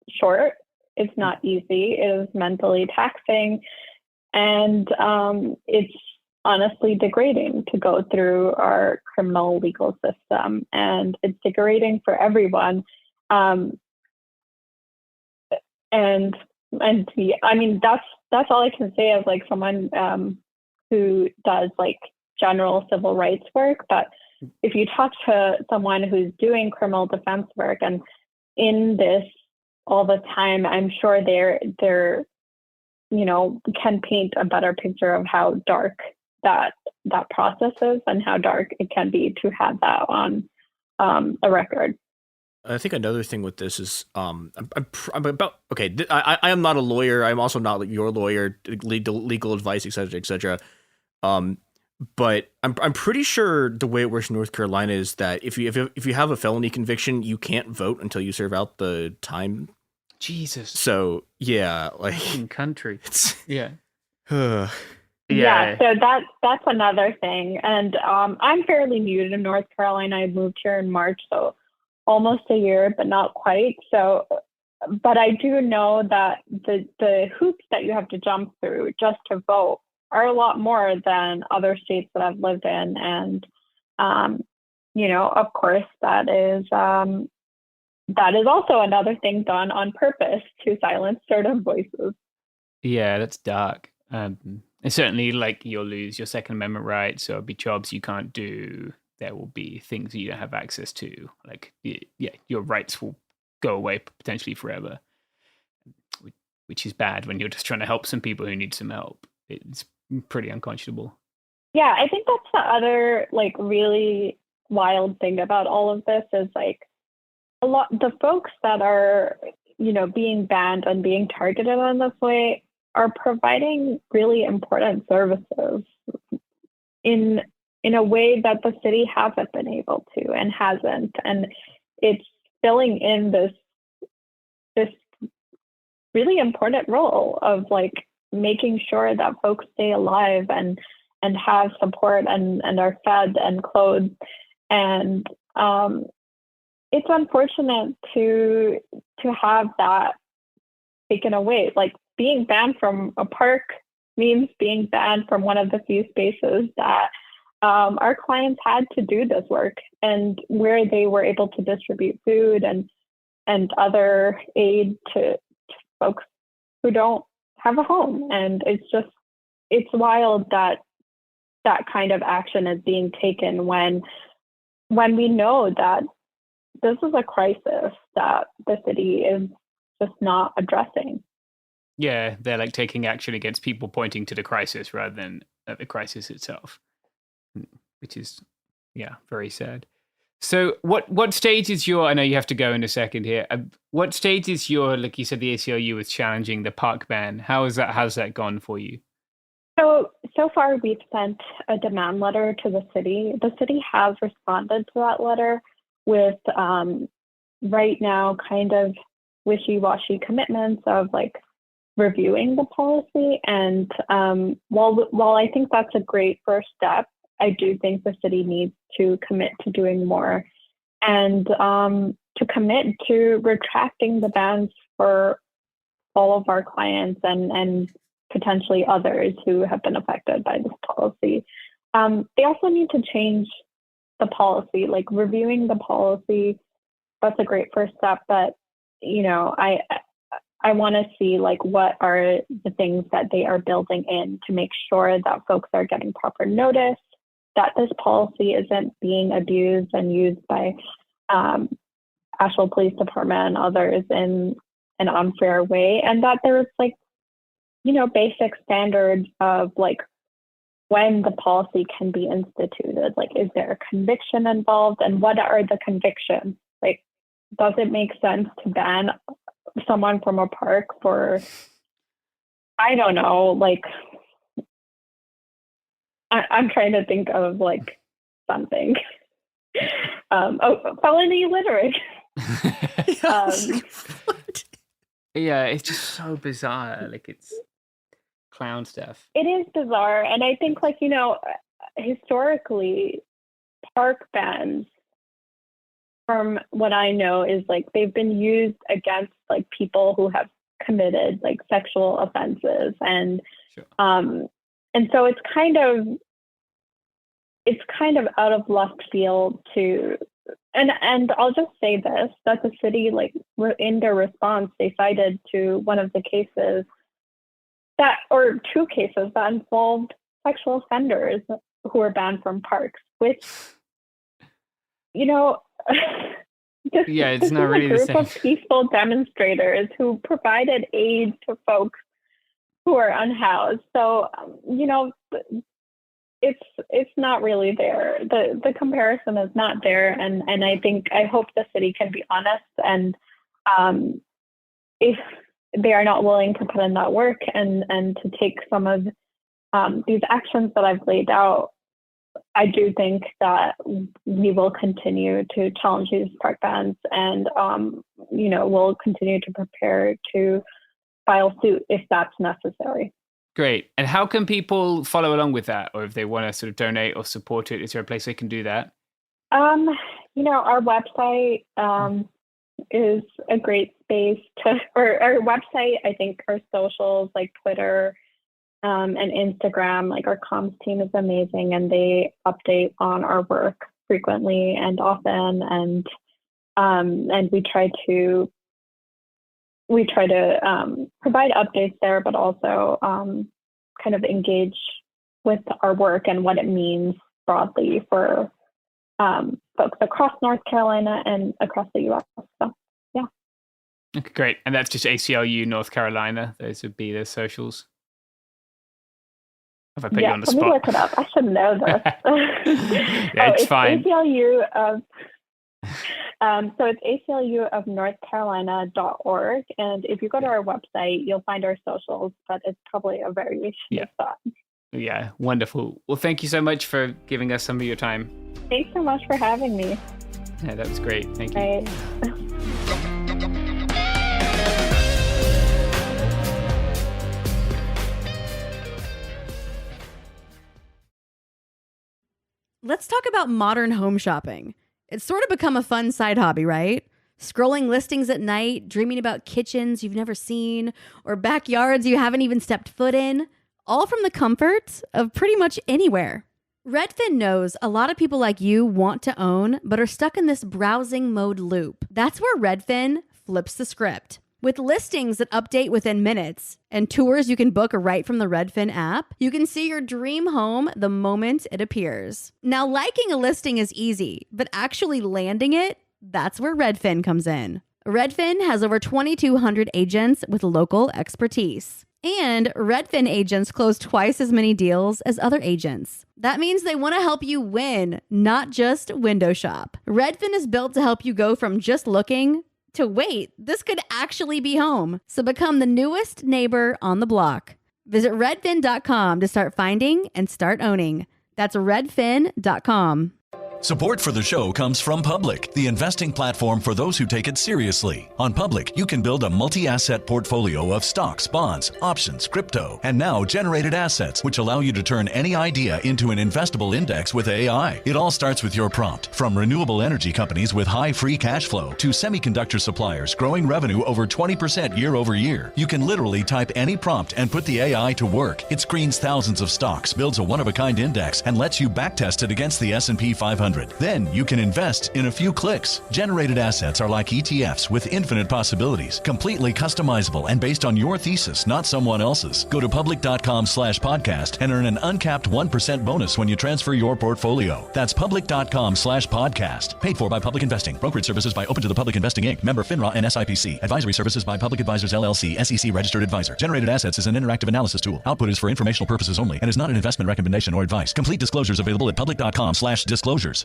short, it's not easy, it is mentally taxing, and it's honestly degrading to go through our criminal legal system, and it's degrading for everyone. And I mean, that's all I can say as like someone who does like general civil rights work. But if you talk to someone who's doing criminal defense work and in this all the time, I'm sure they're you know, can paint a better picture of how dark that process is and how dark it can be to have that on a record. I think another thing with this is I'm about okay. I am not a lawyer. I'm also not like your lawyer, legal advice, etc. But I'm pretty sure the way it works in North Carolina is that if you have a felony conviction, you can't vote until you serve out the time. Jesus. So yeah, like in country. Yeah. Yeah, so that's another thing. And I'm fairly new to North Carolina. I moved here in March, so almost a year, but not quite. So, but I do know that the hoops that you have to jump through just to vote are a lot more than other states that I've lived in. And, you know, of course, that is also another thing done on purpose to silence certain voices. Yeah, that's dark. And certainly, like, you'll lose your Second Amendment rights. So there'll be jobs you can't do. There will be things you don't have access to. Like, yeah, your rights will go away potentially forever, which is bad when you're just trying to help some people who need some help. It's pretty unconscionable. Yeah, I think that's the other, like, really wild thing about all of this is, like, the folks that are, you know, being banned and being targeted in this way are providing really important services in a way that the city hasn't been able to and hasn't. And it's filling in this really important role of like making sure that folks stay alive and have support and are fed and clothed. And it's unfortunate to have that taken away. Like, being banned from a park means being banned from one of the few spaces that our clients had to do this work, and where they were able to distribute food and other aid to folks who don't have a home. And it's wild that kind of action is being taken when we know that this is a crisis that the city is just not addressing. Yeah, they're like taking action against people pointing to the crisis rather than at the crisis itself, which is, yeah, very sad. So what stage is your, I know you have to go in a second here. What stage is your, like you said, the ACLU was challenging the park ban. How's that gone for you? So far we've sent a demand letter to the city. The city has responded to that letter with right now kind of wishy-washy commitments of like reviewing the policy. And while I think that's a great first step, I do think the city needs to commit to doing more and to commit to retracting the bans for all of our clients and potentially others who have been affected by this policy. They also need to change the policy, like reviewing the policy. That's a great first step, but you know, I want to see like what are the things that they are building in to make sure that folks are getting proper notice, that this policy isn't being abused and used by Asheville Police Department and others in an unfair way, and that there's like, you know, basic standards of like when the policy can be instituted. Like, is there a conviction involved, and what are the convictions? Like, does it make sense to ban someone from a park for, I don't know, like, I'm trying to think of like something. Felony littering. Yeah, it's just so bizarre. Like, it's clown stuff. It is bizarre. And I think, like, you know, historically, park bans, from what I know, is like they've been used against like people who have committed like sexual offenses. And Sure. And so it's kind of out of left field to, and I'll just say this, that the city, like in their response, they cited to one of the cases or two cases that involved sexual offenders who were banned from parks, which, you know, it's not really the same. This is a group of peaceful demonstrators who provided aid to folks who are unhoused. So, you know, it's not really there. The comparison is not there, and I hope the city can be honest, and if they are not willing to put in that work and to take some of these actions that I've laid out, I do think that we will continue to challenge these park bans, and you know, we'll continue to prepare to file suit if that's necessary. Great. And how can people follow along with that? Or if they want to sort of donate or support it, is there a place they can do that? You know, our website is a great space or our website, I think our socials like Twitter and Instagram, like our comms team is amazing, and they update on our work frequently and often. And we try to provide updates there, but also kind of engage with our work and what it means broadly for folks across North Carolina and across the U.S. So, yeah. Okay, great. And that's just ACLU North Carolina. Those would be the socials. Have I put you on the spot? Let me look it up. I should know this. Yeah, it's fine. ACLU of so it's ACLU of North Carolina.org, and if you go to our website, you'll find our socials, but it's probably a variation of that. Yeah, wonderful. Well, thank you so much for giving us some of your time. Thanks so much for having me. Yeah, that was great. Thank you. Right. Let's talk about modern home shopping. It's sort of become a fun side hobby, right? Scrolling listings at night, dreaming about kitchens you've never seen, or backyards you haven't even stepped foot in, all from the comfort of pretty much anywhere. Redfin knows a lot of people like you want to own, but are stuck in this browsing mode loop. That's where Redfin flips the script. With listings that update within minutes and tours you can book right from the Redfin app, you can see your dream home the moment it appears. Now, liking a listing is easy, but actually landing it, that's where Redfin comes in. Redfin has over 2,200 agents with local expertise. And Redfin agents close twice as many deals as other agents. That means they want to help you win, not just window shop. Redfin is built to help you go from just looking to wait, this could actually be home. So become the newest neighbor on the block. Visit redfin.com to start finding and start owning. That's redfin.com. Support for the show comes from Public, the investing platform for those who take it seriously. On Public, you can build a multi-asset portfolio of stocks, bonds, options, crypto, and now generated assets, which allow you to turn any idea into an investable index with AI. It all starts with your prompt. From renewable energy companies with high free cash flow to semiconductor suppliers growing revenue over 20% year over year, you can literally type any prompt and put the AI to work. It screens thousands of stocks, builds a one-of-a-kind index, and lets you backtest it against the S&P 500. Then you can invest in a few clicks. Generated assets are like ETFs with infinite possibilities, completely customizable and based on your thesis, not someone else's. Go to public.com/podcast and earn an uncapped 1% bonus when you transfer your portfolio. That's public.com/podcast. Paid for by Public Investing. Brokerage services by Open to the Public Investing Inc. Member FINRA and SIPC. Advisory services by Public Advisors LLC, SEC registered advisor. Generated assets is an interactive analysis tool. Output is for informational purposes only and is not an investment recommendation or advice. Complete disclosures available at public.com/disclosures.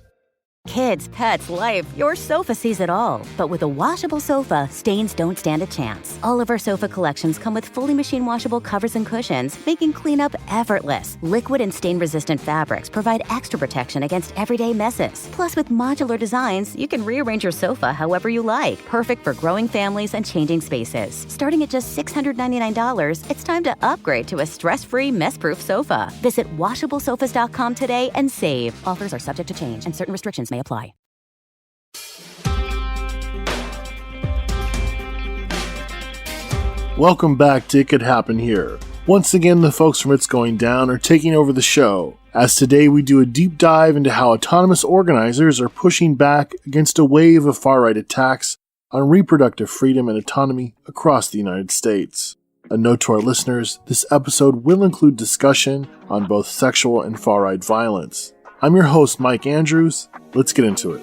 Kids, pets, life, your sofa sees it all. But with a washable sofa, stains don't stand a chance. All of our sofa collections come with fully machine washable covers and cushions, making cleanup effortless. Liquid and stain-resistant fabrics provide extra protection against everyday messes. Plus, with modular designs, you can rearrange your sofa however you like. Perfect for growing families and changing spaces. Starting at just $699, it's time to upgrade to a stress-free, mess-proof sofa. Visit washablesofas.com today and save. Offers are subject to change and certain restrictions may apply. Welcome back to It Could Happen Here. Once again, the folks from It's Going Down are taking over the show, as today we do a deep dive into how autonomous organizers are pushing back against a wave of far-right attacks on reproductive freedom and autonomy across the United States. A note to our listeners, this episode will include discussion on both sexual and far-right violence. I'm your host, Mike Andrews. Let's get into it.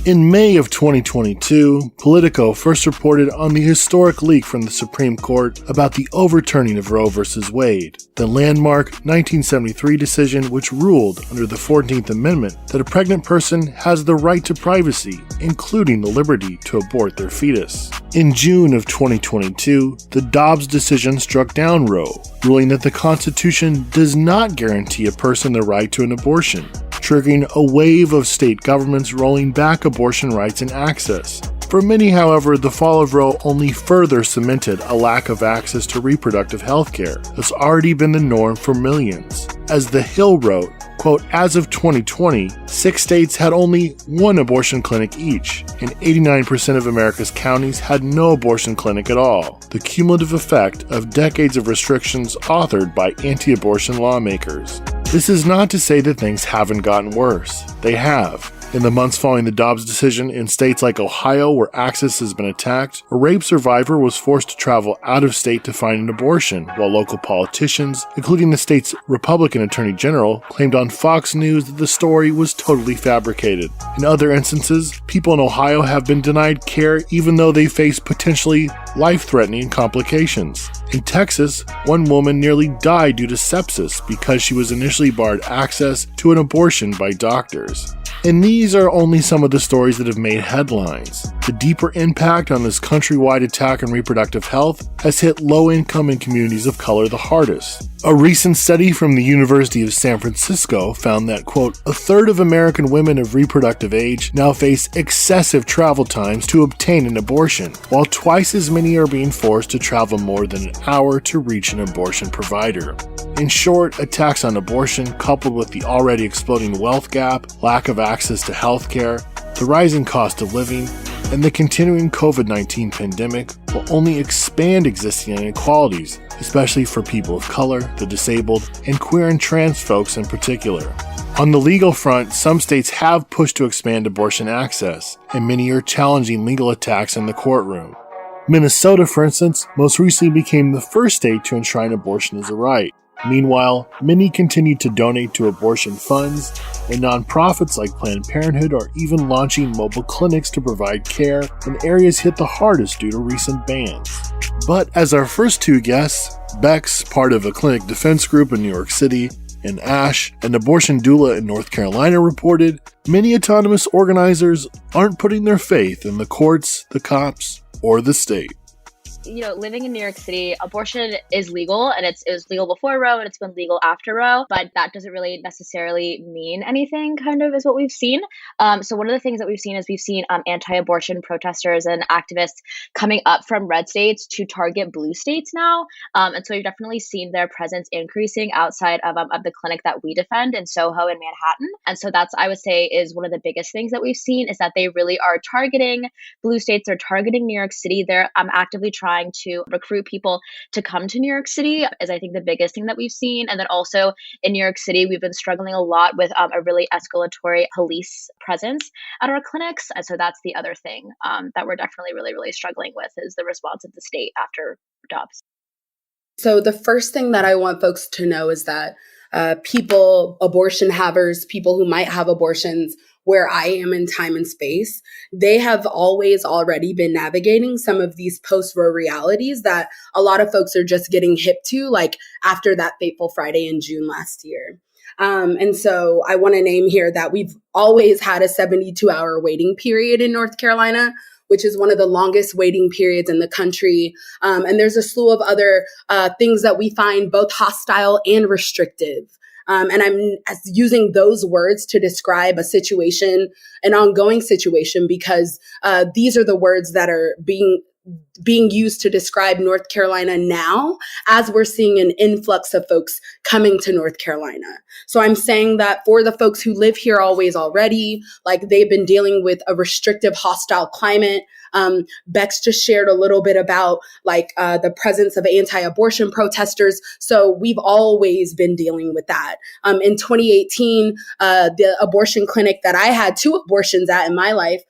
In May of 2022, Politico first reported on the historic leak from the Supreme Court about the overturning of Roe v. Wade, the landmark 1973 decision which ruled under the 14th Amendment that a pregnant person has the right to privacy, including the liberty to abort their fetus. In June of 2022, the Dobbs decision struck down Roe, ruling that the Constitution does not guarantee a person the right to an abortion, triggering a wave of state governments rolling back abortion rights and access. For many, however, the fall of Roe only further cemented a lack of access to reproductive health care that's already been the norm for millions. As The Hill wrote, quote, as of 2020, 6 states had only 1 abortion clinic each, and 89% of America's counties had no abortion clinic at all, the cumulative effect of decades of restrictions authored by anti-abortion lawmakers. This is not to say that things haven't gotten worse. They have. In the months following the Dobbs decision, in states like Ohio, where access has been attacked, a rape survivor was forced to travel out of state to find an abortion, while local politicians, including the state's Republican Attorney General, claimed on Fox News that the story was totally fabricated. In other instances, people in Ohio have been denied care even though they face potentially life-threatening complications. In Texas, one woman nearly died due to sepsis because she was initially barred access to an abortion by doctors. And these are only some of the stories that have made headlines. The deeper impact on this countrywide attack on reproductive health has hit low-income and communities of color the hardest. A recent study from the University of San Francisco found that, quote, a third of American women of reproductive age now face excessive travel times to obtain an abortion, while twice as many are being forced to travel more than an hour to reach an abortion provider. In short, attacks on abortion, coupled with the already exploding wealth gap, lack of access to health care, the rising cost of living, and the continuing COVID-19 pandemic will only expand existing inequalities, especially for people of color, the disabled, and queer and trans folks in particular. On the legal front, some states have pushed to expand abortion access, and many are challenging legal attacks in the courtroom. Minnesota, for instance, most recently became the first state to enshrine abortion as a right. Meanwhile, many continue to donate to abortion funds, and nonprofits like Planned Parenthood are even launching mobile clinics to provide care in areas hit the hardest due to recent bans. But as our first two guests, Bex, part of a clinic defense group in New York City, and Ash, an abortion doula in North Carolina, reported, many autonomous organizers aren't putting their faith in the courts, the cops, or the state. You know, living in New York City, abortion is legal, and it was legal before Roe and it's been legal after Roe, but that doesn't really necessarily mean anything, kind of, is what we've seen. So one of the things that we've seen is we've seen anti-abortion protesters and activists coming up from red states to target blue states now. And so you've definitely seen their presence increasing outside of the clinic that we defend in Soho and Manhattan. And so that's, I would say, is one of the biggest things that we've seen, is that they really are targeting blue states. They're targeting New York City. They're actively trying to recruit people to come to New York City, is I think the biggest thing that we've seen. And then also in New York City, we've been struggling a lot with a really escalatory police presence at our clinics. And so that's the other thing that we're definitely really, really struggling with, is the response of the state after Dobbs. So the first thing that I want folks to know is that people, abortion havers, people who might have abortions where I am in time and space, they have always already been navigating some of these post-Roe realities that a lot of folks are just getting hip to, like after that fateful Friday in June last year. And so I want to name here that we've always had a 72-hour waiting period in North Carolina, which is one of the longest waiting periods in the country. And there's a slew of other things that we find both hostile and restrictive. And I'm using those words to describe a situation, an ongoing situation, because these are the words that are being used to describe North Carolina now, as we're seeing an influx of folks coming to North Carolina. So I'm saying that for the folks who live here always already, like they've been dealing with a restrictive, hostile climate. Bex just shared a little bit about like the presence of anti-abortion protesters. So we've always been dealing with that. In 2018, the abortion clinic that I had 2 abortions at in my life,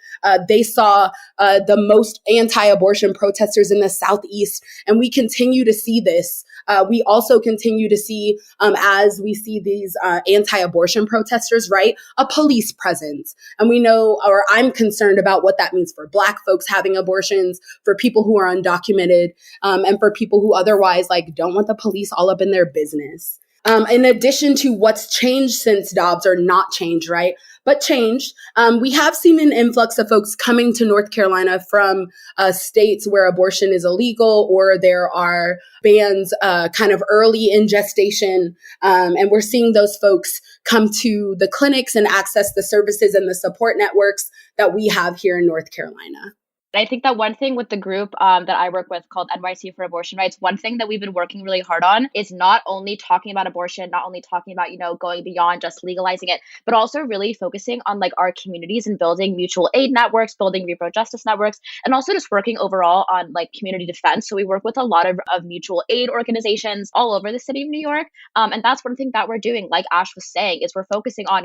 they saw the most anti-abortion protesters in the Southeast. And we continue to see this. We also continue to see, as we see these anti-abortion protesters, right, a police presence. And we know, or I'm concerned about what that means for Black folks having abortions, for people who are undocumented, and for people who otherwise like don't want the police all up in their business. In addition to what's changed since Dobbs, or not changed, right? But changed. We have seen an influx of folks coming to North Carolina from states where abortion is illegal, or there are bans kind of early in gestation. And we're seeing those folks come to the clinics and access the services and the support networks that we have here in North Carolina. I think that one thing with the group that I work with called NYC for Abortion Rights, one thing that we've been working really hard on is not only talking about abortion, not only talking about, going beyond just legalizing it, but also really focusing on like our communities and building mutual aid networks, building repro justice networks, and also just working overall on like community defense. So we work with a lot of mutual aid organizations all over the city of New York. And that's one thing that we're doing, like Ash was saying, is we're focusing on,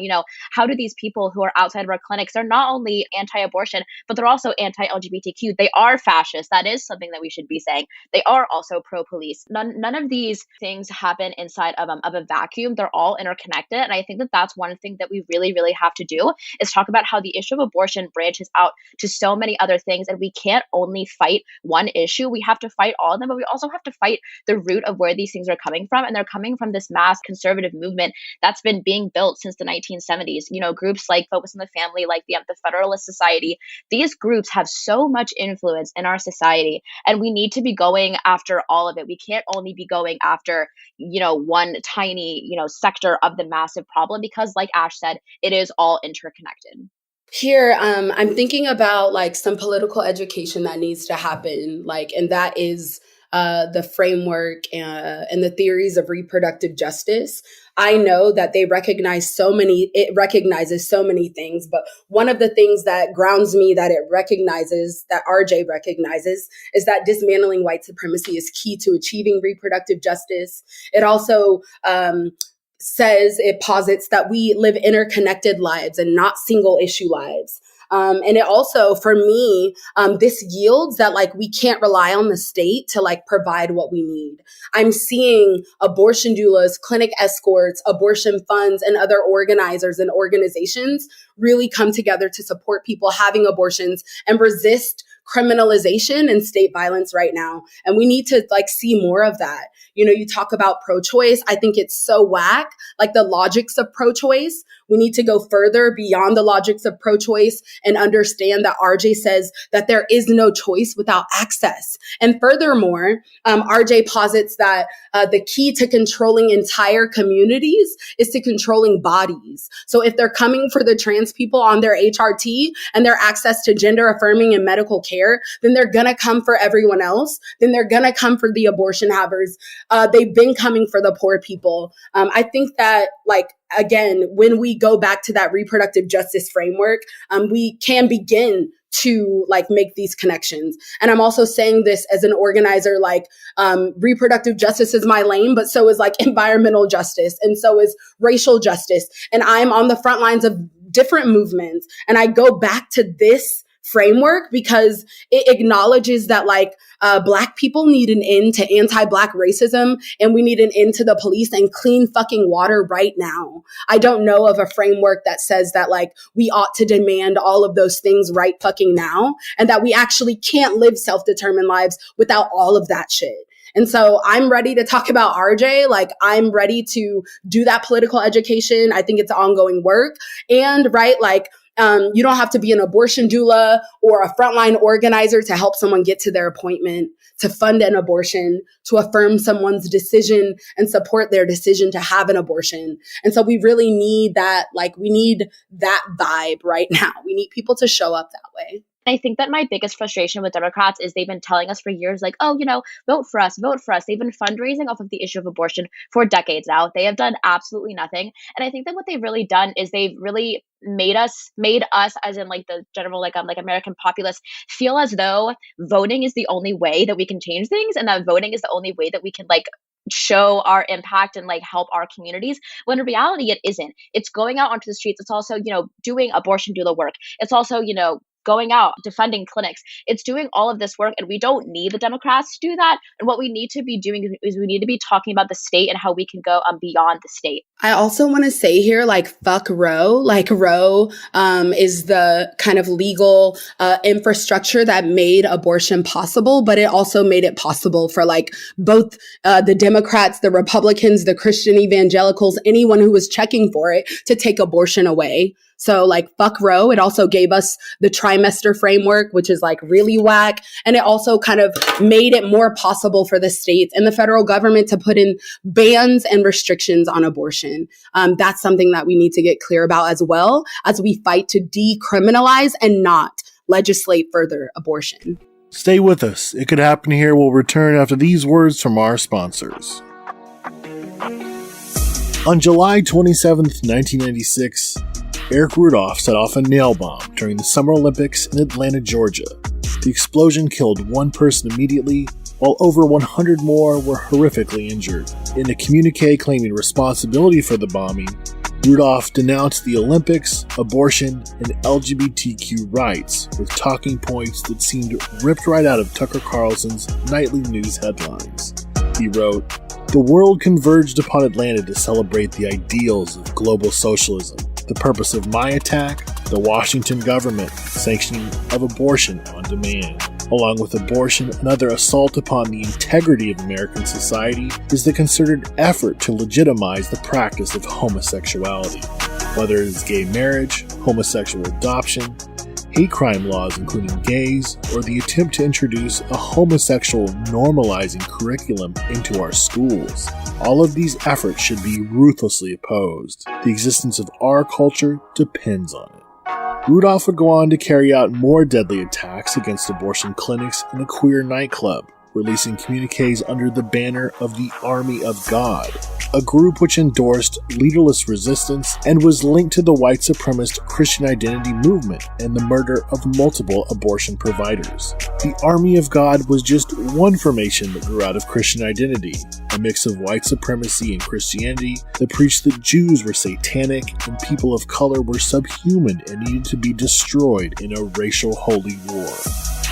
how do these people who are outside of our clinics, they're not only anti-abortion, but they're also anti-LGBTQ. They are fascist. That is something that we should be saying. They are also pro-police. None of these things happen inside of a vacuum. They're all interconnected. And I think that that's one thing that we really, really have to do, is talk about how the issue of abortion branches out to so many other things. And we can't only fight one issue. We have to fight all of them, but we also have to fight the root of where these things are coming from. And they're coming from this mass conservative movement that's been being built since the 1970s. Groups like Focus on the Family, like the Federalist Society, these groups have so much influence in our society, and we need to be going after all of it. We can't only be going after, one tiny, sector of the massive problem, because like Ash said, it is all interconnected. Here, I'm thinking about like some political education that needs to happen, and that is the framework and the theories of reproductive justice. I know that it recognizes so many things, but one of the things that grounds me that it recognizes, that RJ recognizes, is that dismantling white supremacy is key to achieving reproductive justice. It also it posits that we live interconnected lives and not single issue lives. And it also, for me, this yields that like we can't rely on the state to like provide what we need. I'm seeing abortion doulas, clinic escorts, abortion funds, and other organizers and organizations really come together to support people having abortions and resist criminalization and state violence right now. And we need to like see more of that. You know, you talk about pro-choice. I think it's so whack, like the logics of pro-choice. We need to go further beyond the logics of pro-choice and understand that RJ says that there is no choice without access. And furthermore, RJ posits that the key to controlling entire communities is to controlling bodies. So if they're coming for the trans people on their HRT and their access to gender affirming and medical care, then they're going to come for everyone else. Then they're going to come for the abortion havers. They've been coming for the poor people. I think that, like, again, when we go back to that reproductive justice framework, we can begin to like make these connections. And I'm also saying this as an organizer, like reproductive justice is my lane, but so is like environmental justice, and so is racial justice. And I'm on the front lines of different movements. And I go back to this framework because it acknowledges that like Black people need an end to anti-Black racism, and we need an end to the police and clean fucking water right now. I don't know of a framework that says that like we ought to demand all of those things right fucking now, and that we actually can't live self-determined lives without all of that shit. And so I'm ready to talk about RJ. Like, I'm ready to do that political education. I think it's ongoing work. And right, like, you don't have to be an abortion doula or a frontline organizer to help someone get to their appointment, to fund an abortion, to affirm someone's decision and support their decision to have an abortion. And so we really need that, like, we need that vibe right now. We need people to show up that way. I think that my biggest frustration with Democrats is they've been telling us for years, like, oh, you know, vote for us, vote for us. They've been fundraising off of the issue of abortion for decades now. They have done absolutely nothing. And I think that what they've really done is they've really made us as in like the general like American populace feel as though voting is the only way that we can change things, and that voting is the only way that we can like show our impact and like help our communities, when in reality it isn't. It's going out onto the streets. It's also, you know, doing abortion doula work. It's also, you know, going out, defunding clinics. It's doing all of this work, and we don't need the Democrats to do that. And what we need to be doing is we need to be talking about the state and how we can go beyond the state. I also want to say here, like, fuck Roe. Like, Roe is the kind of legal infrastructure that made abortion possible, but it also made it possible for like both the Democrats, the Republicans, the Christian evangelicals, anyone who was checking for it to take abortion away. So like, fuck Roe. It also gave us the trimester framework, which is like really whack. And it also kind of made it more possible for the states and the federal government to put in bans and restrictions on abortion. That's something that we need to get clear about as well as we fight to decriminalize and not legislate further abortion. Stay with us. It Could Happen Here will return after these words from our sponsors. On July 27th, 1996, Eric Rudolph set off a nail bomb during the Summer Olympics in Atlanta, Georgia. The explosion killed one person immediately, while over 100 more were horrifically injured. In a communique claiming responsibility for the bombing, Rudolph denounced the Olympics, abortion, and LGBTQ rights with talking points that seemed ripped right out of Tucker Carlson's nightly news headlines. He wrote, "The world converged upon Atlanta to celebrate the ideals of global socialism. The purpose of my attack, the Washington government sanctioning of abortion on demand. Along with abortion, another assault upon the integrity of American society is the concerted effort to legitimize the practice of homosexuality. Whether it is gay marriage, homosexual adoption, hate crime laws including gays, or the attempt to introduce a homosexual normalizing curriculum into our schools. All of these efforts should be ruthlessly opposed. The existence of our culture depends on it." Rudolph would go on to carry out more deadly attacks against abortion clinics and a queer nightclub, releasing communiques under the banner of the Army of God, a group which endorsed leaderless resistance and was linked to the white supremacist Christian identity movement and the murder of multiple abortion providers. The Army of God was just one formation that grew out of Christian identity. a mix of white supremacy and Christianity that preached that Jews were satanic and people of color were subhuman and needed to be destroyed in a racial holy war.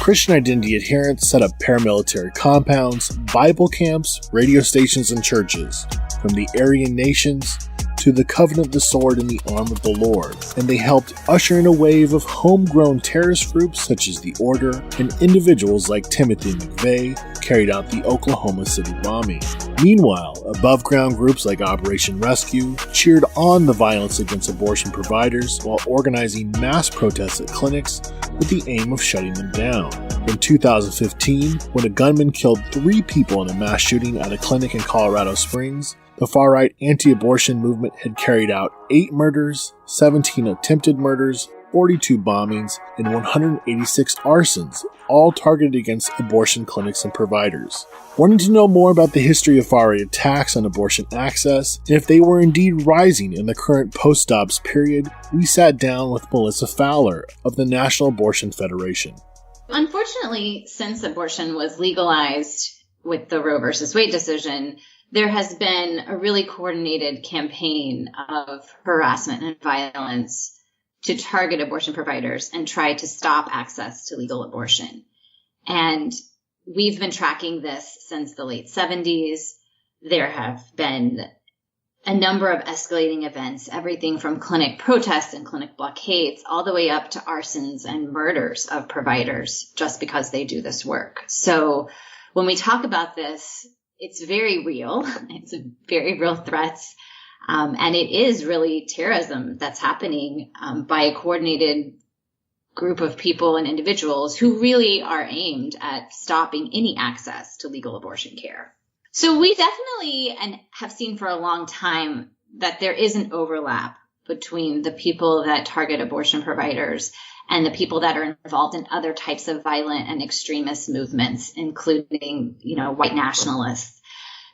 Christian identity adherents set up paramilitary compounds, Bible camps, radio stations, and churches, from the Aryan nations to the Covenant of the Sword and the Arm of the Lord, and they helped usher in a wave of homegrown terrorist groups such as the Order, and individuals like Timothy McVeigh carried out the Oklahoma City bombing. Meanwhile, above-ground groups like Operation Rescue cheered on the violence against abortion providers while organizing mass protests at clinics with the aim of shutting them down. In 2015, when a gunman killed 3 people in a mass shooting at a clinic in Colorado Springs, the far-right anti-abortion movement had carried out 8 murders, 17 attempted murders, 42 bombings, and 186 arsons, all targeted against abortion clinics and providers. Wanting to know more about the history of far-right attacks on abortion access, and if they were indeed rising in the current post-Dobbs period, we sat down with Melissa Fowler of the National Abortion Federation. Unfortunately, since abortion was legalized with the Roe versus Wade decision, there has been a really coordinated campaign of harassment and violence to target abortion providers and try to stop access to legal abortion. And we've been tracking this since the late 70s. There have been a number of escalating events, everything from clinic protests and clinic blockades all the way up to arsons and murders of providers just because they do this work. So when we talk about this, it's very real. It's a very real threats. And it is really terrorism that's happening by a coordinated group of people and individuals who really are aimed at stopping any access to legal abortion care. So we definitely and have seen for a long time that there is an overlap between the people that target abortion providers and the people that are involved in other types of violent and extremist movements, including, white nationalists.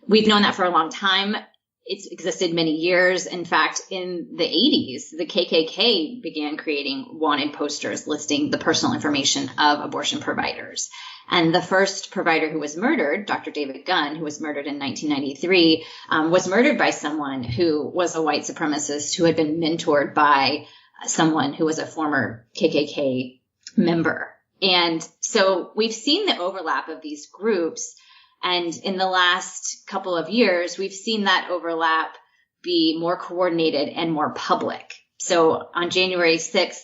We've known that for a long time. It's existed many years. In fact, in the 80s, the KKK began creating wanted posters listing the personal information of abortion providers. And the first provider who was murdered, Dr. David Gunn, who was murdered in 1993, was murdered by someone who was a white supremacist who had been mentored by someone who was a former KKK member. And so we've seen the overlap of these groups. And in the last couple of years, we've seen that overlap be more coordinated and more public. So on January 6th,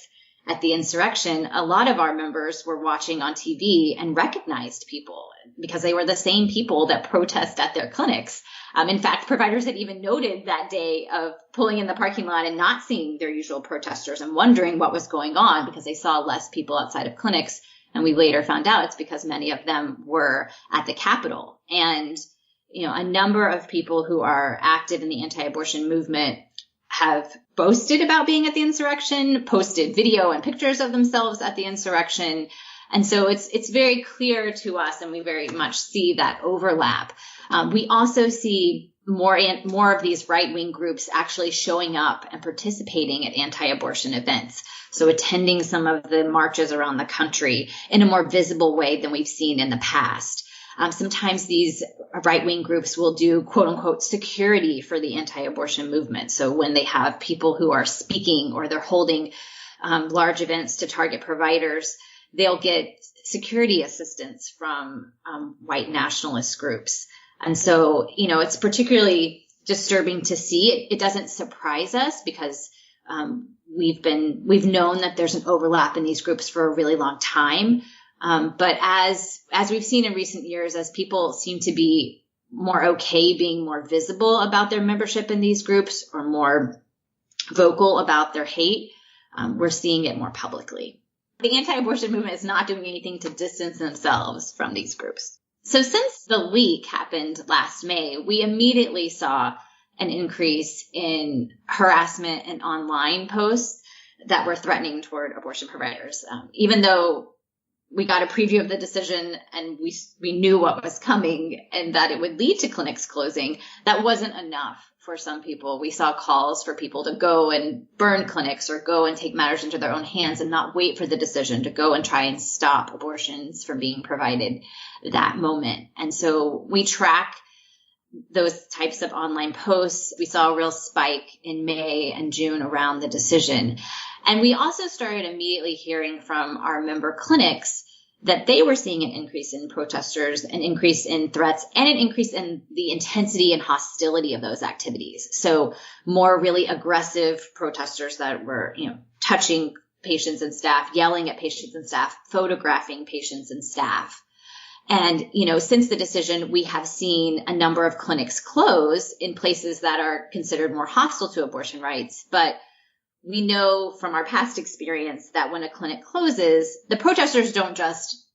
at the insurrection, a lot of our members were watching on TV and recognized people because they were the same people that protest at their clinics. In fact, providers had even noted that day of pulling in the parking lot and not seeing their usual protesters and wondering what was going on because they saw less people outside of clinics. And we later found out it's because many of them were at the Capitol. And, a number of people who are active in the anti-abortion movement have boasted about being at the insurrection, posted video and pictures of themselves at the insurrection. And so it's very clear to us, and we very much see that overlap. We also see more of these right-wing groups actually showing up and participating at anti-abortion events. So attending some of the marches around the country in a more visible way than we've seen in the past. Sometimes these right-wing groups will do quote unquote security for the anti-abortion movement. So when they have people who are speaking or they're holding large events to target providers, they'll get security assistance from white nationalist groups. And so, it's particularly disturbing to see. It doesn't surprise us because we've known that there's an overlap in these groups for a really long time. But as we've seen in recent years, as people seem to be more okay being more visible about their membership in these groups or more vocal about their hate, we're seeing it more publicly. The anti-abortion movement is not doing anything to distance themselves from these groups. So since the leak happened last May, we immediately saw an increase in harassment and online posts that were threatening toward abortion providers. Even though we got a preview of the decision and we knew what was coming and that it would lead to clinics closing, that wasn't enough for some people. We saw calls for people to go and burn clinics or go and take matters into their own hands and not wait for the decision, to go and try and stop abortions from being provided that moment. And so we track those types of online posts. We saw a real spike in May and June around the decision. And we also started immediately hearing from our member clinics that they were seeing an increase in protesters, an increase in threats, and an increase in the intensity and hostility of those activities. So more really aggressive protesters that were, touching patients and staff, yelling at patients and staff, photographing patients and staff. And, since the decision, we have seen a number of clinics close in places that are considered more hostile to abortion rights. But we know from our past experience that when a clinic closes, the protesters don't just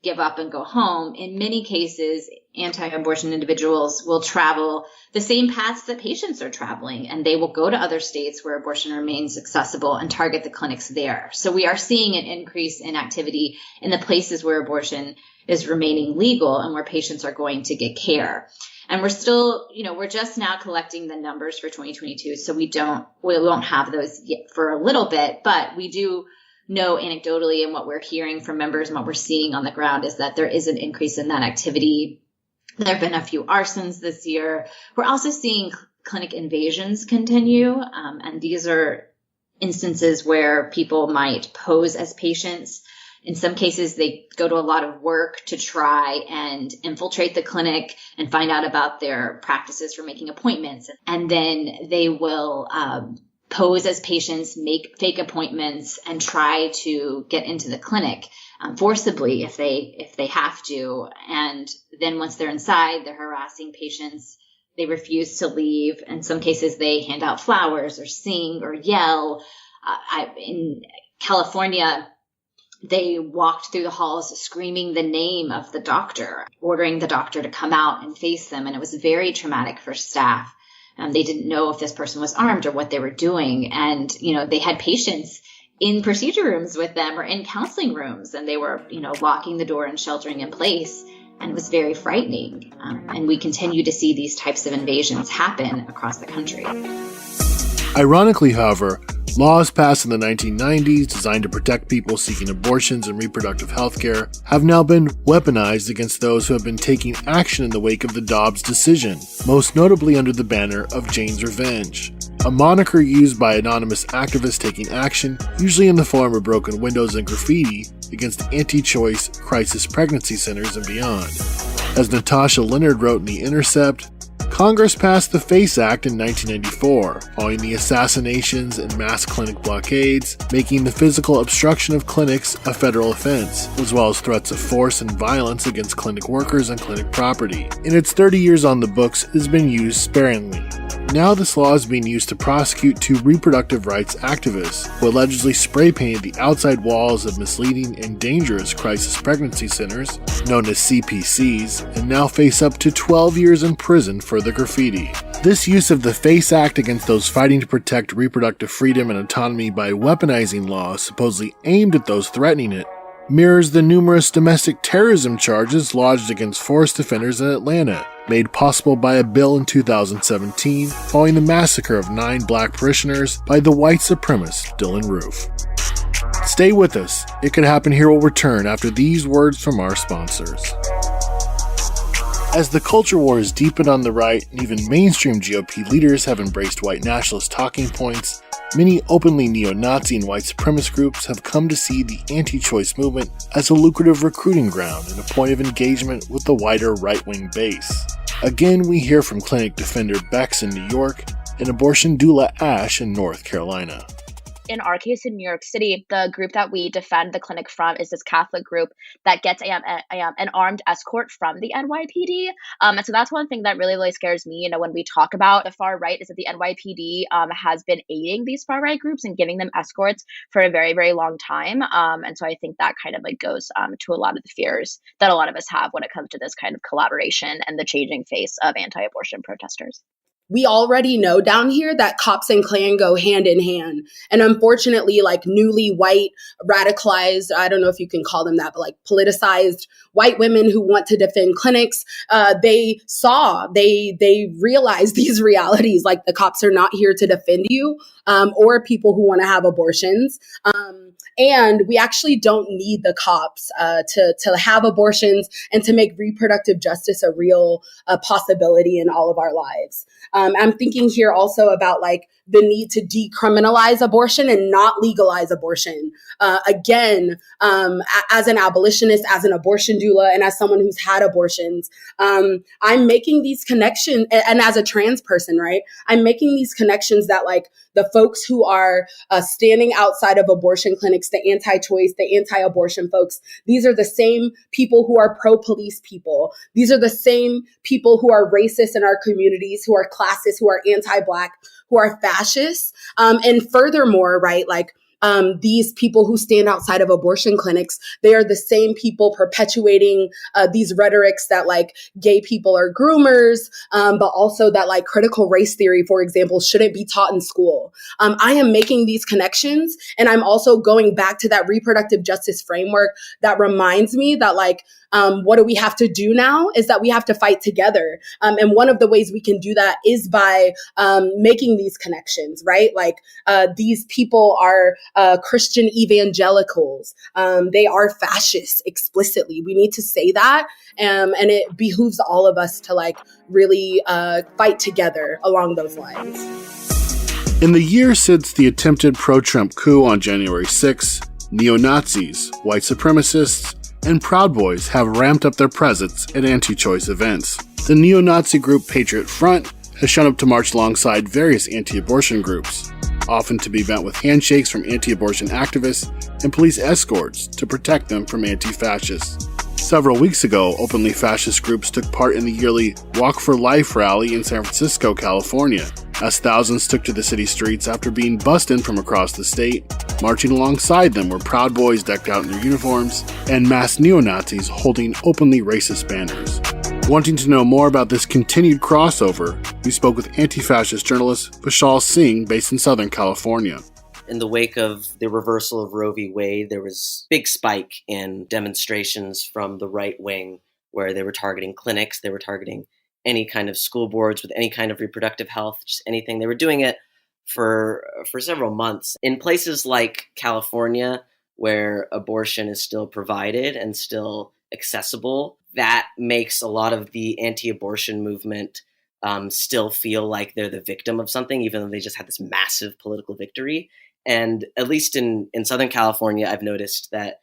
give up and go home. In many cases, anti-abortion individuals will travel the same paths that patients are traveling, and they will go to other states where abortion remains accessible and target the clinics there. So we are seeing an increase in activity in the places where abortion is remaining legal and where patients are going to get care. And we're still, we're just now collecting the numbers for 2022. So we won't have those yet for a little bit, but we do know anecdotally, and what we're hearing from members and what we're seeing on the ground is that there is an increase in that activity. There have been a few arsons this year. We're also seeing clinic invasions continue. And these are instances where people might pose as patients. In some cases, they go to a lot of work to try and infiltrate the clinic and find out about their practices for making appointments. And then they will pose as patients, make fake appointments, and try to get into the clinic forcibly if they have to. And then once they're inside, they're harassing patients. They refuse to leave. In some cases, they hand out flowers or sing or yell. In California, they walked through the halls screaming the name of the doctor, ordering the doctor to come out and face them. And it was very traumatic for staff. They didn't know if this person was armed or what they were doing. And, they had patients in procedure rooms with them or in counseling rooms, and they were, locking the door and sheltering in place. And it was very frightening. And we continue to see these types of invasions happen across the country. Ironically, however, laws passed in the 1990s designed to protect people seeking abortions and reproductive health care have now been weaponized against those who have been taking action in the wake of the Dobbs decision, most notably under the banner of Jane's Revenge, a moniker used by anonymous activists taking action, usually in the form of broken windows and graffiti, against anti-choice crisis pregnancy centers and beyond. As Natasha Leonard wrote in The Intercept, Congress passed the FACE Act in 1994, following the assassinations and mass clinic blockades, making the physical obstruction of clinics a federal offense, as well as threats of force and violence against clinic workers and clinic property. In its 30 years on the books, it has been used sparingly. Now this law is being used to prosecute two reproductive rights activists who allegedly spray painted the outside walls of misleading and dangerous crisis pregnancy centers, known as CPCs, and now face up to 12 years in prison for the graffiti. This use of the FACE Act against those fighting to protect reproductive freedom and autonomy by weaponizing laws supposedly aimed at those threatening it mirrors the numerous domestic terrorism charges lodged against forest defenders in Atlanta, made possible by a bill in 2017 following the massacre of 9 black parishioners by the white supremacist Dylann Roof. Stay with us. It Could Happen Here will return after these words from our sponsors. As the culture war has deepened on the right and even mainstream GOP leaders have embraced white nationalist talking points, many openly neo-Nazi and white supremacist groups have come to see the anti-choice movement as a lucrative recruiting ground and a point of engagement with the wider right-wing base. Again, we hear from clinic defender Bex in New York and abortion doula Ash in North Carolina. In our case in New York City, the group that we defend the clinic from is this Catholic group that gets an armed escort from the NYPD. And so that's one thing that really, really scares me, when we talk about the far right, is that the NYPD has been aiding these far right groups and giving them escorts for a very, very long time. And so I think that kind of goes to a lot of the fears that a lot of us have when it comes to this kind of collaboration and the changing face of anti-abortion protesters. We already know down here that cops and Klan go hand in hand. And unfortunately, newly white, radicalized, I don't know if you can call them that, but politicized white women who want to defend clinics, they realize these realities, the cops are not here to defend you or people who want to have abortions. And we actually don't need the cops to have abortions and to make reproductive justice a real possibility in all of our lives. I'm thinking here also about like the need to decriminalize abortion and not legalize abortion. Again, as an abolitionist, as an abortion doula, and as someone who's had abortions, I'm making these connections, and as a trans person, right? I'm making these connections that like the folks who are standing outside of abortion clinics, the anti-choice, the anti-abortion folks, these are the same people who are pro-police people. These are the same people who are racist in our communities, who are classist, who are anti-Black, who are fascists. And furthermore, right, like these people who stand outside of abortion clinics, they are the same people perpetuating these rhetorics that like gay people are groomers, but also that like critical race theory, for example, shouldn't be taught in school. I am making these connections, and I'm also going back to that reproductive justice framework that reminds me that like, what do we have to do now is that we have to fight together. And one of the ways we can do that is by making these connections, right? Like these people are Christian evangelicals. They are fascists explicitly. We need to say that. And it behooves all of us to like really fight together along those lines. In the year since the attempted pro-Trump coup on January 6, neo-Nazis, white supremacists, and Proud Boys have ramped up their presence at anti-choice events. The neo-Nazi group Patriot Front has shown up to march alongside various anti-abortion groups, often to be met with handshakes from anti-abortion activists and police escorts to protect them from anti-fascists. Several weeks ago, openly fascist groups took part in the yearly Walk for Life rally in San Francisco, California, as thousands took to the city streets after being bussed in from across the state. Marching alongside them were Proud Boys decked out in their uniforms and masked neo-Nazis holding openly racist banners. Wanting to know more about this continued crossover, we spoke with anti-fascist journalist Vishal Singh based in Southern California. In the wake of the reversal of Roe v. Wade, there was a big spike in demonstrations from the right wing where they were targeting clinics, they were targeting any kind of school boards with any kind of reproductive health, just anything. They were doing it for several months. In places like California, where abortion is still provided and still accessible, that makes a lot of the anti-abortion movement still feel like they're the victim of something, even though they just had this massive political victory. And at least in Southern California, I've noticed that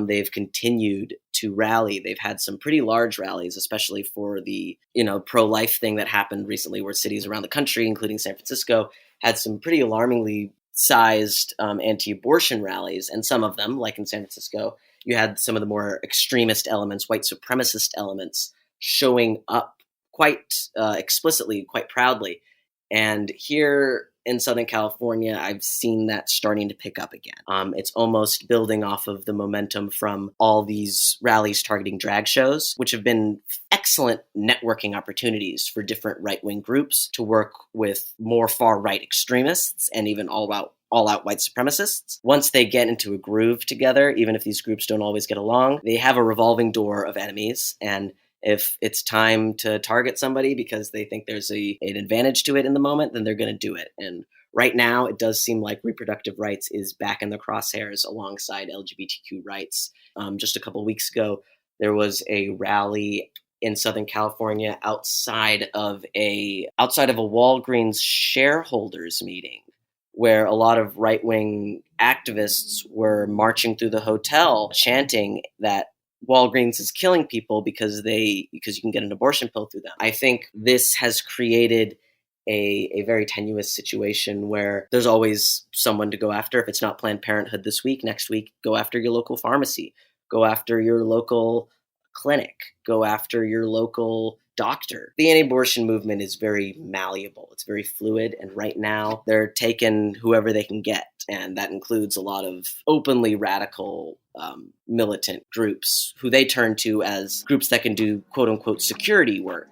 they've continued to rally. They've had some pretty large rallies, especially for the pro-life thing that happened recently, where cities around the country, including San Francisco, had some pretty alarmingly sized anti-abortion rallies. And some of them, like in San Francisco, you had some of the more extremist elements, white supremacist elements, showing up quite explicitly, quite proudly. And here in Southern California, I've seen that starting to pick up again. It's almost building off of the momentum from all these rallies targeting drag shows, which have been excellent networking opportunities for different right-wing groups to work with more far-right extremists and even all-out white supremacists. Once they get into a groove together, even if these groups don't always get along, they have a revolving door of enemies. And if it's time to target somebody because they think there's an advantage to it in the moment, then they're going to do it. And right now, it does seem like reproductive rights is back in the crosshairs alongside LGBTQ rights. Just a couple of weeks ago, there was a rally in Southern California outside of a Walgreens shareholders meeting, where a lot of right-wing activists were marching through the hotel chanting that Walgreens is killing people because you can get an abortion pill through them. I think this has created a very tenuous situation where there's always someone to go after. If it's not Planned Parenthood this week, next week, go after your local pharmacy, go after your local clinic, go after your local doctor. The anti-abortion movement is very malleable. It's very fluid. And right now they're taking whoever they can get. And that includes a lot of openly radical militant groups who they turn to as groups that can do quote unquote security work,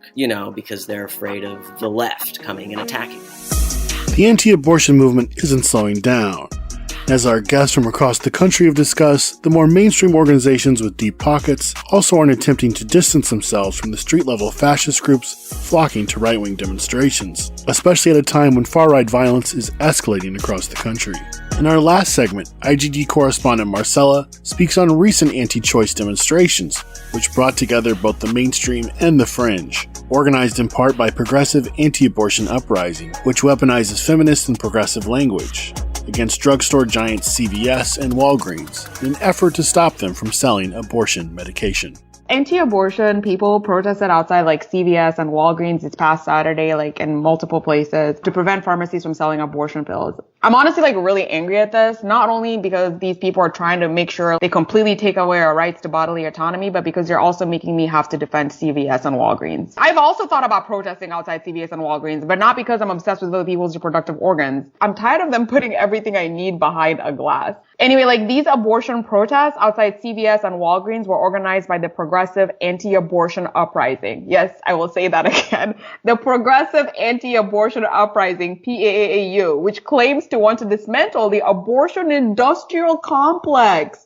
because they're afraid of the left coming and attacking them. The anti-abortion movement isn't slowing down. As our guests from across the country have discussed, the more mainstream organizations with deep pockets also aren't attempting to distance themselves from the street-level fascist groups flocking to right-wing demonstrations, especially at a time when far-right violence is escalating across the country. In our last segment, IGD correspondent Marcella speaks on recent anti-choice demonstrations, which brought together both the mainstream and the fringe, organized in part by Progressive Anti-Abortion Uprising, which weaponizes feminist and progressive language against drugstore giants CVS and Walgreens in an effort to stop them from selling abortion medication. Anti-abortion people protested outside like CVS and Walgreens this past Saturday, like in multiple places, to prevent pharmacies from selling abortion pills. I'm honestly like really angry at this, not only because these people are trying to make sure they completely take away our rights to bodily autonomy, but because they're also making me have to defend CVS and Walgreens. I've also thought about protesting outside CVS and Walgreens, but not because I'm obsessed with other people's reproductive organs. I'm tired of them putting everything I need behind a glass. Anyway, like these abortion protests outside CVS and Walgreens were organized by the Progressive Anti-Abortion Uprising. Yes, I will say that again. The Progressive Anti-Abortion Uprising, PAAU, which claims to want to dismantle the abortion industrial complex.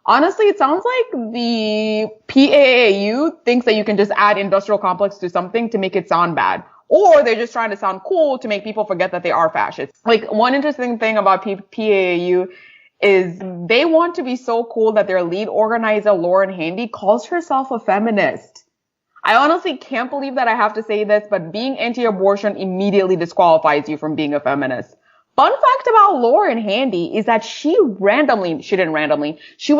Honestly, it sounds like the PAAU thinks that you can just add industrial complex to something to make it sound bad. Or they're just trying to sound cool to make people forget that they are fascists. Like one interesting thing about PAAU is they want to be so cool that their lead organizer, Lauren Handy, calls herself a feminist. I honestly can't believe that I have to say this, but being anti-abortion immediately disqualifies you from being a feminist. Fun fact about Lauren Handy is that she was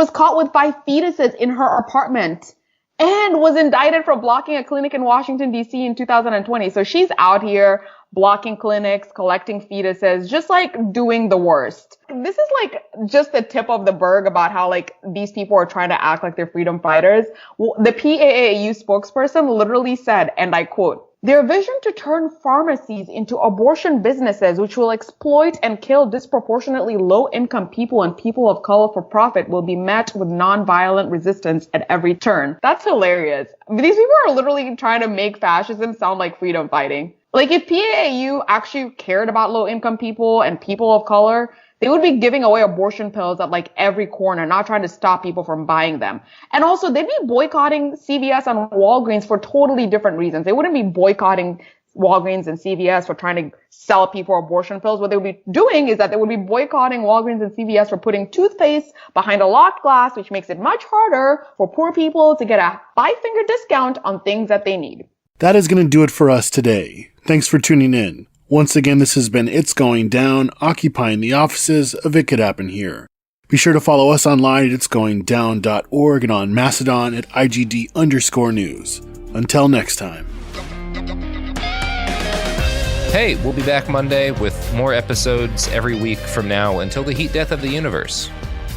caught with 5 fetuses in her apartment and was indicted for blocking a clinic in Washington, D.C. in 2020. So she's out here blocking clinics, collecting fetuses, just like doing the worst. This is like just the tip of the berg about how like these people are trying to act like they're freedom fighters. Well, the PAAU spokesperson literally said, and I quote, "Their vision to turn pharmacies into abortion businesses which will exploit and kill disproportionately low-income people and people of color for profit will be met with non-violent resistance at every turn." That's hilarious. These people are literally trying to make fascism sound like freedom fighting. Like if PAAU actually cared about low-income people and people of color, they would be giving away abortion pills at like every corner, not trying to stop people from buying them. And also they'd be boycotting CVS and Walgreens for totally different reasons. They wouldn't be boycotting Walgreens and CVS for trying to sell people abortion pills. What they would be doing is that they would be boycotting Walgreens and CVS for putting toothpaste behind a locked glass, which makes it much harder for poor people to get a 5-finger discount on things that they need. That is going to do it for us today. Thanks for tuning in. Once again, this has been It's Going Down, occupying the offices of It Could Happen Here. Be sure to follow us online at itsgoingdown.org and on Mastodon at IGD_news. Until next time. Hey, we'll be back Monday with more episodes every week from now until the heat death of the universe.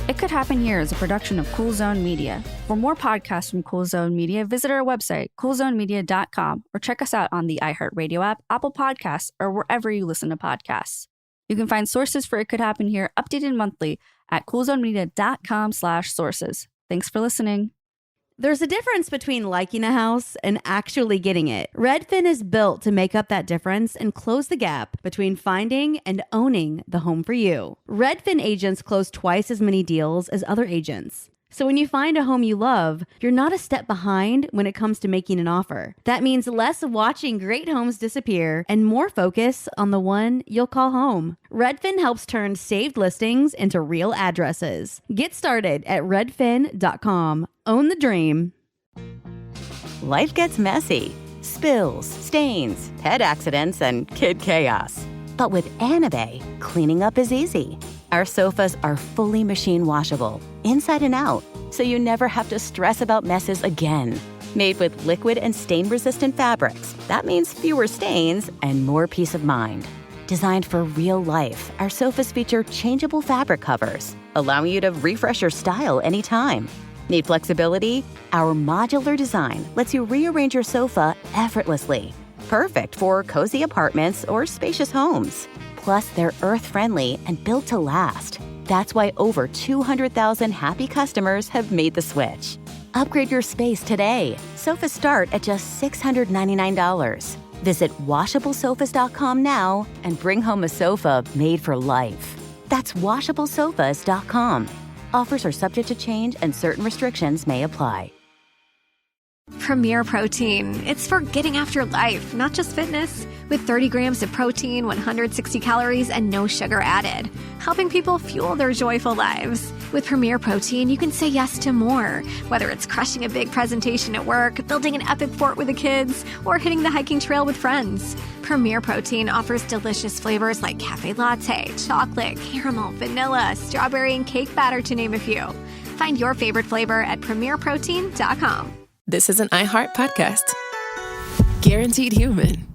It Could Happen Here is a production of Cool Zone Media. For more podcasts from Cool Zone Media, visit our website, coolzonemedia.com, or check us out on the iHeartRadio app, Apple Podcasts, or wherever you listen to podcasts. You can find sources for It Could Happen Here updated monthly at coolzonemedia.com/sources. Thanks for listening. There's a difference between liking a house and actually getting it. Redfin is built to make up that difference and close the gap between finding and owning the home for you. Redfin agents close twice as many deals as other agents. So when you find a home you love, you're not a step behind when it comes to making an offer. That means less watching great homes disappear and more focus on the one you'll call home. Redfin helps turn saved listings into real addresses. Get started at redfin.com. Own the dream. Life gets messy. Spills, stains, pet accidents, and kid chaos. But with Anabay, cleaning up is easy. Our sofas are fully machine washable, inside and out, so you never have to stress about messes again. Made with liquid and stain-resistant fabrics, that means fewer stains and more peace of mind. Designed for real life, our sofas feature changeable fabric covers, allowing you to refresh your style anytime. Need flexibility? Our modular design lets you rearrange your sofa effortlessly. Perfect for cozy apartments or spacious homes. Plus, they're earth-friendly and built to last. That's why over 200,000 happy customers have made the switch. Upgrade your space today. Sofas start at just $699. Visit washablesofas.com now and bring home a sofa made for life. That's washablesofas.com. Offers are subject to change and certain restrictions may apply. Premier Protein. It's for getting after life, not just fitness. With 30 grams of protein, 160 calories, and no sugar added. Helping people fuel their joyful lives. With Premier Protein, you can say yes to more. Whether it's crushing a big presentation at work, building an epic fort with the kids, or hitting the hiking trail with friends. Premier Protein offers delicious flavors like cafe latte, chocolate, caramel, vanilla, strawberry, and cake batter, to name a few. Find your favorite flavor at premierprotein.com. This is an iHeart podcast. Guaranteed Human.